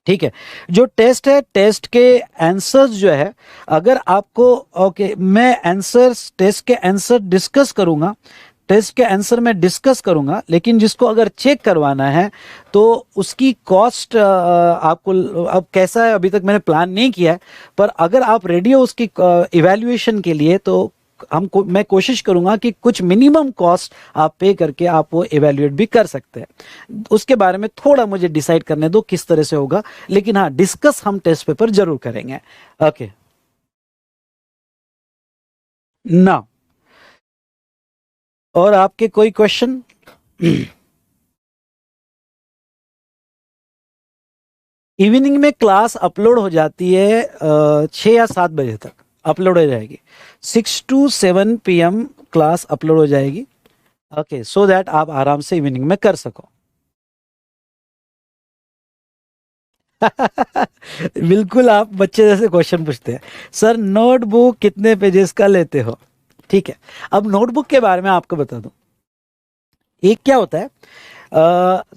ठीक है, जो टेस्ट है, टेस्ट के आंसर्स जो है, अगर आपको मैं आंसर्स, टेस्ट के आंसर डिस्कस करूंगा, लेकिन जिसको अगर चेक करवाना है तो उसकी कॉस्ट आपको अब कैसा है अभी तक मैंने प्लान नहीं किया है, पर अगर आप रेडी हो उसकी इवैल्यूएशन के लिए तो मैं कोशिश करूंगा कि कुछ मिनिमम कॉस्ट आप पे करके आप वो इवैल्यूएट भी कर सकते हैं। उसके बारे में थोड़ा मुझे डिसाइड करने दो किस तरह से होगा, लेकिन हाँ, डिस्कस हम टेस्ट पेपर जरूर करेंगे। ओके ना, और आपके कोई क्वेश्चन? इवनिंग में क्लास अपलोड हो जाती है 6 या 7 बजे तक अपलोड हो जाएगी। 6 to 7 PM क्लास अपलोड हो जाएगी। ओके, सो दैट आप आराम से इवनिंग में कर सको। बिल्कुल, आप बच्चे जैसे क्वेश्चन पूछते हैं, सर नोटबुक कितने पेजेस का लेते हो? ठीक है, अब नोटबुक के बारे में आपको बता दूं। एक क्या होता है,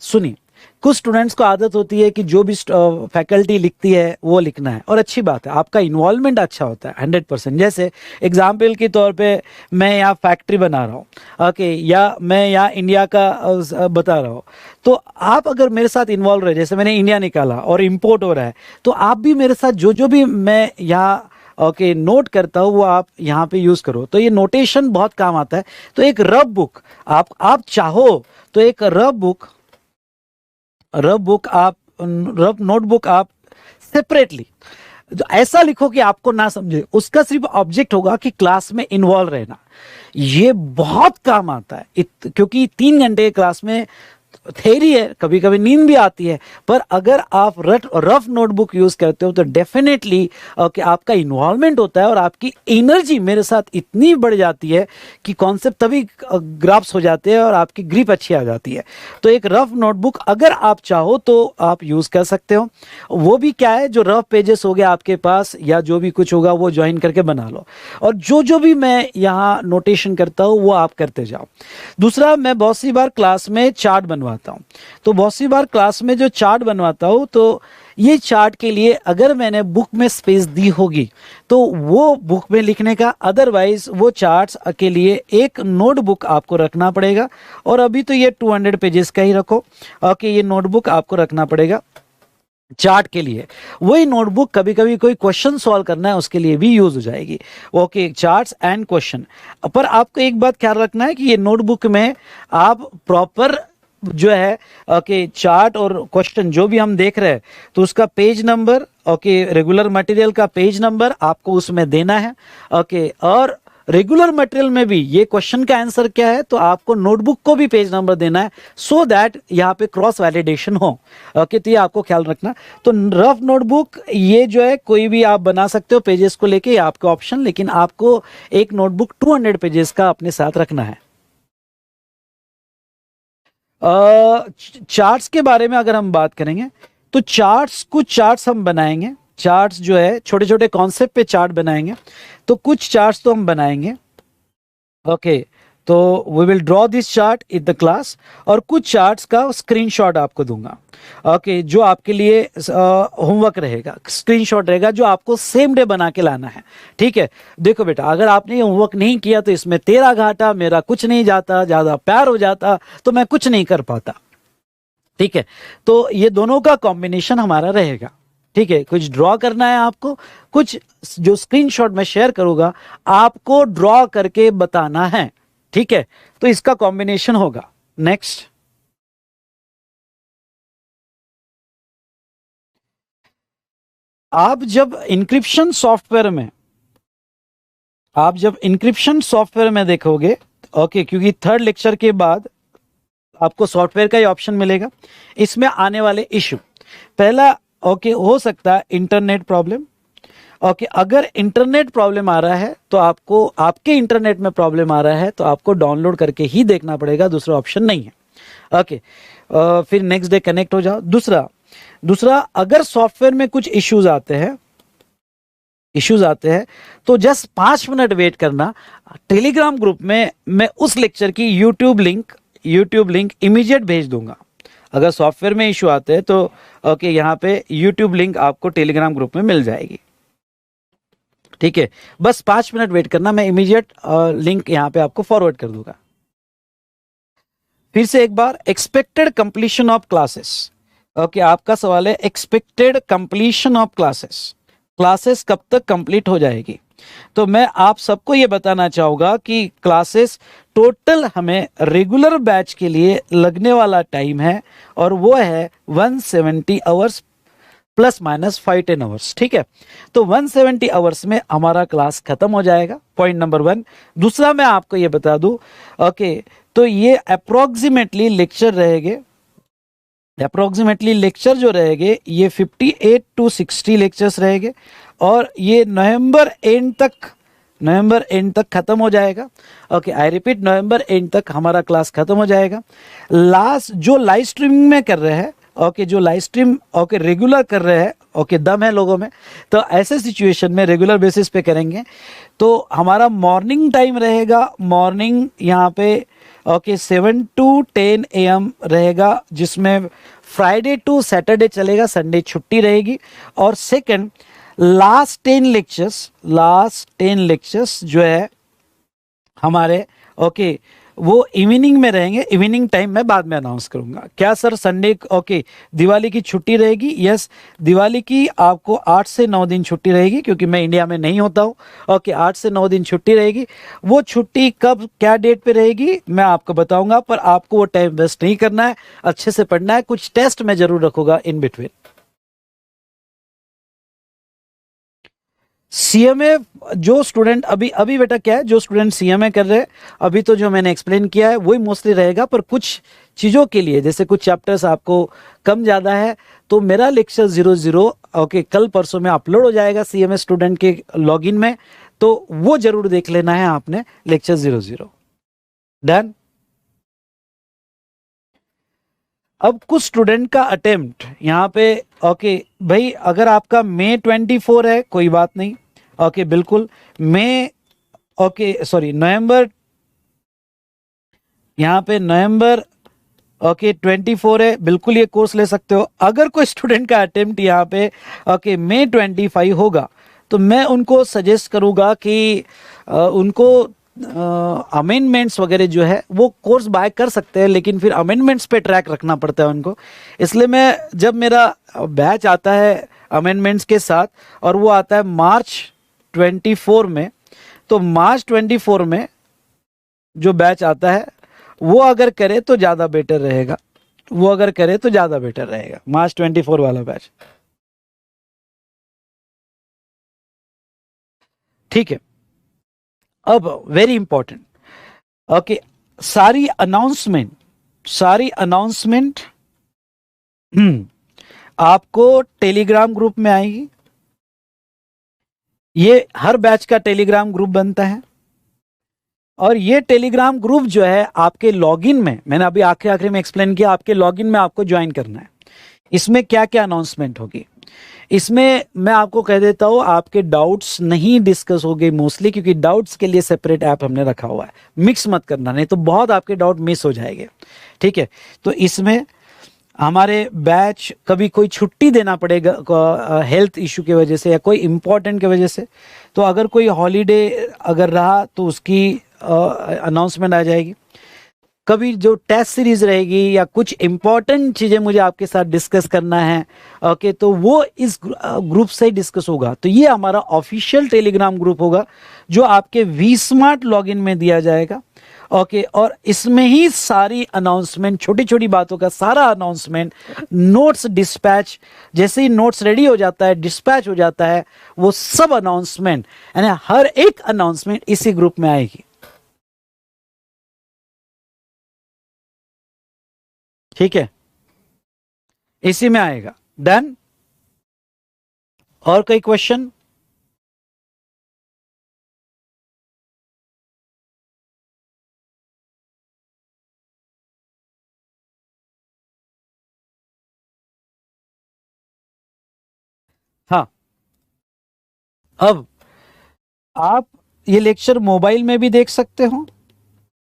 सुनिए, कुछ स्टूडेंट्स को आदत होती है कि जो भी फैकल्टी लिखती है वो लिखना है, और अच्छी बात है, आपका इन्वॉल्वमेंट अच्छा होता है 100%। जैसे एग्जाम्पल के तौर पे मैं यहाँ फैक्ट्री बना रहा हूँ, ओके, या मैं यहाँ इंडिया का बता रहा हूँ, तो आप अगर मेरे साथ इन्वॉल्व रहे, जैसे मैंने इंडिया निकाला और इम्पोर्ट हो रहा है, तो आप भी मेरे साथ जो जो भी मैं यहाँ नोट करता हूँ वो आप यहाँ पे यूज करो, तो ये नोटेशन बहुत काम आता है। तो एक रफ बुक आप चाहो तो एक रफ नोटबुक आप सेपरेटली ऐसा लिखो कि आपको ना समझे, उसका सिर्फ ऑब्जेक्ट होगा कि क्लास में इन्वॉल्व रहना। ये बहुत काम आता है, क्योंकि 3 घंटे क्लास में थ्योरी है, कभी कभी नींद भी आती है, पर अगर आप रफ नोटबुक यूज करते हो तो डेफिनेटली कि आपका इन्वॉल्वमेंट होता है और आपकी एनर्जी मेरे साथ इतनी बढ़ जाती है कि कॉन्सेप्ट तभी ग्राफ्स हो जाते हैं और आपकी ग्रिप अच्छी आ जाती है। तो एक रफ नोटबुक अगर आप चाहो तो आप यूज कर सकते हो। वो भी क्या है, जो रफ पेजेस हो गए आपके पास या जो भी कुछ होगा वो ज्वाइन करके बना लो, और जो जो भी मैं यहाँ नोटेशन करता हूँ वो आप करते जाओ। दूसरा, मैं बहुत सी बार क्लास में चार्ट बनवाता हूँ, तो बहुत सी बार क्लास में जो चार्ट बनवाता हूँ तो ये चार्ट के लिए अगर मैंने बुक में स्पेस दी होगी तो वो बुक में लिखने का, अदरवाइज वो चार्ट्स के लिए एक नोटबुक आपको रखना पड़ेगा। और अभी तो ये 200 पेजेस का ही रखो, ओके, ये नोटबुक आपको रखना पड़ेगा चार्ट के लिए। वही नोटबुक कभी कभी कोई क्वेश्चन सॉल्व करना है उसके लिए भी यूज हो जाएगी। Okay, charts and question. पर आपको एक बात ख्याल रखना है कि ये नोटबुक में आप प्रॉपर जो है ओके चार्ट और क्वेश्चन जो भी हम देख रहे हैं तो उसका page number, okay regular material का पेज नंबर आपको उसमें देना है। ओके, और रेगुलर मटेरियल में भी ये क्वेश्चन का आंसर क्या है तो आपको नोटबुक को भी पेज नंबर देना है, सो दैट यहाँ पे क्रॉस वैलिडेशन हो। ओके, तो ये आपको ख्याल रखना। तो रफ नोटबुक ये जो है कोई भी आप बना सकते हो पेजेस को लेके, आपका ऑप्शन, लेकिन आपको एक नोटबुक 200 पेजेस का अपने साथ रखना है। चार्ट्स के बारे में अगर हम बात करेंगे तो कुछ चार्ट्स हम बनाएंगे। चार्ट्स जो है छोटे छोटे कॉन्सेप्ट पे चार्ट बनाएंगे, तो कुछ चार्ट्स तो हम बनाएंगे। ओके, तो we will draw this chart in the class, और कुछ चार्ट्स का स्क्रीनशॉट आपको दूंगा। ओके, जो आपके लिए होमवर्क रहेगा, स्क्रीनशॉट रहेगा जो आपको सेम डे बना के लाना है। ठीक है, देखो बेटा, अगर आपने ये होमवर्क नहीं किया तो इसमें तेरा घाटा, मेरा कुछ नहीं जाता, ज्यादा प्यार हो जाता तो मैं कुछ नहीं कर पाता। ठीक है, तो ये दोनों का कॉम्बिनेशन हमारा रहेगा। ठीक है, कुछ ड्रॉ करना है आपको, कुछ जो स्क्रीनशॉट मैं शेयर करूंगा आपको ड्रॉ करके बताना है। ठीक है, तो इसका कॉम्बिनेशन होगा। नेक्स्ट, आप जब इंक्रिप्शन सॉफ्टवेयर में देखोगे, ओके, क्योंकि थर्ड लेक्चर के बाद आपको सॉफ्टवेयर का ही ऑप्शन मिलेगा। इसमें आने वाले इशू, पहला ओके हो सकता है इंटरनेट प्रॉब्लम। ओके, अगर इंटरनेट प्रॉब्लम आ रहा है तो आपको, आपके इंटरनेट में प्रॉब्लम आ रहा है तो आपको डाउनलोड करके ही देखना पड़ेगा, दूसरा ऑप्शन नहीं है। ओके, फिर नेक्स्ट डे कनेक्ट हो जाओ। दूसरा अगर सॉफ्टवेयर में कुछ इश्यूज आते हैं तो जस्ट 5 मिनट वेट करना। टेलीग्राम ग्रुप में मैं उस लेक्चर की यूट्यूब लिंक इमीडिएट भेज दूंगा। अगर सॉफ्टवेयर में इशू आते हैं तो ओके, यहाँ पे यूट्यूब लिंक आपको टेलीग्राम ग्रुप में मिल जाएगी। ठीक है, बस 5 मिनट वेट करना, मैं इमीडिएट लिंक यहाँ पे आपको फॉरवर्ड कर दूंगा। फिर से एक बार, expected completion of classes. Okay, आपका सवाल है एक्सपेक्टेड कंप्लीशन ऑफ क्लासेस कब तक कंप्लीट हो जाएगी। तो मैं आप सबको ये बताना चाहूंगा कि क्लासेस टोटल हमें रेगुलर बैच के लिए लगने वाला टाइम है और वो है 170 आवर्स प्लस माइनस 5-10 आवर्स। ठीक है, तो 170 आवर्स में हमारा क्लास खत्म हो जाएगा, पॉइंट नंबर 1। दूसरा मैं आपको ये बता दूं, ओके, तो ये अप्रोक्सीमेटली लेक्चर जो रहेंगे ये 58 to 60 लेक्चर्स रहेंगे, और ये नवंबर एंड तक खत्म हो जाएगा। Okay, I repeat, November and तक हमारा क्लास खत्म हो जाएगा। लास्ट जो लाइव स्ट्रीमिंग में कर रहे हैं, ओके, जो लाइव स्ट्रीम ओके रेगुलर कर रहे हैं, ओके, दम है लोगों में, तो ऐसे सिचुएशन में रेगुलर बेसिस पे करेंगे तो हमारा मॉर्निंग टाइम रहेगा। मॉर्निंग यहाँ पे ओके 7 to 10 AM रहेगा, जिसमें फ्राइडे टू सैटरडे चलेगा, संडे छुट्टी रहेगी। और सेकंड, लास्ट 10 लेक्चर्स जो है हमारे ओके वो इवनिंग में रहेंगे। इवनिंग टाइम मैं बाद में अनाउंस करूंगा। क्या सर संडे ओके दिवाली की छुट्टी रहेगी? यस, दिवाली की आपको 8 से 9 दिन छुट्टी रहेगी, क्योंकि मैं इंडिया में नहीं होता हूँ। ओके, 8 से 9 दिन छुट्टी रहेगी। वो छुट्टी कब क्या डेट पे रहेगी मैं आपको बताऊंगा, पर आपको वो टाइम वेस्ट नहीं करना है, अच्छे से पढ़ना है। कुछ टेस्ट मैं जरूर रखूंगा इन बिटवीन। सीएमए जो स्टूडेंट अभी अभी बेटा क्या है, जो स्टूडेंट सीएमए कर रहे हैं अभी तो जो मैंने एक्सप्लेन किया है वही मोस्टली रहेगा, पर कुछ चीज़ों के लिए जैसे कुछ चैप्टर्स आपको कम ज़्यादा है तो मेरा लेक्चर 00 ओके कल परसों में अपलोड हो जाएगा सीएमए स्टूडेंट के लॉगिन में, तो वो जरूर देख लेना है आपने लेक्चर 00। डन। अब कुछ स्टूडेंट का अटेम्प्ट यहाँ पे ओके भाई, अगर आपका मई 24 है कोई बात नहीं, ओके बिल्कुल मई ओके सॉरी नवंबर, यहाँ पे नवंबर ओके 24 है, बिल्कुल ये कोर्स ले सकते हो। अगर कोई स्टूडेंट का अटेम्प्ट यहाँ पे ओके मई 25 होगा तो मैं उनको सजेस्ट करूँगा कि उनको अमेंडमेंट्स वगैरह जो है वो कोर्स बाय कर सकते हैं, लेकिन फिर अमेंडमेंट्स पे ट्रैक रखना पड़ता है उनको। इसलिए मैं जब मेरा बैच आता है अमेंडमेंट्स के साथ और वो आता है मार्च 24 में, तो मार्च 24 में जो बैच आता है वो अगर करे तो ज़्यादा बेटर रहेगा, वो अगर करे तो ज़्यादा बेटर रहेगा मार्च 24 वाला बैच। ठीक है। अब वेरी इंपॉर्टेंट ओके, सारी अनाउंसमेंट आपको टेलीग्राम ग्रुप में आएगी। ये हर बैच का टेलीग्राम ग्रुप बनता है और ये टेलीग्राम ग्रुप जो है आपके लॉगिन में, मैंने अभी आखिरी में एक्सप्लेन किया, आपके लॉगिन में आपको ज्वाइन करना है। इसमें क्या क्या अनाउंसमेंट होगी, इसमें मैं आपको कह देता हूँ आपके डाउट्स नहीं डिस्कस हो गए मोस्टली, क्योंकि डाउट्स के लिए सेपरेट ऐप हमने रखा हुआ है। मिक्स मत करना, नहीं तो बहुत आपके डाउट मिस हो जाएंगे। ठीक है, तो इसमें हमारे बैच कभी कोई छुट्टी देना पड़ेगा हेल्थ इशू की वजह से या कोई इम्पोर्टेंट की वजह से, तो अगर कोई हॉलीडे अगर रहा तो उसकी अनाउंसमेंट आ जाएगी। कभी जो टेस्ट सीरीज रहेगी या कुछ इंपॉर्टेंट चीजें मुझे आपके साथ डिस्कस करना है ओके, तो वो इस ग्रुप से ही डिस्कस होगा। तो ये हमारा ऑफिशियल टेलीग्राम ग्रुप होगा जो आपके वी स्मार्ट लॉगिन में दिया जाएगा ओके, और इसमें ही सारी अनाउंसमेंट, छोटी छोटी बातों का सारा अनाउंसमेंट, नोट्स डिस्पैच, जैसे ही नोट्स रेडी हो जाता है डिस्पैच हो जाता है, वो सब अनाउंसमेंट यानी हर एक अनाउंसमेंट इसी ग्रुप में आएगी। ठीक है, इसी में आएगा। डन। और कोई क्वेश्चन? हाँ, अब आप ये लेक्चर मोबाइल में भी देख सकते हो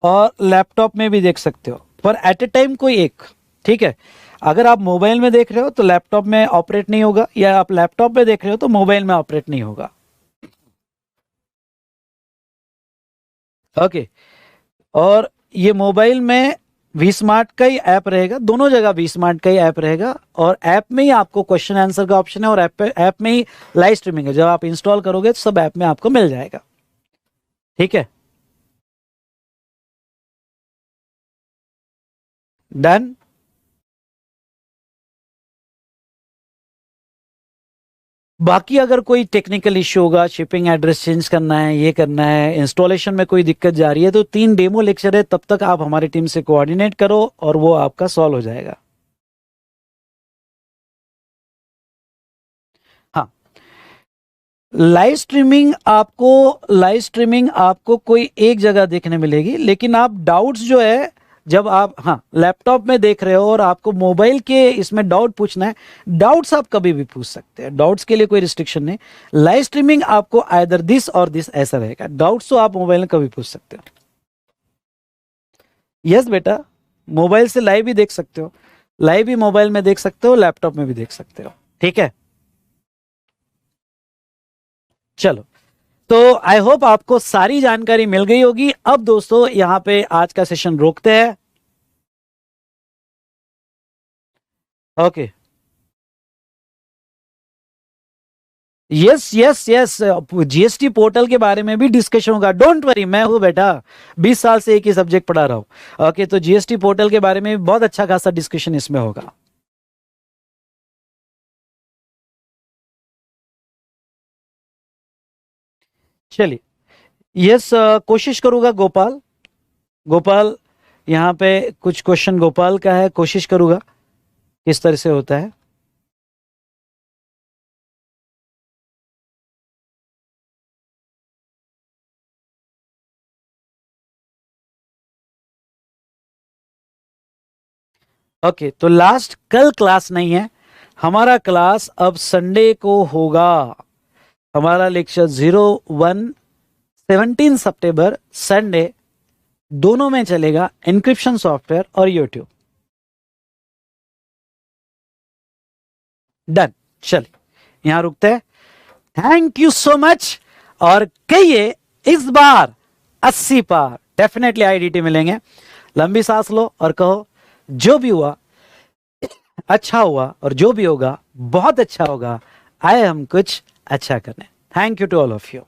और लैपटॉप में भी देख सकते हो, पर एट ए टाइम कोई एक। ठीक है, अगर आप मोबाइल में देख रहे हो तो लैपटॉप में ऑपरेट नहीं होगा, या आप लैपटॉप में देख रहे हो तो मोबाइल में ऑपरेट नहीं होगा। ओके, और ये मोबाइल में वी स्मार्ट का ही ऐप रहेगा, दोनों जगह वी स्मार्ट का ही ऐप रहेगा, और ऐप में ही आपको क्वेश्चन आंसर का ऑप्शन है, और ऐप में ही लाइव स्ट्रीमिंग है। जब आप इंस्टॉल करोगे तो सब ऐप में आपको मिल जाएगा। ठीक है, डन। बाकी अगर कोई टेक्निकल इश्यू होगा, शिपिंग एड्रेस चेंज करना है, ये करना है, इंस्टॉलेशन में कोई दिक्कत जा रही है, तो 3 डेमो लेक्चर है, तब तक आप हमारी टीम से कोऑर्डिनेट करो और वो आपका सॉल्व हो जाएगा। हाँ, लाइव स्ट्रीमिंग आपको कोई एक जगह देखने मिलेगी, लेकिन आप डाउट्स जो है जब आप हाँ लैपटॉप में देख रहे हो और आपको मोबाइल के इसमें डाउट पूछना है, डाउट्स आप कभी भी पूछ सकते हैं, डाउट्स के लिए कोई रिस्ट्रिक्शन नहीं। लाइव स्ट्रीमिंग आपको आइदर दिस और दिस ऐसा रहेगा, डाउट्स तो आप मोबाइल में कभी पूछ सकते हो। यस बेटा, मोबाइल से लाइव भी देख सकते हो, लाइव भी मोबाइल में देख सकते हो, लैपटॉप में भी देख सकते हो। ठीक है, चलो, तो आई होप आपको सारी जानकारी मिल गई होगी। अब दोस्तों यहां पे आज का सेशन रोकते हैं। Okay, yes yes yes, GST portal के बारे में भी डिस्कशन होगा, डोंट वरी, मैं हूं बेटा, 20 साल से एक ही सब्जेक्ट पढ़ा रहा हूं। ओके, तो जीएसटी पोर्टल के बारे में भी बहुत अच्छा खासा डिस्कशन इसमें होगा। चलिए, यस, कोशिश करूंगा गोपाल। गोपाल, यहाँ पे कुछ क्वेश्चन गोपाल का है, कोशिश करूंगा किस तरह से होता है। ओके, तो लास्ट कल क्लास नहीं है हमारा, क्लास अब संडे को होगा। हमारा लेक्चर 01/17 संडे दोनों में चलेगा, एन्क्रिप्शन सॉफ्टवेयर और यूट्यूब। डन, चलिए यहां रुकते हैं। Thank you so much. और कहिए इस बार 80 पार डेफिनेटली आईडीटी मिलेंगे। लंबी सांस लो और कहो जो भी हुआ अच्छा हुआ, और जो भी होगा बहुत अच्छा होगा। आए हम कुछ अच्छा करने। Thank you to all of you.